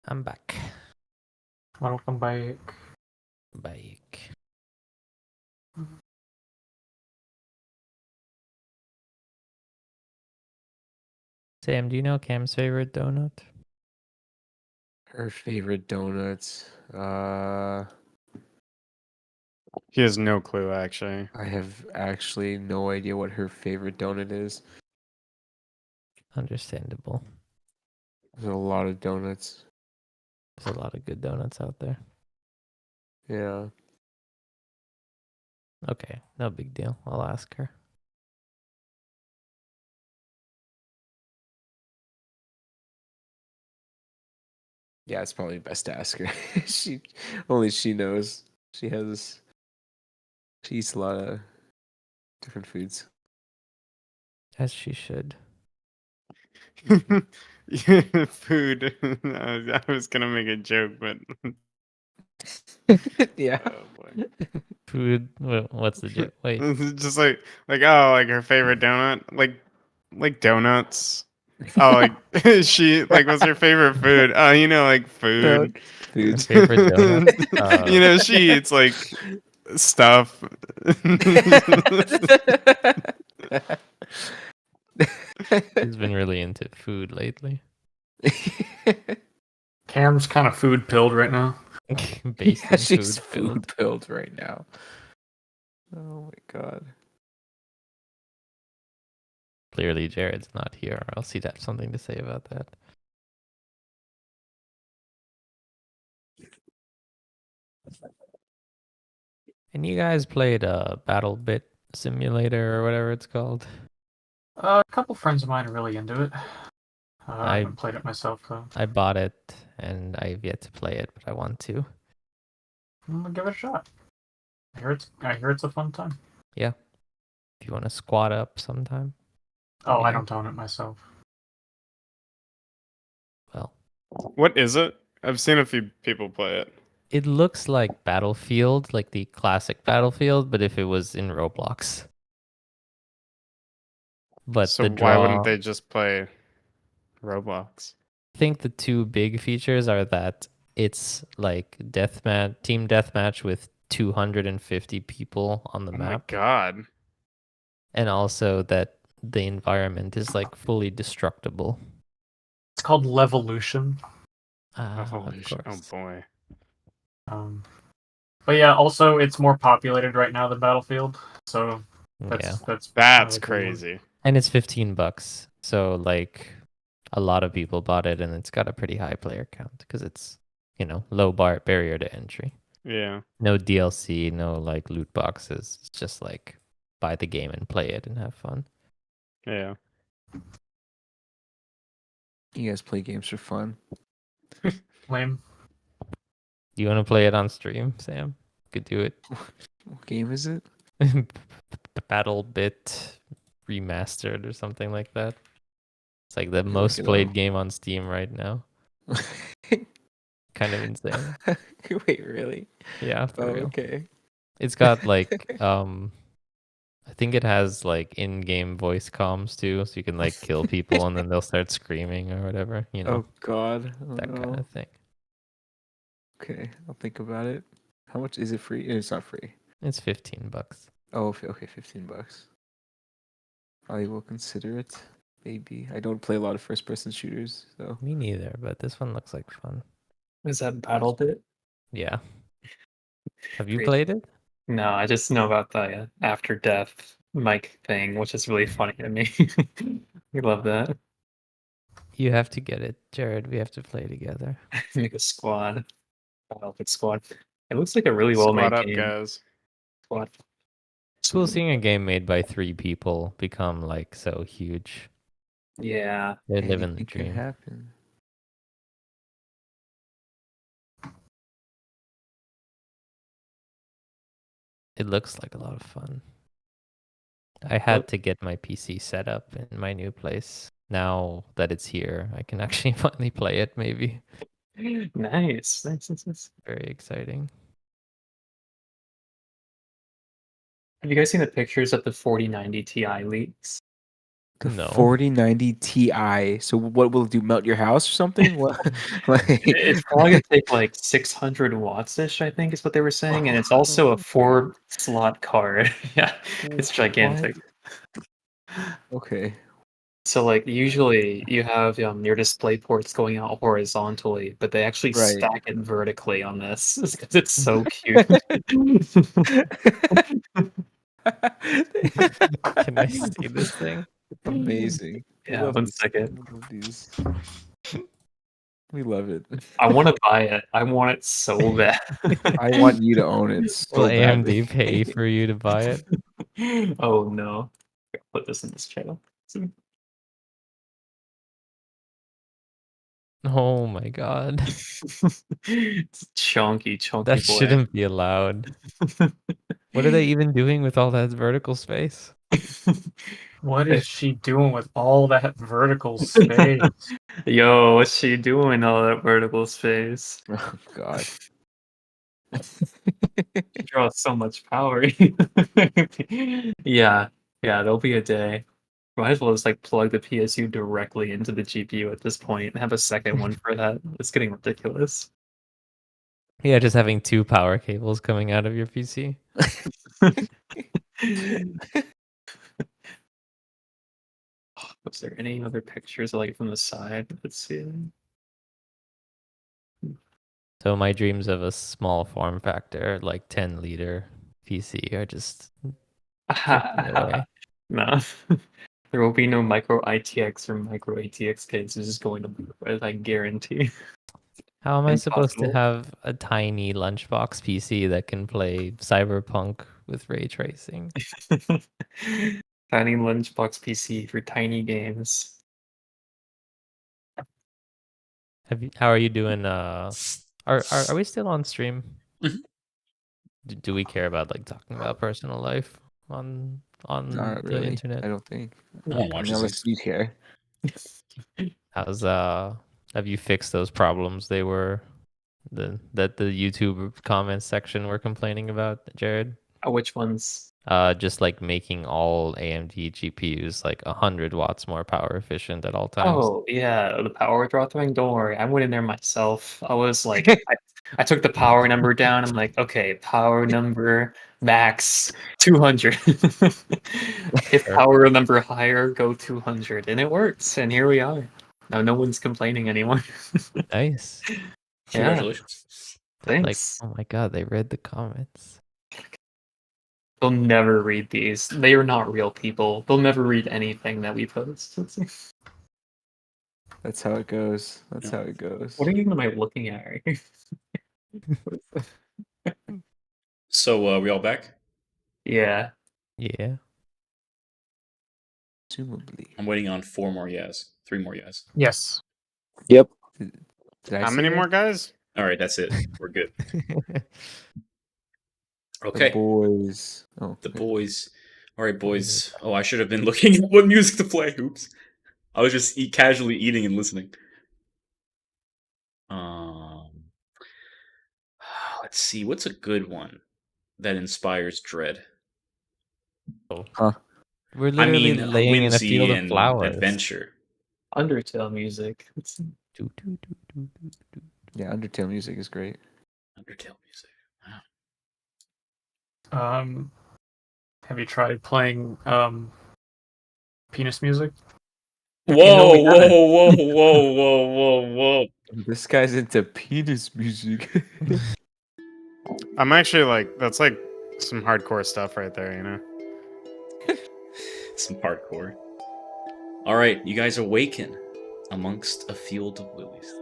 I'm back. Welcome back. Back. Sam, do you know Cam's favorite donut? Her favorite donuts. He has no clue, actually. I have actually no idea what her favorite donut is. Understandable. There's a lot of donuts. There's a lot of good donuts out there. Yeah. Okay, no big deal. I'll ask her. Yeah, it's probably best to ask her. She knows. She eats a lot of different foods. As she should. Food. I was gonna make a joke, but Yeah. oh boy. Food. What's the joke? Wait. It's just like her favorite donut, like donuts. Oh, like she like what's her favorite food? Oh, like food. Her favorite donut. She eats like stuff. She's been really into food lately. Cam's kind of food pilled right now. Based Yeah, in she's food. food pilled right now. Oh my god. Clearly, Jared's not here, or else he'd have something to say about that. And you guys played Battle Bit Simulator or whatever it's called? A couple friends of mine are really into it. I I- haven't played it myself though. I bought it, and I've yet to play it, but I want to. I'm gonna give it a shot. I hear it's a fun time. If you want to squat up sometime. Oh, I Yeah. don't own it myself. Well, What is it? I've seen a few people play it. it looks like Battlefield, like the classic Battlefield, but if it was in Roblox. But So the why draw, wouldn't they just play Roblox? I think the two big features are that it's like team deathmatch with 250 people on the Oh my map, god. and also that the environment is like fully destructible. It's called Levolution. Of Oh course. boy. But yeah, also it's more populated right now than Battlefield, so Yeah. that's That's the cool one. crazy. And it's $15. So like a lot of people bought it, and it's got a pretty high player count because it's, low barrier to entry. Yeah. No DLC, no like loot boxes. It's just like buy the game and play it and have fun. Yeah. You guys play games for fun. Lame. Do you want to play it on stream, Sam? Could do it. What game is it? Battle Bit Remastered or something like that. It's like the look most it played up. game on Steam right now. Kind of insane. Wait, really? Yeah, Oh, for real. okay. It's got like I think it has like in-game voice comms too, so you can like kill people and then they'll start screaming or whatever, Oh god. Oh, that kind no. of thing. Okay, I'll think about it. How much is it free? It's not free. It's $15. Oh, okay, $15. I will consider it. Maybe. I don't play a lot of first-person shooters, so. Me neither, but this one looks like fun. Is that Battle Bit? Yeah. Have you Crazy. played it? No, I just know about the after death mic thing, which is really funny to me. We love that. You have to get it, Jared. We have to play together. Make a squad. Battle Bit squad. It looks like a really well Squad made up, game. guys. Squad. It's cool seeing a game made by 3 people become like so huge. Yeah. They're living the Anything can dream. happen. It looks like a lot of fun. I had to get my PC set up in my new place. Now that it's here, I can actually finally play it, maybe. Nice. Nice. Very exciting. Have you guys seen the pictures of the 4090 Ti leaks? The No. 4090 Ti. So what will it do? Melt your house or something? What? It's probably gonna take like 600 watts ish, I think is what they were saying, and it's also a 4-slot card. Yeah, it's gigantic. Okay. So like usually you have your display ports going out horizontally, but they actually Right. stack it vertically on this because it's so cute. Can I see this thing? Amazing. We Yeah, love one this. second. We love these. We love it. I want to buy it. I want it so bad. I want you to own it so Will badly. AMD pay for you to buy it? Oh no. I'll put this in this channel. Oh my god. It's chunky That boy. shouldn't be allowed. What are they even doing with all that vertical space? What is she doing with all that vertical space? Yo, what's she doing all that vertical space? Oh God. She draws so much power. Yeah, there'll be a day. Might as well just like plug the PSU directly into the GPU at this point and have a second one for that. It's getting ridiculous. Yeah, just having 2 power cables coming out of your PC. Was there any other pictures like from the side? Let's see. So my dreams of a small form factor, like 10-liter PC, are just drifting away. No. There will be no micro ITX or micro ATX kids. It's just going to be, I guarantee. How am I supposed to Impossible. have a tiny lunchbox PC that can play Cyberpunk with ray tracing? Tiny lunchbox PC for tiny games. How are you doing? Are we still on stream? Mhm. Do we care about like talking about personal life on Not the really. internet? I don't think. I won't watch Unless this. you care. How's have you fixed those problems they were that the YouTube comments section were complaining about, Jared? Which ones? Just like making all AMD GPUs like 100 watts more power efficient at all times. Oh yeah, the power draw thing. Don't worry, I went in there myself. I was like, I took the power number down. I'm like, okay, power number max 200. If Sure. power number higher, go 200, and it works. And here we are. Now no one's complaining anymore. Nice. Yeah, Congratulations. Like, thanks. oh my god, they read the comments. They'll never read these. They are not real people. They'll never read anything that we post. That's how it goes. That's Yeah. how it goes. What even am I looking at right here? So, we all back? Yeah. Yeah. Presumably. I'm waiting on 4 more yes. 3 more yes. Yes. Did I How say many that? more guys? All right, that's it. We're good. The Okay. boys. Oh, The okay. boys. All right, boys. Oh, I should have been looking at what music to play. Oops. I was just casually eating and listening. Let's see. What's a good one that inspires dread? We're I literally mean, laying in a whimsy field of and flowers. adventure. Undertale music. Do, do, do, do, do, do. Yeah, Undertale music is great. Undertale music. Have you tried playing penis music? Whoa, know we whoa, haven't. whoa, whoa, whoa, whoa, whoa. This guy's into penis music. I'm actually like, that's like some hardcore stuff right there, you know? Some hardcore. All right, you guys awaken amongst a field of lilies.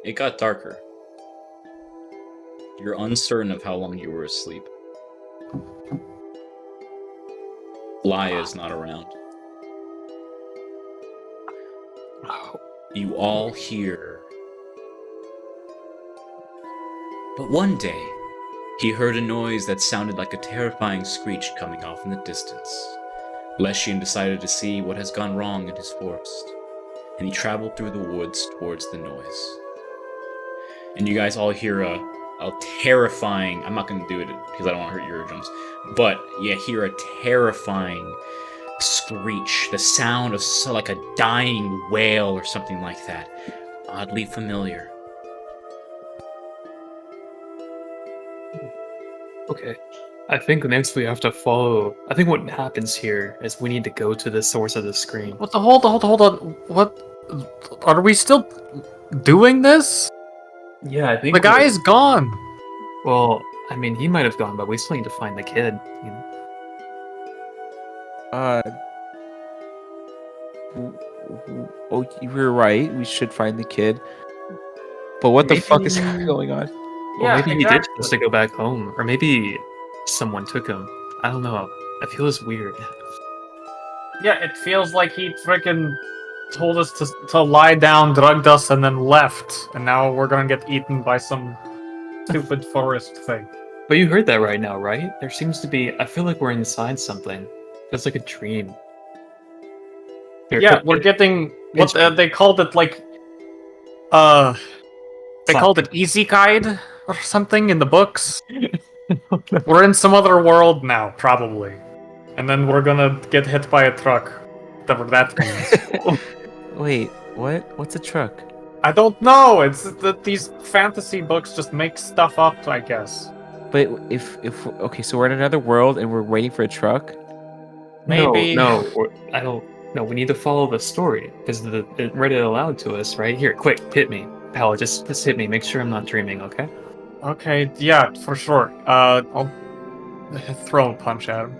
It got darker. You're uncertain of how long you were asleep. Laya is not around. You all hear. But one day, he heard a noise that sounded like a terrifying screech coming off in the distance. Leshian decided to see what has gone wrong in his forest, and he traveled through the woods towards the noise. And you guys all hear a terrifying, I'm not going to do it because I don't want to hurt your eardrums, but you hear a terrifying screech, the sound of like a dying whale or something like that. Oddly familiar. Okay. I think next we have to follow. I think what happens here is we need to go to the source of the scream. What the hold on. What are we still doing this? Yeah, I think The guy is gone. Well, I mean, he might have gone, but we still need to find the kid. You know? Oh, you were right. We should find the kid. But what the fuck is Maybe- going on? Well, maybe he did exactly. just to go back home, or maybe someone took him. I don't know. I feel it's weird. Yeah, it feels like he freaking told us to lie down, drugged us, and then left. And now we're gonna get eaten by some stupid forest thing. But you heard that right now, right? There seems to be. I feel like we're inside something. It's like a dream. Here, Yeah, we're getting what they called it, like they called it Easy Guide or something in the books. We're in some other world now, probably, and then we're gonna get hit by a truck, whatever that means. Wait, what? What's a truck? I don't know. It's that these fantasy books just make stuff up, I guess. But if okay, so we're in another world and we're waiting for a truck. Maybe. No, I don't. No, we need to follow the story because it read it aloud to us right here. Quick, hit me, pal. Just hit me. Make sure I'm not dreaming. Okay. Okay, yeah, for sure. I'll throw a punch at him.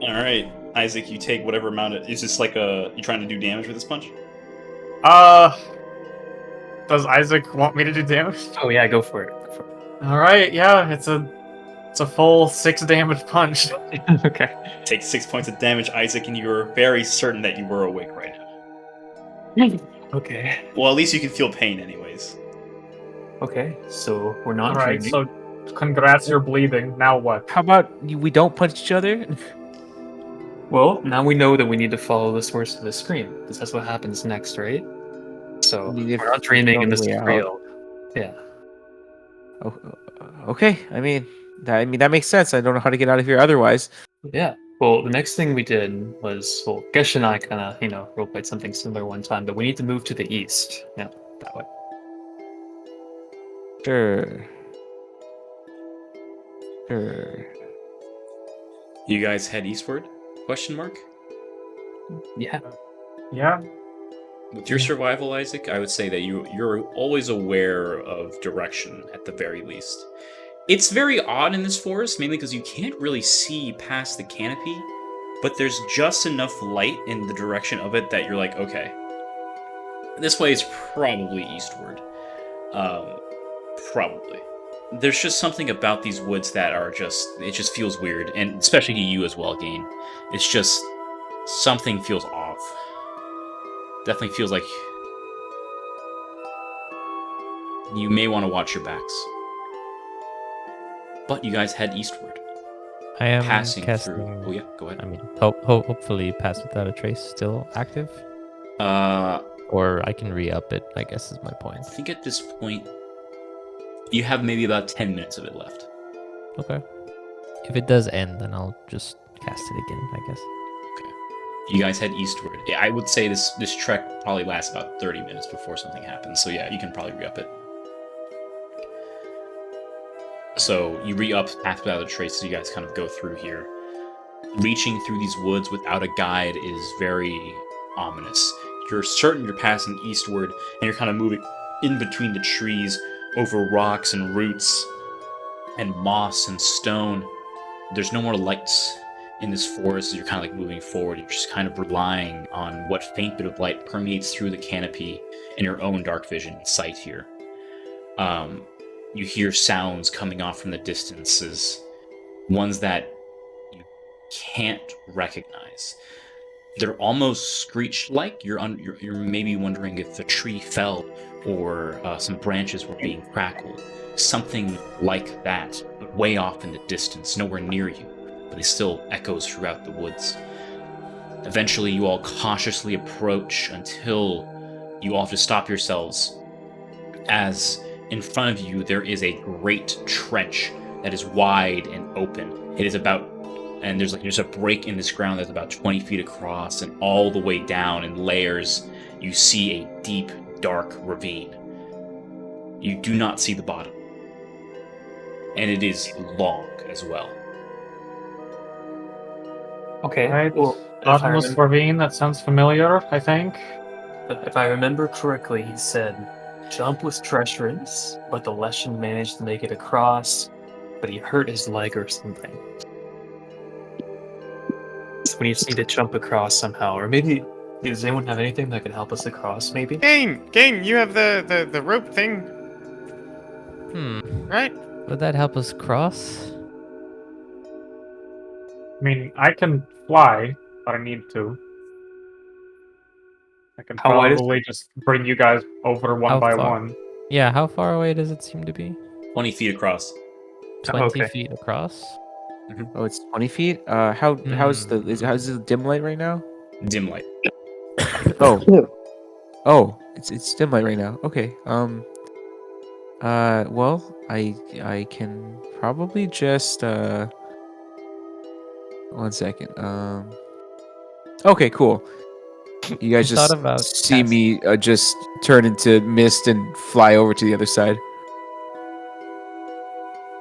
All right, Isaac, you take whatever amount. Is this like you trying to do damage with this punch? Does Isaac want me to do damage? Oh yeah, go for it. All right, yeah, it's a full 6 damage punch. Okay. Take 6 points of damage, Isaac, and you're very certain that you were awake right now. Okay. Well, at least you can feel pain, anyways. Okay. So we're not All right, dreaming. so congrats, you're bleeding. Now what? How about we don't punch each other? Well, now we know that we need to follow the source of the scream because that's what happens next, right? So I mean, if we're not dreaming and it's this the is only way real. Yeah. Oh, okay. I mean, that makes sense. I don't know how to get out of here otherwise. Yeah. Well, the next thing we did was, well, Gesh and I kind of, roleplayed something similar one time, but we need to move to the east. Yeah, that way. Sure. You guys head eastward? Question mark. Yeah. Yeah. With your survival, Isaac, I would say that you're always aware of direction at the very least. It's very odd in this forest, mainly because you can't really see past the canopy, but there's just enough light in the direction of it that you're like, okay, this way is probably eastward. Probably. There's just something about these woods that are it just feels weird, and especially to you as well, Gain. It's just, something feels off. Definitely feels like you may want to watch your backs. But you guys head eastward. I am Passing casting. through. Oh yeah, go ahead. I mean, hopefully, Pass Without a Trace still active, I or I can re-up it. I guess is my point. think at this point you have maybe about 10 minutes of it left. Okay. If it does end, then I'll just cast it again. I guess. You guys head eastward. Yeah, I would say this trek probably lasts about 30 minutes before something happens. So yeah, you can probably re-up it. So you re-up Path Without a Trace, so you guys kind of go through here. Reaching through these woods without a guide is very ominous. You're certain you're passing eastward, and you're kind of moving in between the trees, over rocks and roots, and moss and stone. There's no more lights in this forest as you're kind of like moving forward. You're just kind of relying on what faint bit of light permeates through the canopy and your own dark vision sight here. You hear sounds coming off from the distances, ones that you can't recognize. They're almost screech-like. You're maybe wondering if a tree fell or some branches were being crackled. Something like that, but way off in the distance, nowhere near you, but it still echoes throughout the woods. Eventually, you all cautiously approach until you all have to stop yourselves, as in front of you there is a great trench that is wide and open. It is and there's a break in this ground that's about 20 feet across, and all the way down in layers you see a deep, dark ravine. You do not see the bottom, and it is long as well. Okay. Right. Well, Bottomless ravine, that sounds familiar, I think. if I remember correctly, he said, jump was treacherous, but the Leshen managed to make it across, but he hurt his leg or something. So we just need to jump across somehow, or maybe, does anyone have anything that can help us across, maybe? Gain, you have the rope thing, right? Would that help us cross? I mean, I can fly, but I need to. I can How wide is probably just bring you guys over one How by far? one. Yeah, how far away does it seem to be? 20 feet across. 20 okay. feet across? Oh, it's 20 feet. How's the dim light right now? Dim light. Oh, it's dim light right now. Okay. Well, I can probably just 1 second. Okay, cool. You guys I thought just about see me just turn into mist and fly over to the other side.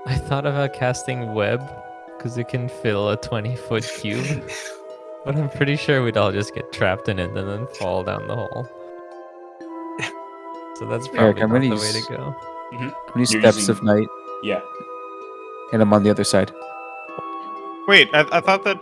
I thought about casting web because it can fill a 20-foot cube, but I'm pretty sure we'd all just get trapped in it and then fall down the hole. So that's Eric, probably I'm not gonna the use- way to go. How many You're steps using- of night? Yeah. And I'm on the other side. Wait, I thought that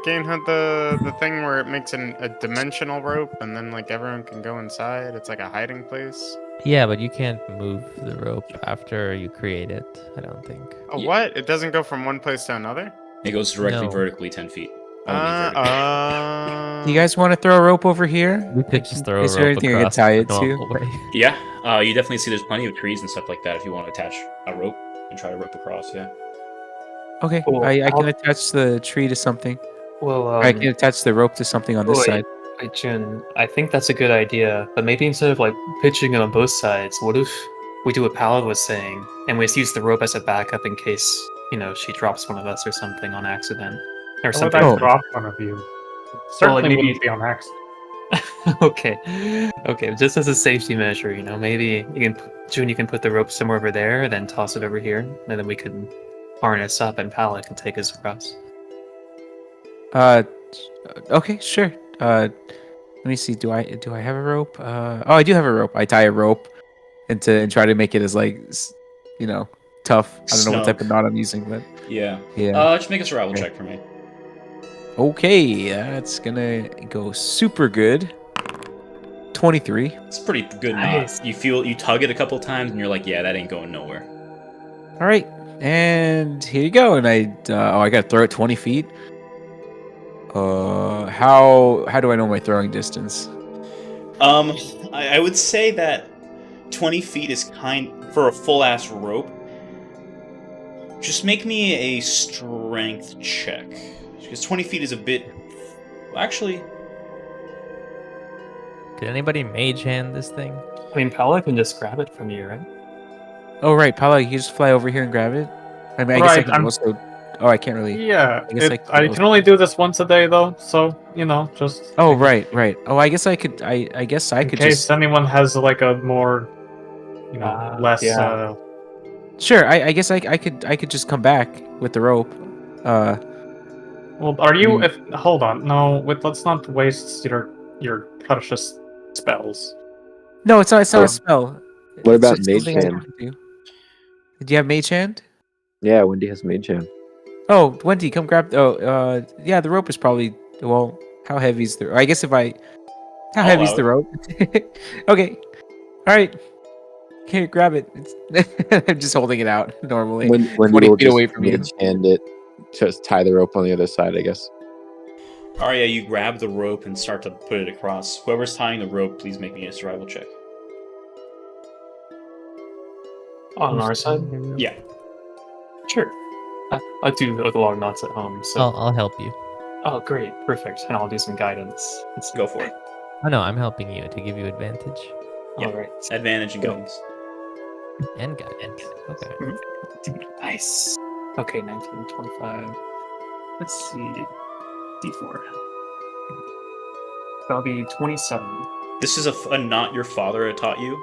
Gain had the thing where it makes a dimensional rope, and then like everyone can go inside. It's like a hiding place. Yeah, but you can't move the rope after you create it, I don't think. Oh, Yeah. what? It doesn't go from one place to another? It goes directly No. vertically 10 feet. Only vertically. Do you guys want to throw a rope over here? We could just throw a Is there rope anything I could across tie the it to? normal way. Yeah, you definitely see there's plenty of trees and stuff like that if you want to attach a rope and try to rope across, yeah. Okay, Well, I can I'll- attach the tree to something. Well, I can attach the rope to something on this wait, side. wait, Jin, I think that's a good idea, but maybe instead of like pitching it on both sides, what if we do what Pala was saying, and we just use the rope as a backup in case, she drops one of us or something on accident? Or How would something. I Oh. drop one of you? Certainly maybe- wouldn't be on accident. Okay, just as a safety measure, maybe June, you can put the rope somewhere over there, then toss it over here, and then we can harness up and Pala can take us across. Okay, sure. Let me see. Do I have a rope? Oh, I do have a rope. I tie a rope and try to make it as tough. I don't know what type of Snug. knot I'm using, but Yeah. yeah. Just make a survival Okay. check for me. Okay, that's gonna go super good. 23. It's a pretty good Nice. knot. You tug it a couple times and you're like, yeah, that ain't going nowhere. All right, and here you go. And I gotta throw it 20 feet. How do I know my throwing distance? I would say that 20 feet is for a full ass rope. Just make me a strength check. Because 20 feet is a bit. Actually, Could anybody mage hand this thing? I mean, Pala can just grab it from you, right? Oh right, Paula, you just fly over here and grab it. I mean, I guess I Right, can I'm- also. Oh, I can't really. Yeah, I guess I I can can only do this once a day though, so just Oh right. Oh, I guess I could. I guess I in could case just. anyone has like a more, less. Yeah. Sure. I guess I could just come back with the rope. Well, are you? Hmm. If hold on, no, let's not waste your precious spells. No, it's not. It's not Um, a spell. What It's about just Mage something I Hand? can do. Do you have mage hand? Yeah, Wendy has Mage Hand. Oh, Wendy, come grab. Oh, yeah, the rope is probably. Well, how heavy's the? I guess if I. How I'll heavy's allow the rope? Okay. All right. Here, grab it. I'm just holding it out normally. Wendy 20 will feet away just from you. Mage Hand it. Just tie the rope on the other side, I guess. Arya, you grab the rope and start to put it across. Whoever's tying the rope, please make me a survival check. On our side? Yeah. Sure. I do the long knots at home, so. I'll help you. Oh, great. Perfect. And I'll do some guidance. Let's go for it. Oh no, I'm helping you to give you advantage Yeah. All right. Advantage and guidance. and guidance. Okay. Nice. Okay, 19, 25. Let's see. D4. That'll be 27. This is a knot your father had taught you.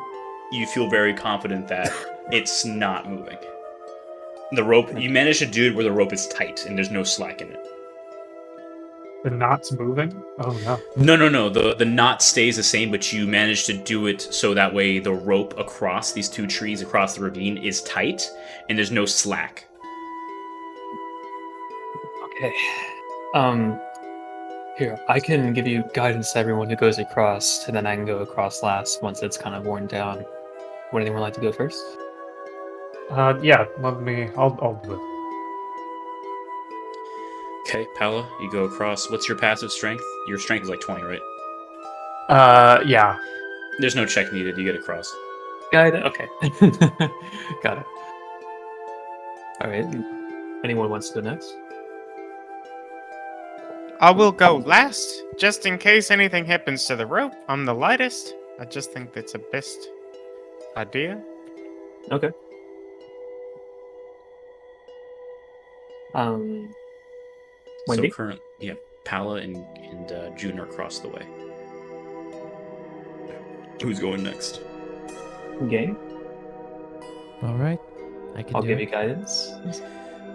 You feel very confident that it's not moving. The rope, you managed to do it where the rope is tight and there's no slack in it. The knot's moving. Oh no. No. The knot stays the same, but you managed to do it so that way the rope across these two trees across the ravine is tight and there's no slack. Okay. Here, I can give you guidance to everyone who goes across, and then I can go across last once it's kind of worn down. Would anyone like to go first? Yeah. I'll do it. Okay, Paula, you go across. What's your passive strength? Your strength is like 20, right? Yeah. There's no check needed. You get across. Guide. Okay. Got it. All right. Anyone wants to go next? I will go last, just in case anything happens to the rope. I'm the lightest. I just think that's the best idea. Okay. Wendy? So Pala and June are across the way. Who's going next? Game. All right. I can I'll do give it. you guidance.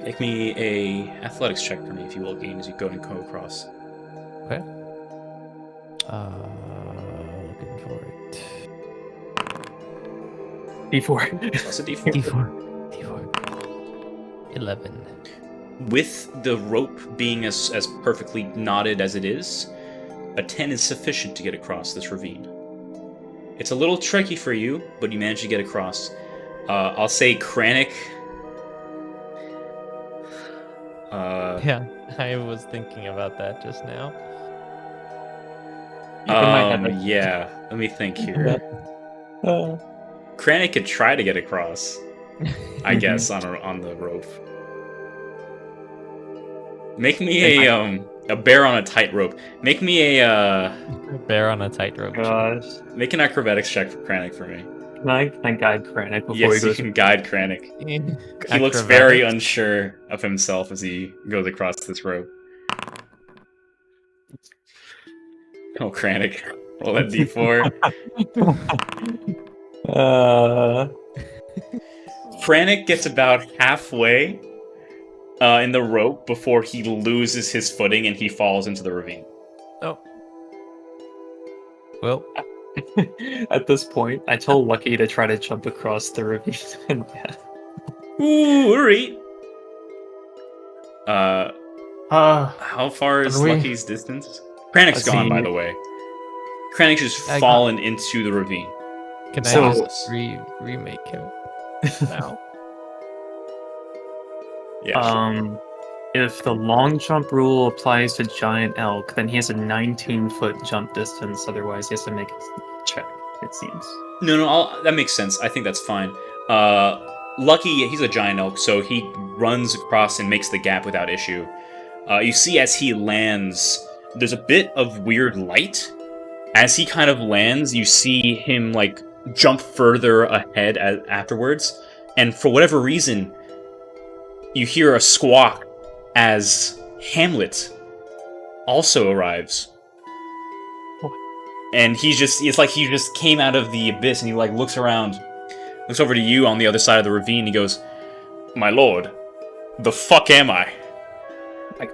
Make me a athletics check for me, if you will, Game, as you go and go across. Okay. Looking for it. D4. Plus a D4. D4. 11. With the rope being as perfectly knotted as it is, a 10 is sufficient to get across this ravine. It's a little tricky for you, but you manage to get across. I'll say Kranich. Yeah, I was thinking about that just now. Yeah. Let me think here. Kranich could try to get across, I guess, on the rope. Make me a bear on a tightrope. Make me a Bear on a tightrope. Gosh. make an acrobatics check for Kranich for me. Can I guide Kranich before Yes, he you goes? can guide Kranich. He looks very unsure of himself as he goes across this rope. Oh, Kranich. Roll that D4. Kranich gets about halfway in the rope before he loses his footing and he falls into the ravine. Oh. Well, At this point, I told Lucky to try to jump across the ravine. And yeah. Ooh, alright. How far is Can we- Lucky's distance? Kranich's Let's gone, see. by the way. Kranich's just I got- fallen into the ravine. can So- I just remake him now? Yeah. sure. If the long jump rule applies to giant elk, then he has a 19-foot jump distance. Otherwise, he has to make a check. It seems. No, that makes sense. I think that's fine. Lucky, he's a giant elk, so he runs across and makes the gap without issue. You see as he lands, there's a bit of weird light. As he kind of lands, you see him like jump further ahead afterwards, and for whatever reason, you hear a squawk as Hamlet also arrives. And it's like he just came out of the abyss and he like looks around, looks over to you on the other side of the ravine, and he goes, "My lord, the fuck am I?"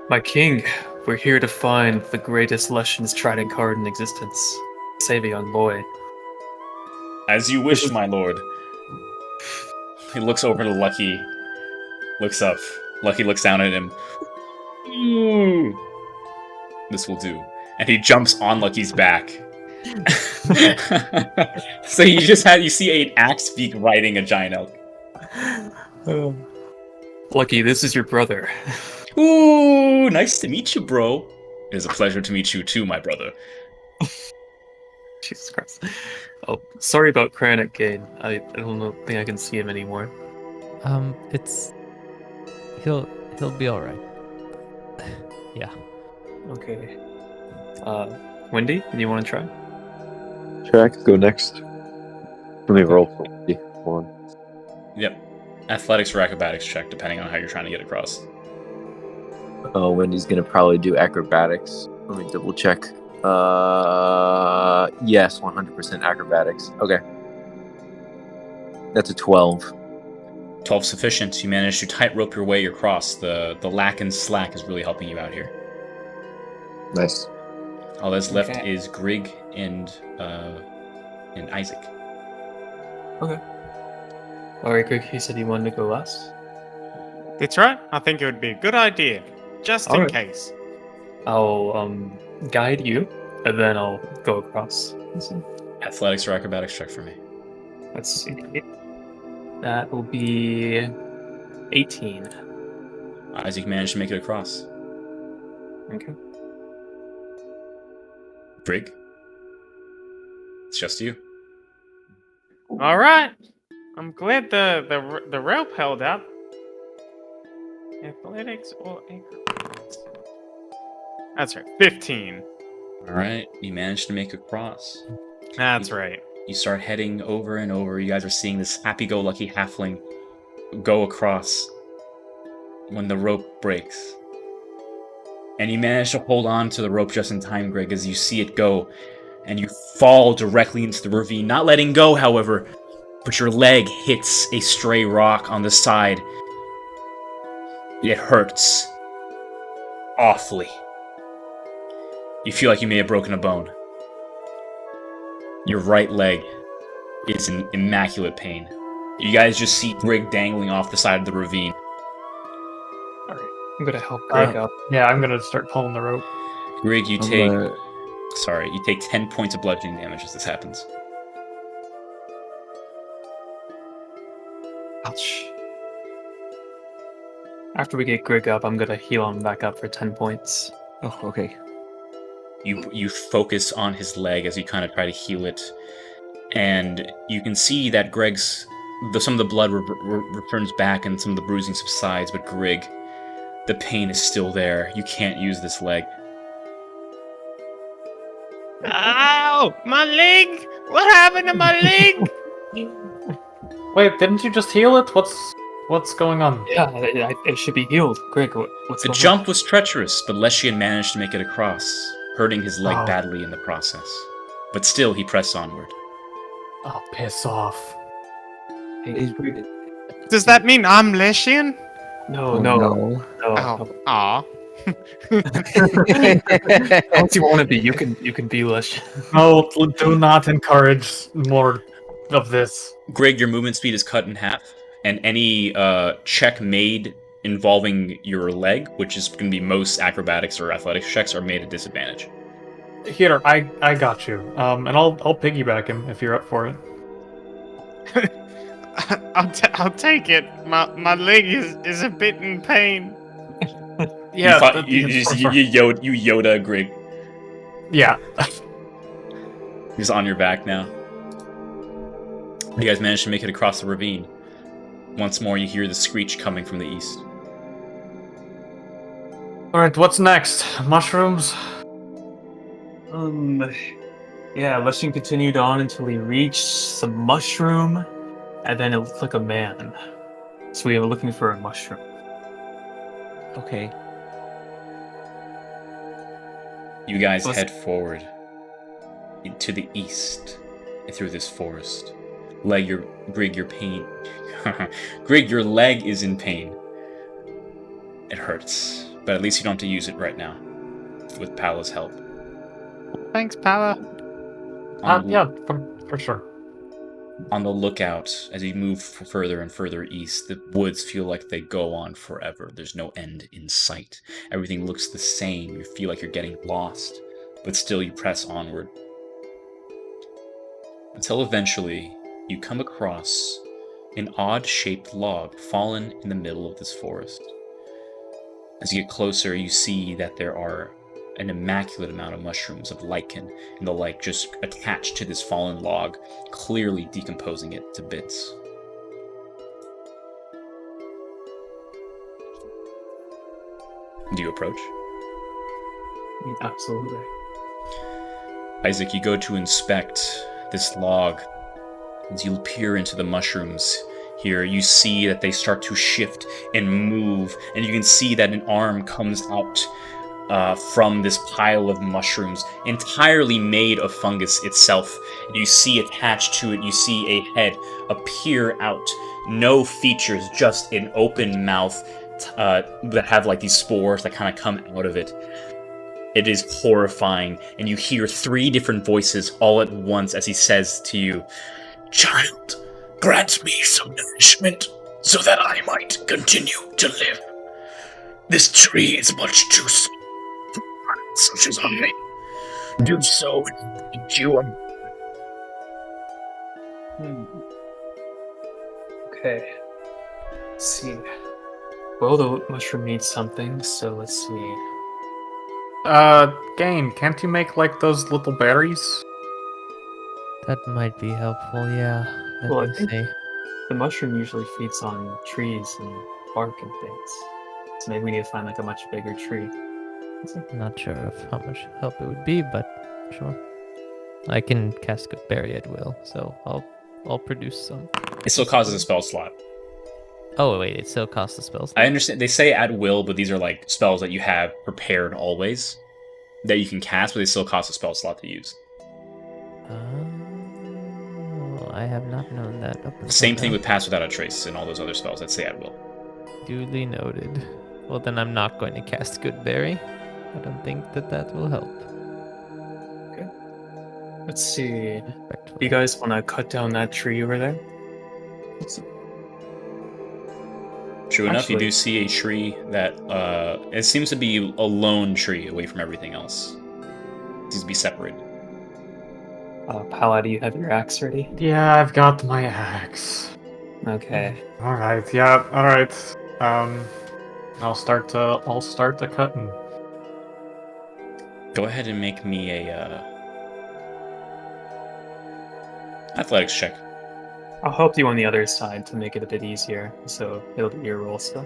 My king, we're here to find the greatest Lushan's trident card in existence. Savion boy. "As you wish, my lord." He looks over to Lucky, looks up. Lucky looks down at him. Ooh. This will do. And he jumps on Lucky's back. So you see an axe beak riding a giant elk. Lucky, this is your brother. Ooh, nice to meet you, bro. It is a pleasure to meet you too, my brother. Jesus Christ. Oh, sorry about Kranich, Gade. I think I can see him anymore. He'll be all right. Yeah. Okay. Wendy, do you want to try? Sure, I could go next. Let me roll for one. Yep. Athletics or acrobatics check, depending on how you're trying to get across. Oh, Wendy's gonna probably do acrobatics. Let me double check. Yes, 100% acrobatics. Okay. That's a 12. 12 sufficient. You manage to tightrope your way across. The lack and slack is really helping you out here. Nice. All that's left Okay. is Grig and Isaac. Okay. Alright, Greg, you said you wanted to go last? That's right. I think it would be a good idea, just in Alright. case. I'll guide you, and then I'll go across. Athletics or acrobatics check for me. Let's see. That will be 18. Isaac managed to make it across. Okay. Brig? It's just you. All right. I'm glad the rope held up. Athletics or acrobatics? That's right. 15. All right, you managed to make a cross. That's right. You start heading over and over. You guys are seeing this happy-go-lucky halfling go across when the rope breaks. And you manage to hold on to the rope just in time, Greg, as you see it go, and you fall directly into the ravine, not letting go, however, but your leg hits a stray rock on the side. It hurts awfully. You feel like you may have broken a bone. Your right leg is in immaculate pain. You guys just see Greg dangling off the side of the ravine. All right, I'm gonna help Greg up. Yeah, I'm gonna start pulling the rope. Greg, you I'm take... gonna- Sorry, you take 10 points of bludgeoning damage as this happens. Ouch. After we get Greg up, I'm gonna heal him back up for 10 points. Oh, okay. You focus on his leg as you kind of try to heal it, and you can see that Greg's... some of the blood returns back and some of the bruising subsides, but Greg, the pain is still there. You can't use this leg. Ow! My leg! What happened to my leg? Wait, didn't you just heal it? What's going on? Yeah, it should be healed. Greg, what's The going jump was treacherous, but Leshian managed to make it across, hurting his leg Oh. badly in the process. But still, he pressed onward. Oh, piss off. on? Hey, Does that mean I'm Leshian? no, Oh, no, no. Oh, aw. Once you want to be, you can be Lush. No, do not encourage more of this. Greg, your movement speed is cut in half, and any check made involving your leg, which is going to be most acrobatics or athletics checks, are made at disadvantage. Here, I got you. And I'll piggyback him if you're up for it. I'll take it. My leg is a bit in pain. Yeah, you Yoda Greg. yeah. He's on your back now. You guys managed to make it across the ravine. Once more, you hear the screech coming from the east. All right, what's next? Mushrooms. Yeah, Lushing continued on until he reached some mushroom, and then it looked like a man. So we were looking for a mushroom. Okay. You guys Let's- head forward to the east through this forest. Greg, your pain. Greg, your leg is in pain. It hurts, but at least you don't have to use it right now, with Pala's help. Thanks, Pala. Yeah, for sure. On the lookout, as you move further and further east, the woods feel like they go on forever. There's no end in sight. Everything looks the same. You feel like you're getting lost, but still you press onward. Until eventually, you come across an odd-shaped log fallen in the middle of this forest. As you get closer, you see that there are an immaculate amount of mushrooms of lichen and the like just attached to this fallen log, clearly decomposing it to bits. Do you approach? Absolutely. Isaac, you go to inspect this log. As you peer into the mushrooms here, you see that they start to shift and move, and you can see that an arm comes out from this pile of mushrooms, entirely made of fungus itself. You see attached to it, you see a head appear out. No features, just an open mouth that have like these spores that kind of come out of it. It is horrifying, and you hear 3 different voices all at once as he says to you, "Child, grant me some nourishment so that I might continue to live. This tree is much too small for such as I. Do so and you are..." Okay. Let's see. Well, the mushroom needs something, so let's see. Gain, can't you make like those little berries? That might be helpful, yeah. Well, I Let me think- see. The mushroom usually feeds on trees and bark and things. So maybe we need to find like a much bigger tree. Not sure of how much help it would be, but sure. I can cast Good Berry at will, so I'll produce some. It still causes a spell slot. Oh wait, it still costs a spell slot. I understand they say at will, but these are like spells that you have prepared always that you can cast, but they still cost a spell slot to use. Oh, I have not known that. Up until Same thing now. with Pass Without a Trace and all those other spells that say at will. Duly noted. Well, then I'm not going to cast Good Berry. I don't think that will help. Let's see. Do Respectfully. you guys want to cut down that tree over there? True enough, you Actually- do see a tree that it seems to be a lone tree away from everything else. It seems to be separated. Pala, do you have your axe ready? Yeah, I've got my axe. Okay. All right. Yeah. All right. I'll start to cutting. Go ahead and make me a athletics check. I'll help you on the other side to make it a bit easier, so it'll be your roll still.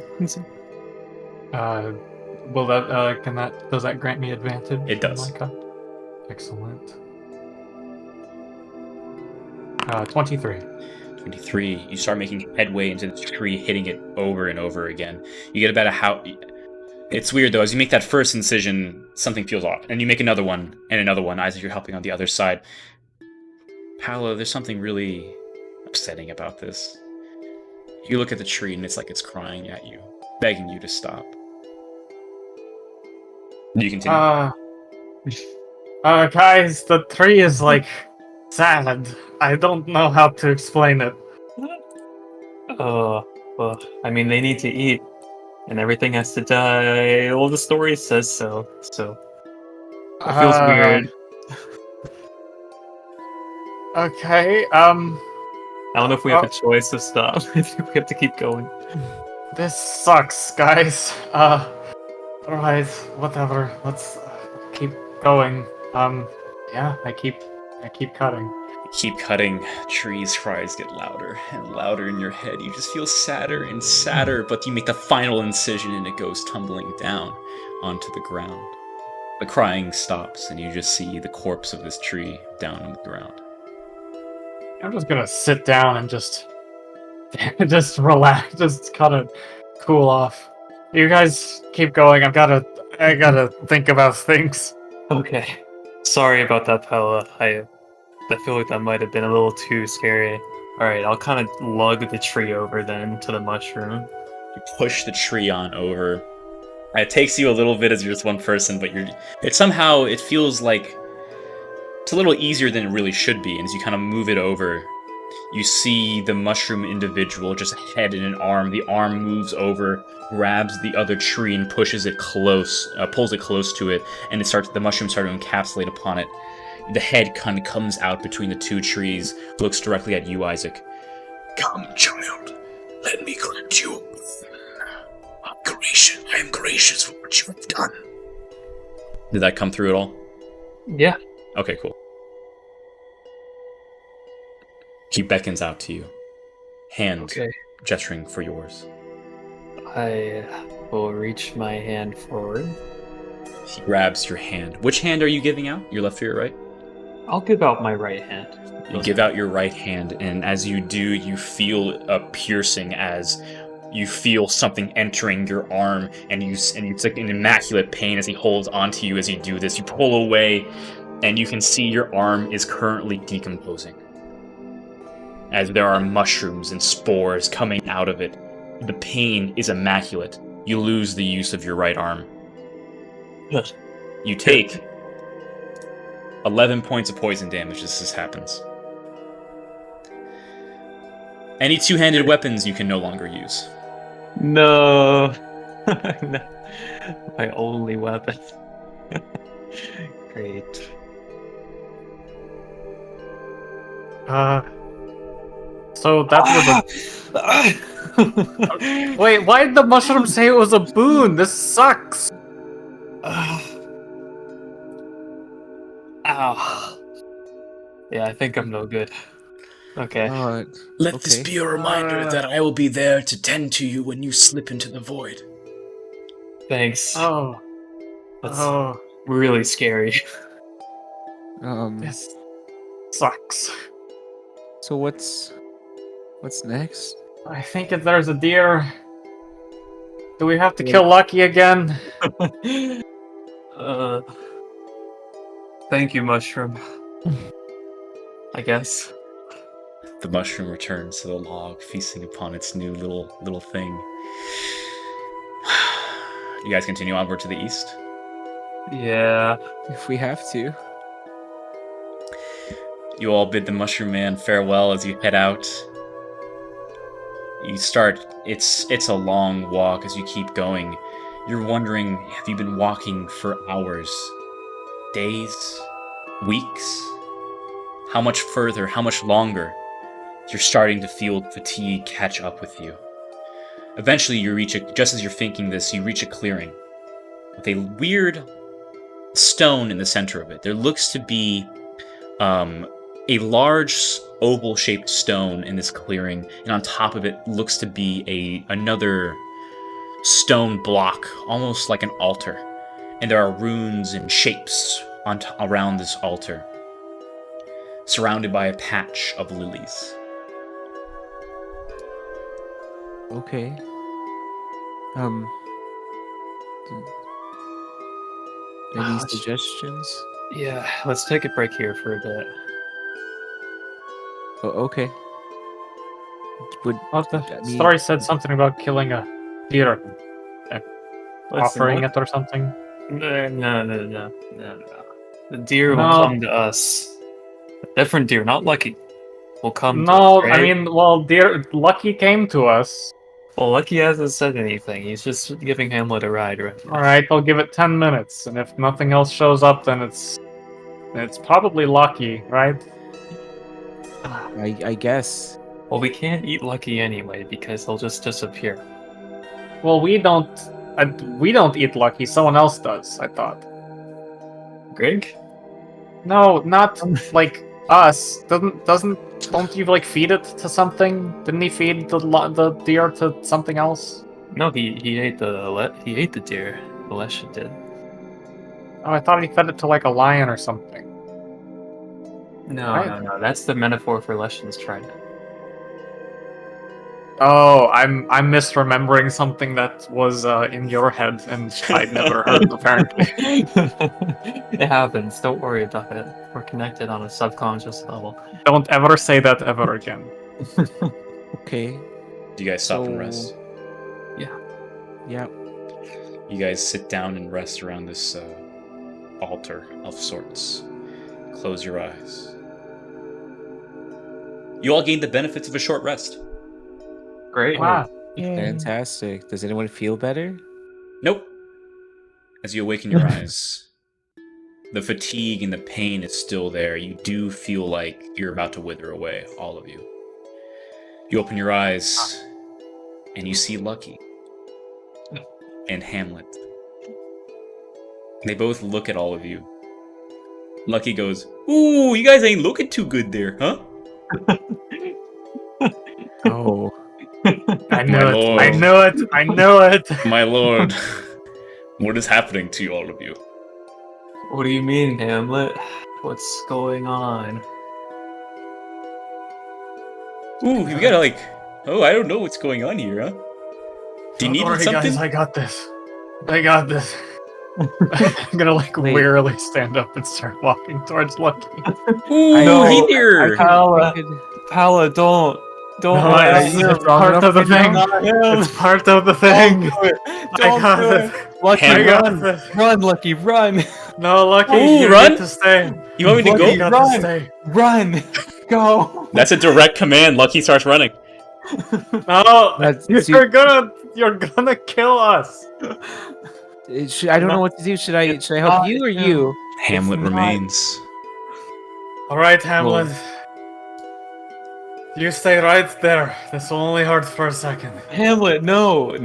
Will that does that grant me advantage? It does. in my cut? Excellent. 23. 23. You start making headway into the tree, hitting it over and over again. You get about a how. It's weird though. As you make that first incision, something feels off, and you make another one and another one. As you're helping on the other side, Paolo, there's something really upsetting about this. You look at the tree, and it's like it's crying at you, begging you to stop. Do you continue? Guys, the tree is like sad. I don't know how to explain it. Well, I mean, they need to eat, and everything has to die. Well, the story says so, so it feels weird. Okay, I don't know if we have a choice to stop. I think we have to keep going. this sucks, guys. Alright, whatever. Let's keep going. Yeah, I keep cutting. Keep cutting. Trees' cries get louder and louder in your head. You just feel sadder and sadder, but you make the final incision and it goes tumbling down onto the ground. The crying stops, and you just see the corpse of this tree down on the ground. I'm just gonna sit down and just relax, just kind of cool off. You guys keep going. I gotta think about things. Okay. Sorry about that, Pella. I feel like that might have been a little too scary. Alright, I'll kind of lug the tree over then to the mushroom. You push the tree on over. It takes you a little bit as you're just one person, but it feels like it's a little easier than it really should be. And as you kind of move it over, you see the mushroom individual, just a head and an arm. The arm moves over, grabs the other tree and pushes it close, pulls it close to it, and the mushrooms start to encapsulate upon it. The head kind of comes out between the two trees, looks directly at you, Isaac. Come, child. Let me grant you. I am gracious for what you have done. Did that come through at all? Yeah. Okay, cool. He beckons out to you, hand Okay. gesturing for yours. I will reach my hand forward. He grabs your hand. Which hand are you giving out? Your left or your right? I'll give out my right hand. You give out your right hand, and as you do, you feel a piercing as you feel something entering your arm, and it's like an immaculate pain as he holds onto you as you do this. You pull away, and you can see your arm is currently decomposing, as there are mushrooms and spores coming out of it. The pain is immaculate. You lose the use of your right arm. Yes. You take 11 points of poison damage as this happens. Any two-handed weapons you can no longer use. No. No. My only weapon. Great. So that was a... Wait, why did the mushroom say it was a boon? This sucks! Ow. Yeah, I think I'm no good. Okay. Let this Okay. be a reminder that I will be there to tend to you when you slip into the void. Thanks. Oh. That's Oh. really scary. This sucks. So what's next? I think if there's a deer. Do we have to kill Lucky again? Thank you, Mushroom. I guess. The mushroom returns to the log, feasting upon its new little thing. You guys continue onward to the east. Yeah. If we have to. You all bid the Mushroom Man farewell as you head out. You start. It's a long walk as you keep going. You're wondering, have you been walking for hours, days, weeks? How much further? How much longer? You're starting to feel fatigue catch up with you. Eventually, you reach just as you're thinking this, you reach a clearing with a weird stone in the center of it. There looks to be a large oval-shaped stone in this clearing, and on top of it looks to be another stone block, almost like an altar. And there are runes and shapes around this altar, surrounded by a patch of lilies. Okay. Any suggestions? Yeah, let's take a break here for a bit. Oh, okay. Would The story said something about killing a deer, offering it or something. No. The deer will No. come to us. A different deer, not Lucky. Will come to No, us, right? I mean, well, deer Lucky came to us. Well, Lucky hasn't said anything. He's just giving Hamlet a ride right now. All right, I'll give it 10 minutes, and if nothing else shows up, then it's probably Lucky, right? I guess. Well, we can't eat Lucky anyway because he'll just disappear. Well, we don't eat Lucky. Someone else does. I thought. Greg? No, not like us. Don't you like feed it to something? Didn't he feed the deer to something else? No, he ate the deer. The Lesha did. Oh, I thought he fed it to like a lion or something. No. That's the metaphor for Leshan's trident. Oh, I'm misremembering something that was in your head and I'd never heard apparently. It happens. Don't worry about it. We're connected on a subconscious level. Don't ever say that ever again. Okay. Do you guys stop and rest? Yeah. You guys sit down and rest around this altar of sorts. Close your eyes. You all gain the benefits of a short rest. Great. Wow. Fantastic. Does anyone feel better? Nope. As you awaken your eyes, the fatigue and the pain is still there. You do feel like you're about to wither away, all of you. You open your eyes, and you see Lucky and Hamlet. They both look at all of you. Lucky goes, "Ooh, you guys ain't looking too good there, huh?" Oh. I knew My it. lord. I knew it. I knew it. My lord, what is happening to you, all of you? What do you mean, Hamlet? What's going on? Ooh, you gotta I don't know what's going on here, huh? Do you need Don't worry, something? guys, I got this. I got this. I'm gonna Wait. wearily stand up and start walking towards Lucky. Ooh, hey there! Paula, don't No, let it's us- part of the thing. Not him. It's part of the thing. Don't do it. I Don't got do this. it. Lucky, I got run. this. Run, Lucky, run. No, Lucky, Ooh, you run? need to stay. You want me to Lucky, go? You got Run. to stay. Run. Go. That's a direct command. Lucky starts running. No, That's- you're gonna kill us. I don't know what to do. Should I help you or you? Hamlet not- remains. All right, Hamlet. You stay right there. This will only hurt for a second. Hamlet, no.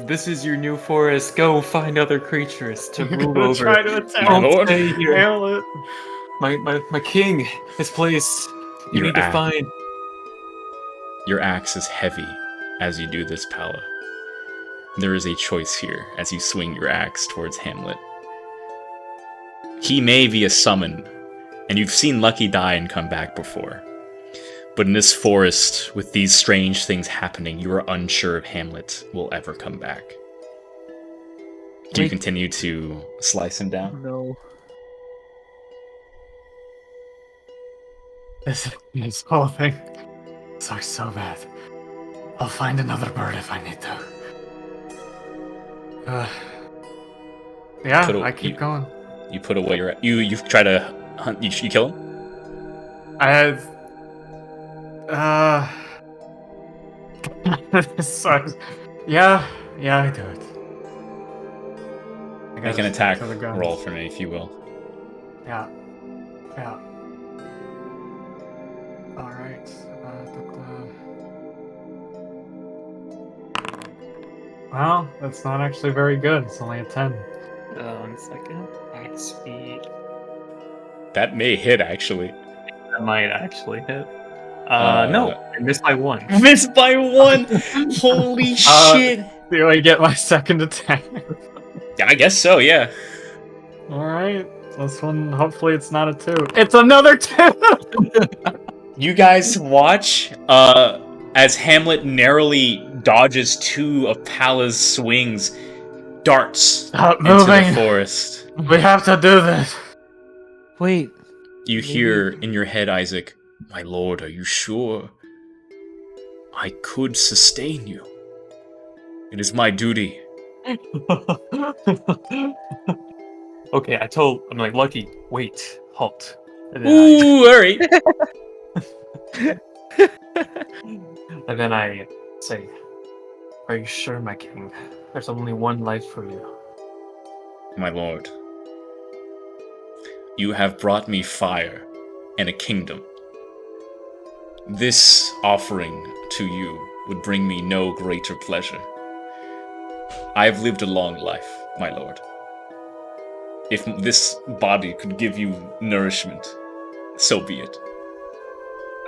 This is your new forest. Go find other creatures to You're rule gonna over. try to attack My Don't lord. stay here. Hamlet. My king, his place. You Your need to axe. find. Your axe is heavy as you do this, Pala. There is a choice here as you swing your axe towards Hamlet. He may be a summon, and you've seen Lucky die and come back before. But in this forest, with these strange things happening, you are unsure if Hamlet will ever come back. Do you Wait. continue to slice him down? No. This whole thing sucks so bad. I'll find another bird if I need to. Yeah, Put a- I keep going. You put away your... You try to hunt... You kill him? I have. This sucks. Yeah, I do it. I Make gotta an attack stick to the guns. roll for me, if you will. Yeah. Alright. Well, that's not actually very good. It's only a 10. 1 second. Axe speed. That may hit, actually. That might actually hit. No, I missed by 1. Missed by 1! Holy shit! Do I get my second attack? Yeah, I guess so, yeah. Alright. This one, hopefully it's not a 2. It's another 2! You guys watch as Hamlet narrowly dodges 2 of Pala's swings, darts Stop into moving! the forest. We have to do this! Wait. You hear in your head, Isaac, "My lord, are you sure? I could sustain you. It is my duty." Okay, I'm like, Lucky, wait, halt. And then Ooh, alright. and then I say, are you sure, my king? There's only one life for you. My lord, you have brought me fire and a kingdom. This offering to you would bring me no greater pleasure. I have lived a long life, my lord. If this body could give you nourishment, so be it.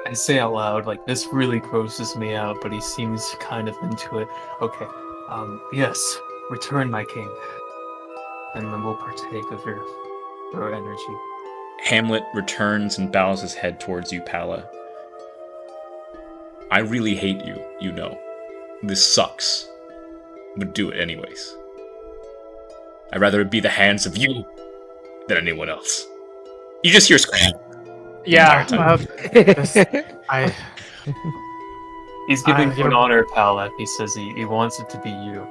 I say out loud, like, this really grosses me out, but he seems kind of into it. Okay, yes, return, my king. And then we'll partake of your energy. Hamlet returns and bows his head towards you, Pala. I really hate you, you know. This sucks. But do it anyways. I'd rather it be the hands of you than anyone else. You just hear scream. Yeah, He's giving you an you- honor, pal. He says he wants it to be you.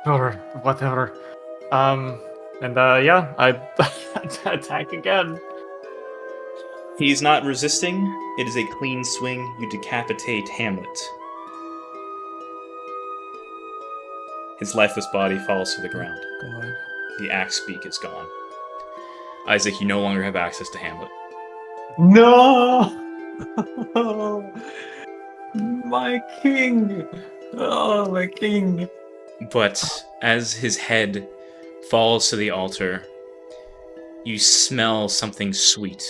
Sure, whatever. Yeah, I attack again. He's not resisting. It is a clean swing. You decapitate Hamlet. His lifeless body falls to the ground. God. The axe beak is gone. Isaac, you no longer have access to Hamlet. No! My king! Oh, my king! But as his head falls to the altar, you smell something sweet.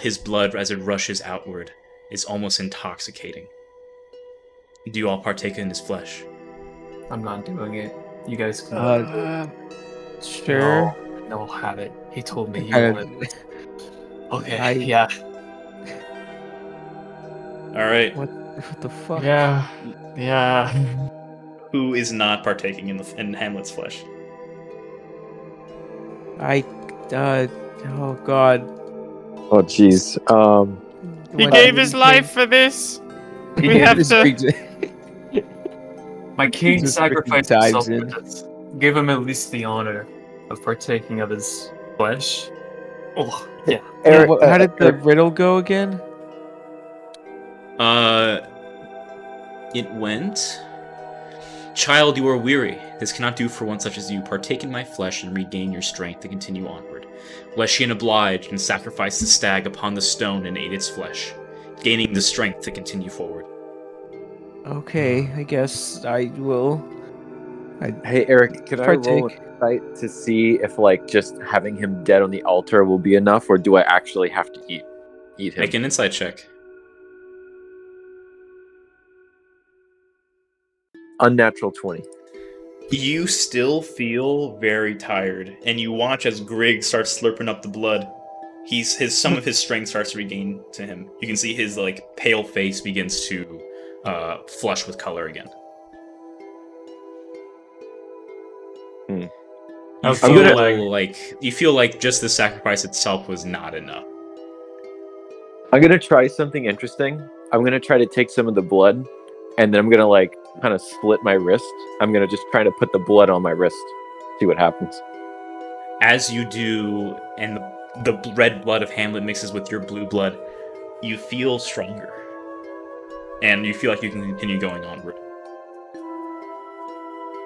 His blood, as it rushes outward, is almost intoxicating. Do you all partake in his flesh? I'm not doing it. You guys can. Sure. No, I'll have it. He told me he I- wanted. Okay, I- yeah. All right. What the fuck? Yeah. Who is not partaking in Hamlet's flesh? Oh god. Oh jeez. He What- gave his life for this. He We gave have his- to. My king Jesus sacrificed freaking himself dives for this. Give him at least the honor of partaking of his flesh. Oh, yeah. Eric, How did the Eric, riddle go again? It went. Child, you are weary. This cannot do for one such as you. Partake in my flesh and regain your strength to continue onward. Leshian obliged and sacrificed the stag upon the stone and ate its flesh, gaining the strength to continue forward. Okay, I guess I will. hey Eric, could I roll? Partake. insight to see if like just having him dead on the altar will be enough, or do I actually have to eat him? Make an insight check. Unnatural 20. You still feel very tired, and you watch as Grigg starts slurping up the blood. Some of his strength starts to regain to him. You can see his like pale face begins to flush with color again. You feel like just the sacrifice itself was not enough. I'm gonna try something interesting. I'm gonna try to take some of the blood, and then I'm gonna like kind of split my wrist. I'm gonna just try to put the blood on my wrist, see what happens. As you do, and the red blood of Hamlet mixes with your blue blood, you feel stronger, and you feel like you can continue going onward.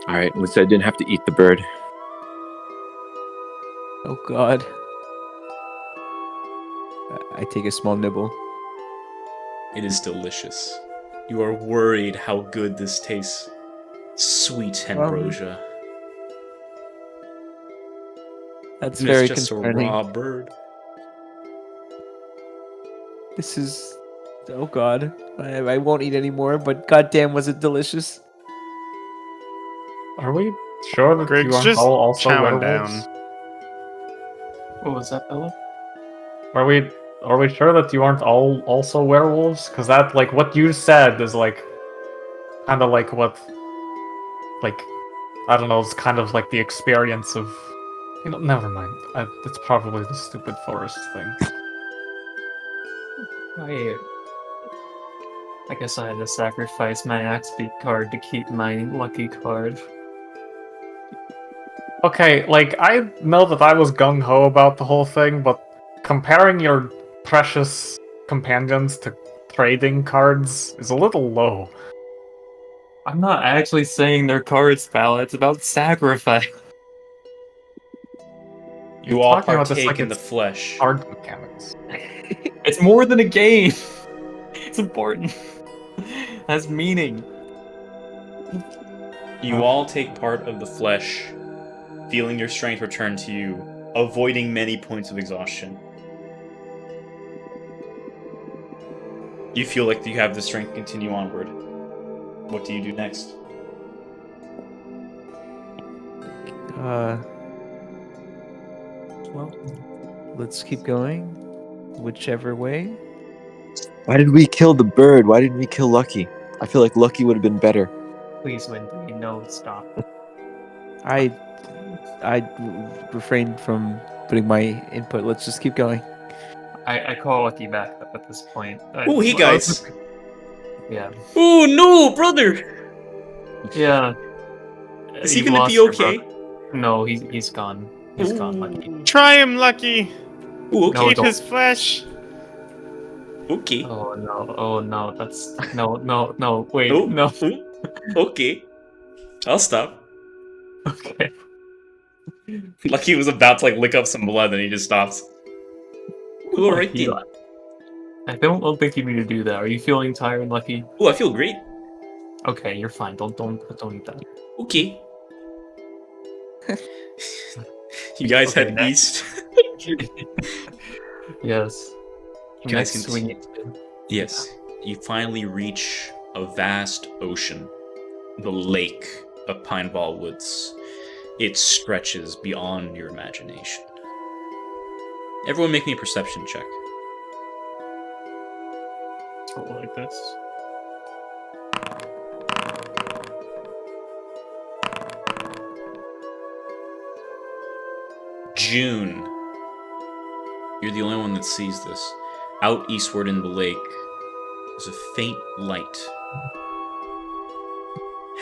All right, at least I didn't have to eat the bird. Oh God. I take a small nibble. It is delicious. You are worried how good this tastes. Sweet ambrosia. That's And very it's just concerning. a raw bird. This is... Oh God. I won't eat anymore, but goddamn was it delicious. Are we sure that Greg's you aren't just all also chowing werewolves? down. What was that, Bella? Are we sure that you aren't all also werewolves? Because that, like, what you said is like, kind of like what, like, I don't know, it's kind of like the experience of, never mind. It's probably the stupid forest thing. I guess I had to sacrifice my axe beat card to keep my lucky card. Okay, like, I know that I was gung-ho about the whole thing, but comparing your precious companions to trading cards is a little low. I'm not actually saying they're cards, pal. It's about sacrifice. You You're all talking about this partake like in the it's flesh. card mechanics. It's more than a game. It's important. It has meaning. You all take part of the flesh, feeling your strength return to you, avoiding many points of exhaustion. You feel like you have the strength to continue onward. What do you do next? Well, let's keep going. Whichever way. Why did we kill the bird? Why didn't we kill Lucky? I feel like Lucky would have been better. Please, Wendy, no, stop. I refrained from putting my input. Let's just keep going. I call Lucky back up at this point. Ooh, hey guys! Yeah. Oh no, brother! Yeah. Is he You gonna lost be your okay? brother. No, he's gone. He's gone, Lucky. Try him, Lucky. Ooh, okay. No, Eat don't. his flesh. Okay. Oh no, that's no, wait, Oh, no. oh, okay. I'll stop. Okay. Lucky was about to like lick up some blood, and he just stops. Ooh, alright then. I don't think you need to do that. Are you feeling tired, Lucky? Ooh, I feel great. Okay, you're fine. Don't eat that. Okay. You guys Okay, head next. east. Yes. You guys Next can swing. Yes. You finally reach a vast ocean, the lake of Pineball Woods. It stretches beyond your imagination. Everyone make me a perception check. Roll like this. June. You're the only one that sees this. Out eastward in the lake, there's a faint light.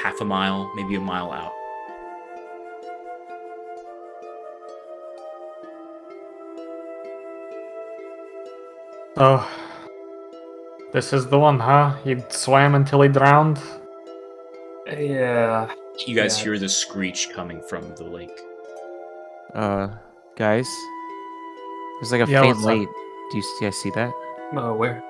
Half a mile, maybe a mile out. Oh, this is the one, huh? He swam until he drowned? Yeah. You guys Yeah. hear the screech coming from the lake. Guys, there's like a Yeah, faint what's up? light. Do you guys see that? Where?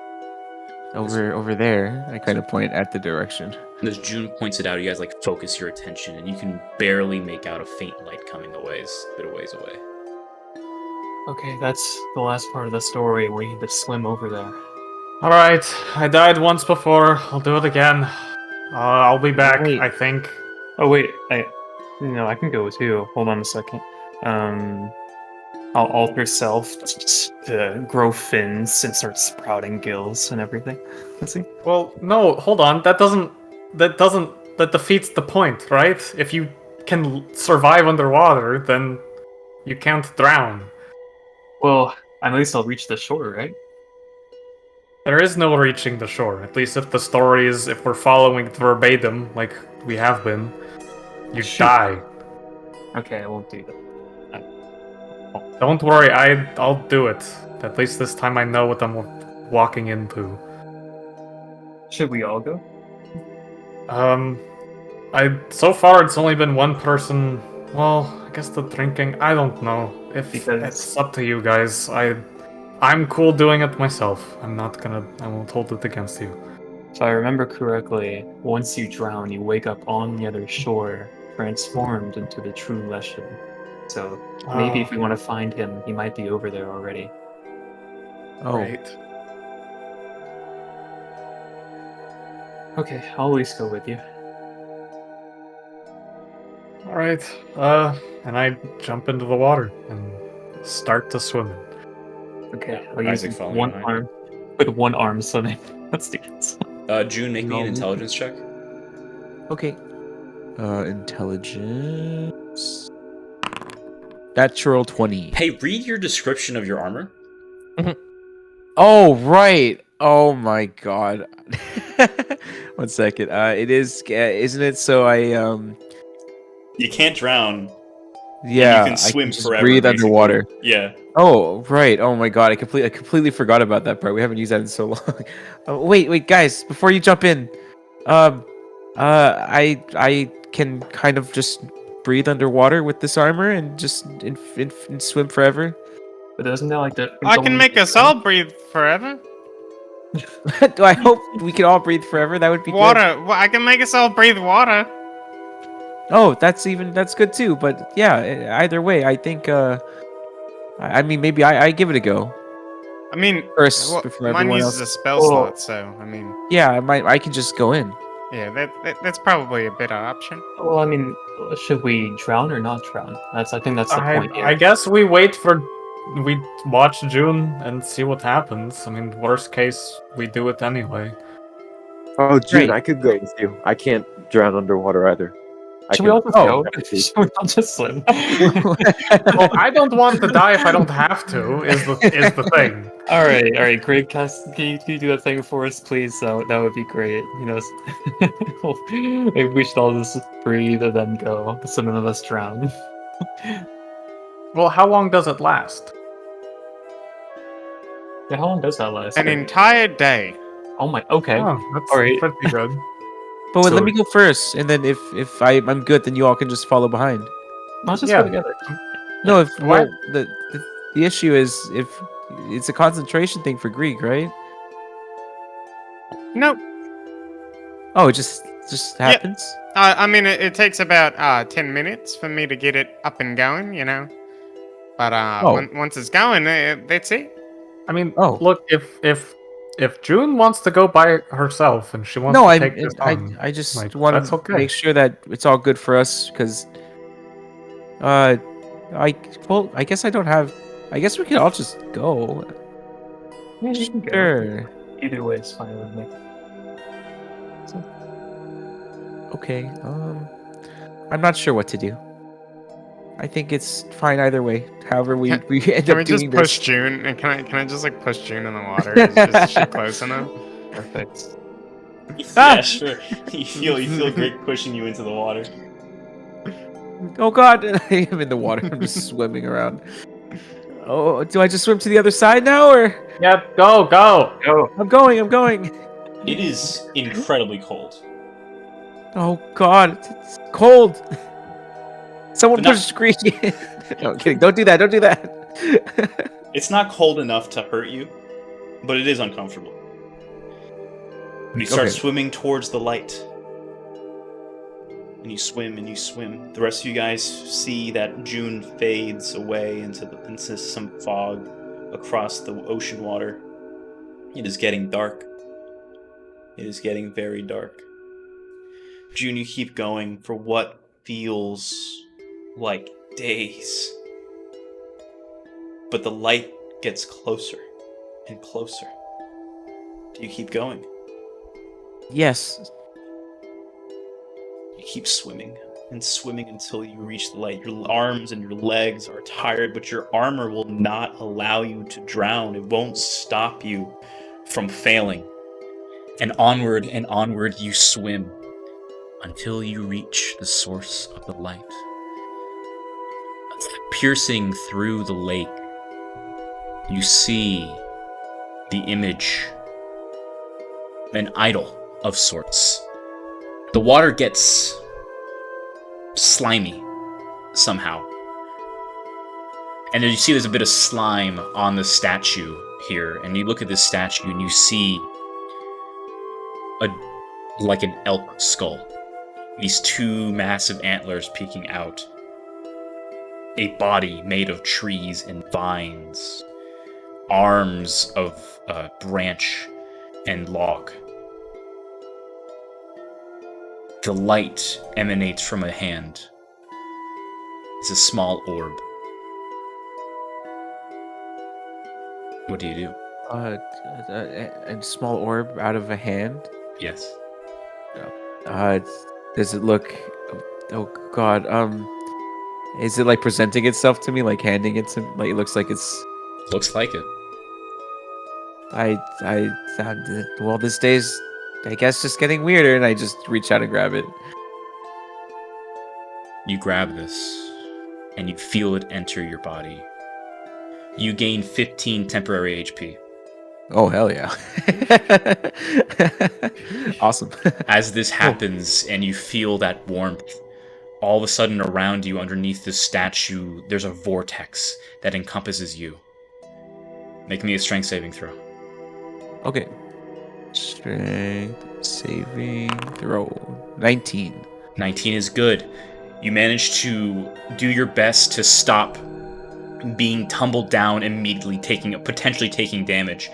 over there. I kind of point at the direction. And as June points it out, you guys like focus your attention, and you can barely make out a faint light coming a bit of ways away. Okay, that's the last part of the story. We need to swim over there. Alright, I died once before. I'll do it again. I'll be back, Wait. I think. Oh wait, I can go too. Hold on a second. I'll alter self to grow fins and start sprouting gills and everything. Let's see. Well, no, hold on. That defeats the point, right? If you can survive underwater, then you can't drown. Well, at least I'll reach the shore, right? There is no reaching the shore, at least if we're following it verbatim, like we have been. You Shoot. die. Okay, I won't do that. Don't worry, I'll do it. At least this time I know what I'm walking into. Should we all go? So far it's only been one person. Well, I guess the drinking, I don't know. Because it's up to you guys. I'm cool doing it myself. I won't hold it against you. If I remember correctly, once you drown, you wake up on the other shore, transformed into the true Leshen. So maybe if we want to find him, he might be over there already. Oh, Right. Okay, I'll at least go with you. Alright, and I jump into the water and start to swim. Okay, I'll use Isaac following one behind. arm. With one arm swimming. Let's do this. June, make me an No. intelligence check. okay. Intelligence. Natural 20. Hey, read your description of your armor. Oh, right. Oh my god. 1 second. It is, isn't it? So You can't drown. yeah, you can swim I can just forever, breathe basically. underwater. Yeah. Oh, right. Oh my god. I completely forgot about that part. We haven't used that in so long. Oh, wait, guys, before you jump in, I can kind of just breathe underwater with this armor and just and swim forever. But doesn't that like that? I can make us all breathe forever. Do I hope we can all breathe forever? That would be good. Water. I can make us all breathe water. Oh, that's good too. But yeah, either way, I think. I mean, maybe I give it a go I mean, first well, before mine everyone uses else. a spell slot, so I mean, Yeah, I can just go in. yeah, that's probably a better option. Well, I mean, should we drown or not drown? I think that's the point here. I guess we watch June and see what happens. I mean, worst case, we do it anyway. Oh, June, Great. I could go with you. I can't drown underwater either. Should we all just go? Should we all just swim? Well, I don't want to die if I don't have to. Is the thing. All right, Greg, can you do that thing for us, please? That would be great. You know, maybe we should all just breathe and then go, so none of us drown. Well, how long does it last? Yeah, how long does that last? An entire day. Oh my. Okay. Oh, that's All right. pretty good. But So- let me go first, and then if I'm good, then you all can just follow behind. Let's just Yeah. go together. No, if What? well, the issue is if it's a concentration thing for Greek, right? Nope. Oh, it just happens. I mean, it takes about 10 minutes for me to get it up and going, you know. But Oh. once it's going, that's it. I mean, Oh. look, if June wants to go by herself and she wants No, to take this on, I just like, want that's to okay. make sure that it's all good for us because I guess I don't have. I guess we can all just go. Yeah, you can go. Sure. Either way is fine with me. Okay. I'm not sure what to do. I think it's fine either way. However, we end Can we up just doing push this. June? And can I just like push June in the water? Is she close enough? Perfect. Ah! Yeah, sure. You feel great pushing you into the water. Oh God! I am in the water. I'm just swimming around. Oh, do I just swim to the other side now, or yeah, go. Go. I'm going. It is incredibly cold. Oh God, it's cold. Someone But not- push Greek in. No, I'm kidding. Don't do that. It's not cold enough to hurt you, but it is uncomfortable. You start Okay. swimming towards the light. And you swim and you swim. The rest of you guys see that June fades away into some fog across the ocean water. It is getting dark. It is getting very dark. June, you keep going for what feels like days. But the light gets closer and closer. Do you keep going? Yes. You keep swimming and swimming until you reach the light. Your arms and your legs are tired, but your armor will not allow you to drown. It won't stop you from failing. And onward you swim until you reach the source of the light. Piercing through the lake, you see the image, an idol of sorts. The water gets slimy somehow. And you see there's a bit of slime on the statue here. And you look at this statue and you see like an elk skull. These two massive antlers peeking out. A body made of trees and vines. Arms of branch and log. The light emanates from a hand. It's a small orb. What do you do? A small orb out of a hand. Yes. Does it look? Oh God. Is it like presenting itself to me, like handing it to? Like it looks like it's. Looks like it. Well, this day's, I guess, just getting weirder, and I just reach out and grab it. You grab this, and you feel it enter your body. You gain 15 temporary HP. Oh, hell yeah. Awesome. As this happens, and you feel that warmth, all of a sudden around you, underneath this statue, there's a vortex that encompasses you. Make me a strength saving throw. Okay. Strength saving throw. 19. 19 is good. You manage to do your best to stop being tumbled down immediately, potentially taking damage.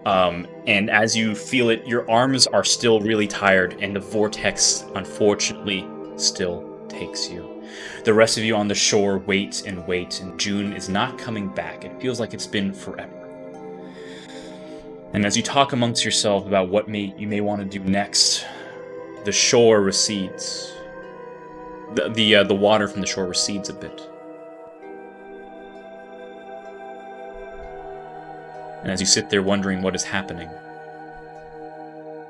And as you feel it, your arms are still really tired, and the vortex, unfortunately, still takes you. The rest of you on the shore wait, and June is not coming back. It feels like it's been forever. And as you talk amongst yourself about what you may want to do next, the shore recedes. The water from the shore recedes a bit. And as you sit there wondering what is happening,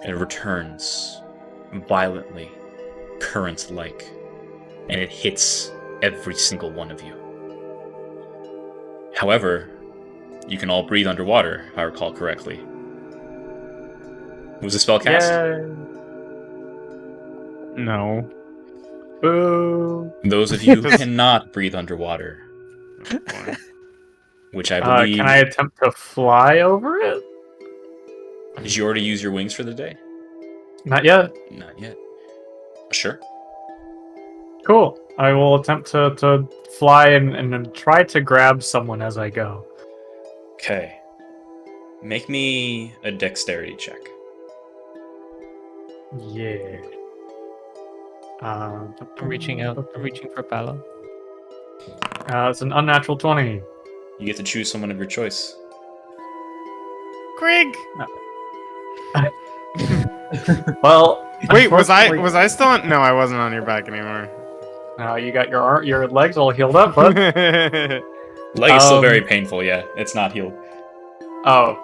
it returns violently, current-like, and it hits every single one of you. However, you can all breathe underwater, if I recall correctly. Was the spell cast? Yeah. No. Boo. Those of you who cannot breathe underwater, Oh, boy. which I believe... Can I attempt to fly over it? Did you already use your wings for the day? Not yet. Not yet. Sure. Cool. I will attempt to fly and try to grab someone as I go. Okay. Make me a dexterity check. Yeah. I'm reaching for Palo. It's an unnatural 20. You get to choose someone of your choice. Greg! Well, Wait, was unfortunately- I still on? No, I wasn't on your back anymore. Now you got your legs all healed up, bud. Leg is still very painful, yeah. It's not healed. Oh.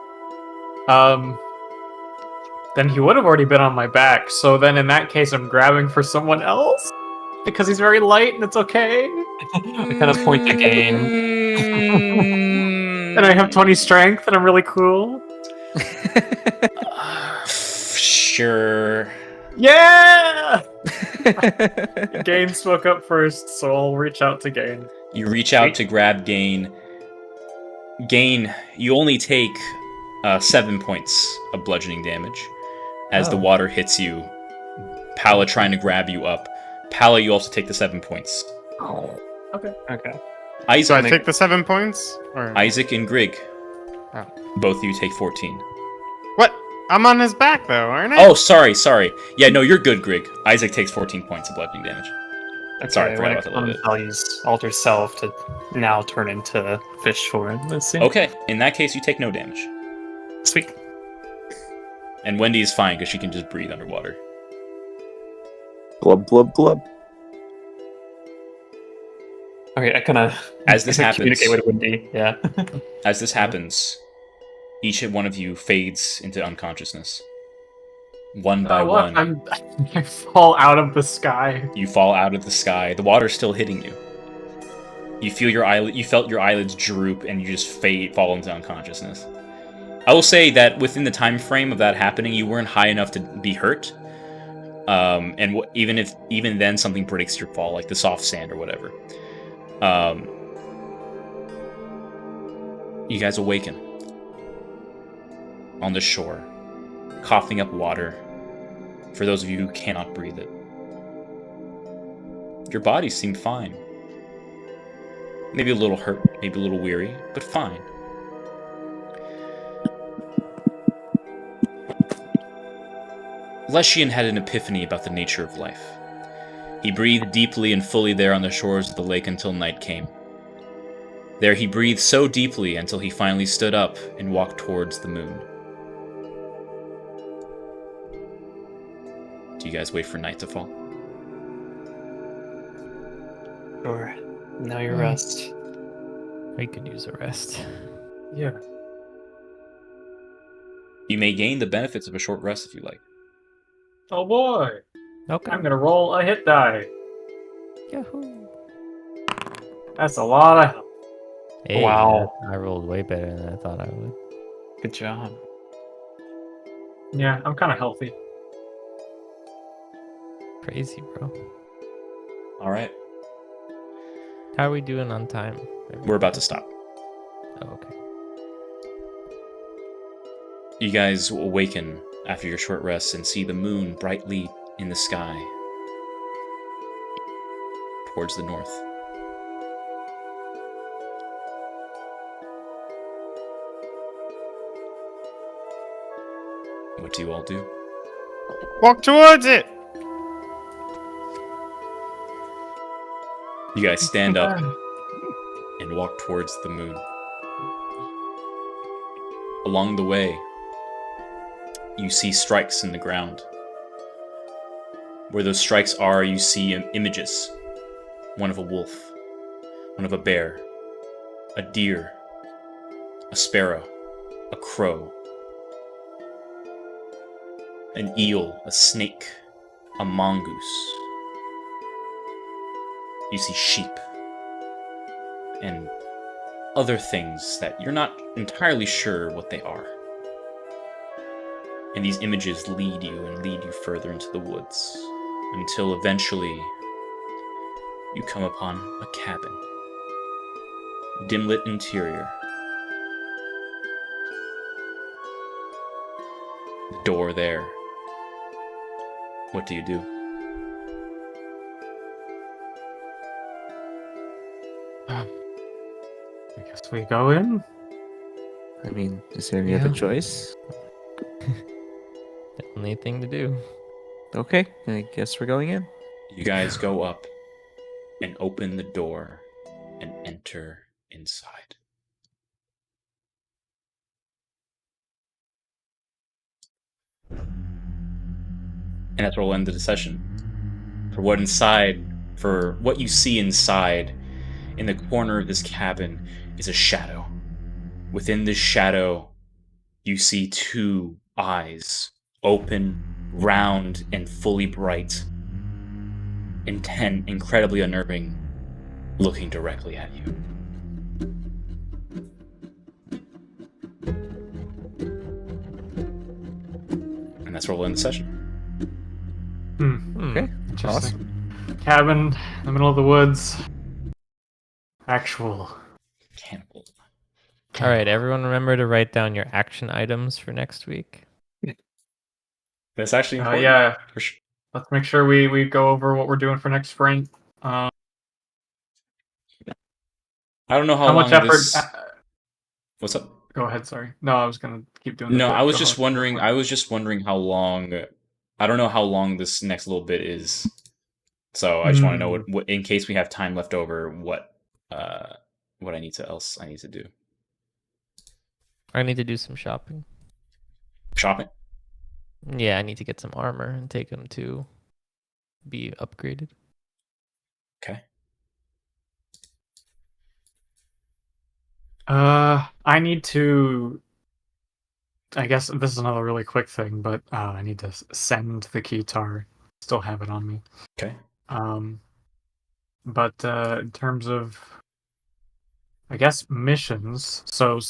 Then he would have already been on my back, so then in that case I'm grabbing for someone else? Because he's very light and it's okay. I kind of point to Gain. And I have 20 strength and I'm really cool. Sure. Yeah! Gain spoke up first, so I'll reach out to Gain. You reach out to grab Gain. Gain, you only take 7 points of bludgeoning damage. as the water hits you. Pala trying to grab you up. Pala, you also take the 7 points. Okay. Okay. Isaac, So I take the 7 points? Or... Isaac and Grig. Oh. Both of you take 14. What? I'm on his back, though, aren't I? Oh, sorry. Yeah, no, you're good, Grig. Isaac takes 14 points of bludgeoning damage. Okay, Sorry, I forgot when about it that a little comes, bit. I'll use Alter Self to now turn into fish form. Let's see. Okay, in that case, you take no damage. Sweet. And Wendy is fine because she can just breathe underwater. Glub, glub, glub. Okay, I kind of As this happens, communicate with Wendy. Yeah. as this happens, each one of you fades into unconsciousness. One by one. I fall out of the sky. You fall out of the sky. The water's still hitting you. You feel you felt your eyelids droop, and you just fall into unconsciousness. I will say that within the time frame of that happening, you weren't high enough to be hurt. And even then, something predicts your fall, like the soft sand or whatever. You guys awaken on the shore, coughing up water. For those of you who cannot breathe it, your bodies seem fine. Maybe a little hurt, maybe a little weary, but fine. Leshian had an epiphany about the nature of life. He breathed deeply and fully there on the shores of the lake until night came. There he breathed so deeply until he finally stood up and walked towards the moon. Do you guys wait for night to fall? Sure. Now you rest. We could use a rest. Yeah. You may gain the benefits of a short rest if you like. Oh boy. Okay. I'm gonna roll a hit die. Yahoo! That's a lot of health. Hey, Wow. I rolled way better than I thought I would. Good job. Yeah, I'm kind of healthy. Crazy, bro. All right, How are we doing on time? we're about to stop. Oh, okay. You guys awaken after your short rest and see the moon brightly in the sky towards the north. What do you all do? Walk towards it! You guys stand up and walk towards the moon. Along the way, you see strikes in the ground. Where those strikes are, you see images. One of a wolf, one of a bear, a deer, a sparrow, a crow, an eel, a snake, a mongoose. You see sheep and other things that you're not entirely sure what they are. And these images lead you further into the woods until eventually you come upon a cabin. Dim-lit interior. Door there. What do you do? I guess we go in. I mean, is there any other Yeah. choice? The only thing to do. Okay, I guess we're going in. You guys go up and open the door and enter inside. And that's where we'll end the session. For what you see inside, in the corner of this cabin, is a shadow. Within this shadow, you see two eyes, open, round, and fully bright, intent, incredibly unnerving, looking directly at you. And that's where we'll end the session. Okay, Interesting. Cabin in the middle of the woods. Actual. Cannibal. All right, everyone remember to write down your action items for next week. That's actually important. Yeah. For sure. Let's make sure we go over what we're doing for next sprint. I don't know How much effort? What's up? Go ahead. Sorry. No, I was gonna keep doing. No, I was just wondering. I was just wondering how long. I don't know how long this next little bit is. So I just want to know what, in case we have time left over, what I need to do. I need to do some shopping. Shopping? Yeah, I need to get some armor and take them to be upgraded. Okay. I need to. I guess this is another really quick thing, but I need to send the keytar. Still have it on me. Okay. But in terms of, I guess, missions. So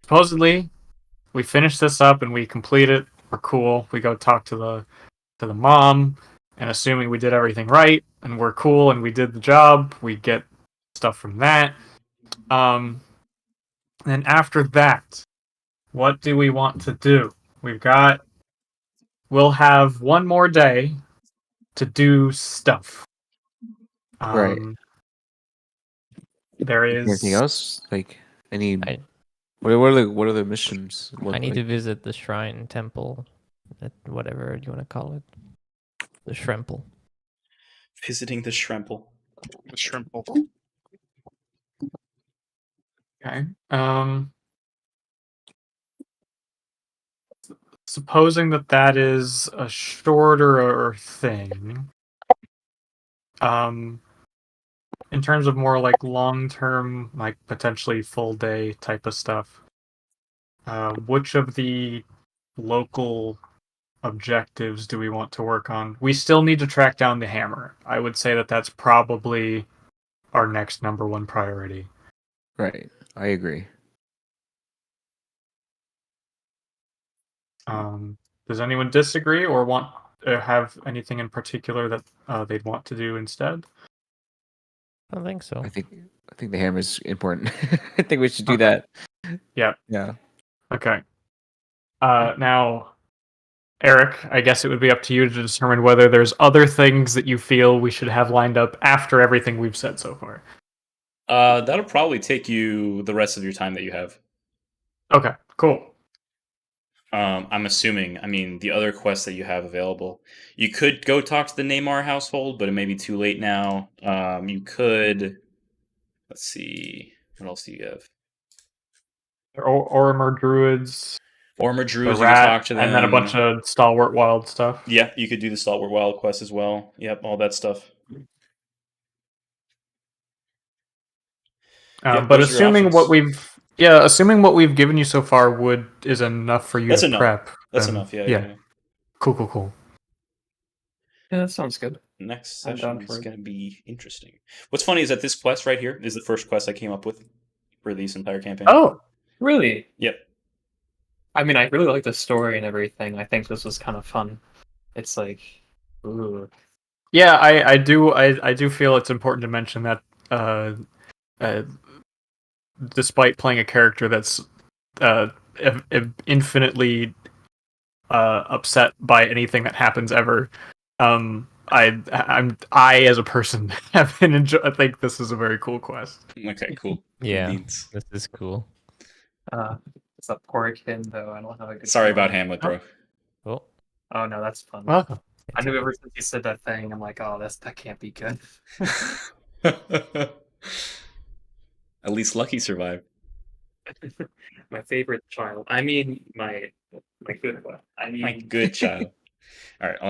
supposedly, we finish this up and we complete it. We're cool. We go talk to the mom, and assuming we did everything right and we're cool and we did the job, we get stuff from that. And after that, what do we want to do? We'll have one more day to do stuff. Right. There is anything else? Like any? I- What are the missions? I need to visit the shrine temple, whatever you want to call it, the Shremple. Visiting the Shremple. The shrimple. Okay. Supposing that is a shorter thing. In terms of more like long-term, like potentially full day type of stuff, which of the local objectives do we want to work on? We still need to track down the hammer. I would say that's probably our next number one priority. Right. I agree. Does anyone disagree or want have anything in particular that they'd want to do instead? I don't think so. I think the hammer is important. I think we should do that. Yeah. Yeah. Okay. Now, Eric, I guess it would be up to you to determine whether there's other things that you feel we should have lined up after everything we've said so far. That'll probably take you the rest of your time that you have. Okay, cool. I'm assuming. I mean, the other quests that you have available, you could go talk to the Neymar household, but it may be too late now. You could. Let's see. What else do you have? Ormer druids. Ormer druids. The You rat, can talk to them, and then a bunch of stalwart wild stuff. Yeah, you could do the Stalwart Wild quest as well. Yep, all that stuff. But those are your assuming options. assuming what we've given you so far is enough for you That's to enough. prep. That's then, enough. Yeah. Cool. Yeah, that sounds good. Next I'm down session for is it. going to be interesting. What's funny is that this quest right here is the first quest I came up with for this entire campaign. Oh, really? Yep. I mean, I really like the story and everything. I think this was kind of fun. It's like, ooh. Yeah, I do feel it's important to mention that despite playing a character that's infinitely upset by anything that happens ever, I as a person have been I think this is a very cool quest. Okay, cool. Yeah, Beans. this is cool. It's a poor kid, though. I don't have a good. Sorry feeling. about Hamlet, bro. Oh, Oh no, that's fun. Welcome. I knew ever since you said that thing, I'm like, oh, that can't be good. At least Lucky survived. My favorite child. I mean, my good one. I mean, My good child. All right, on.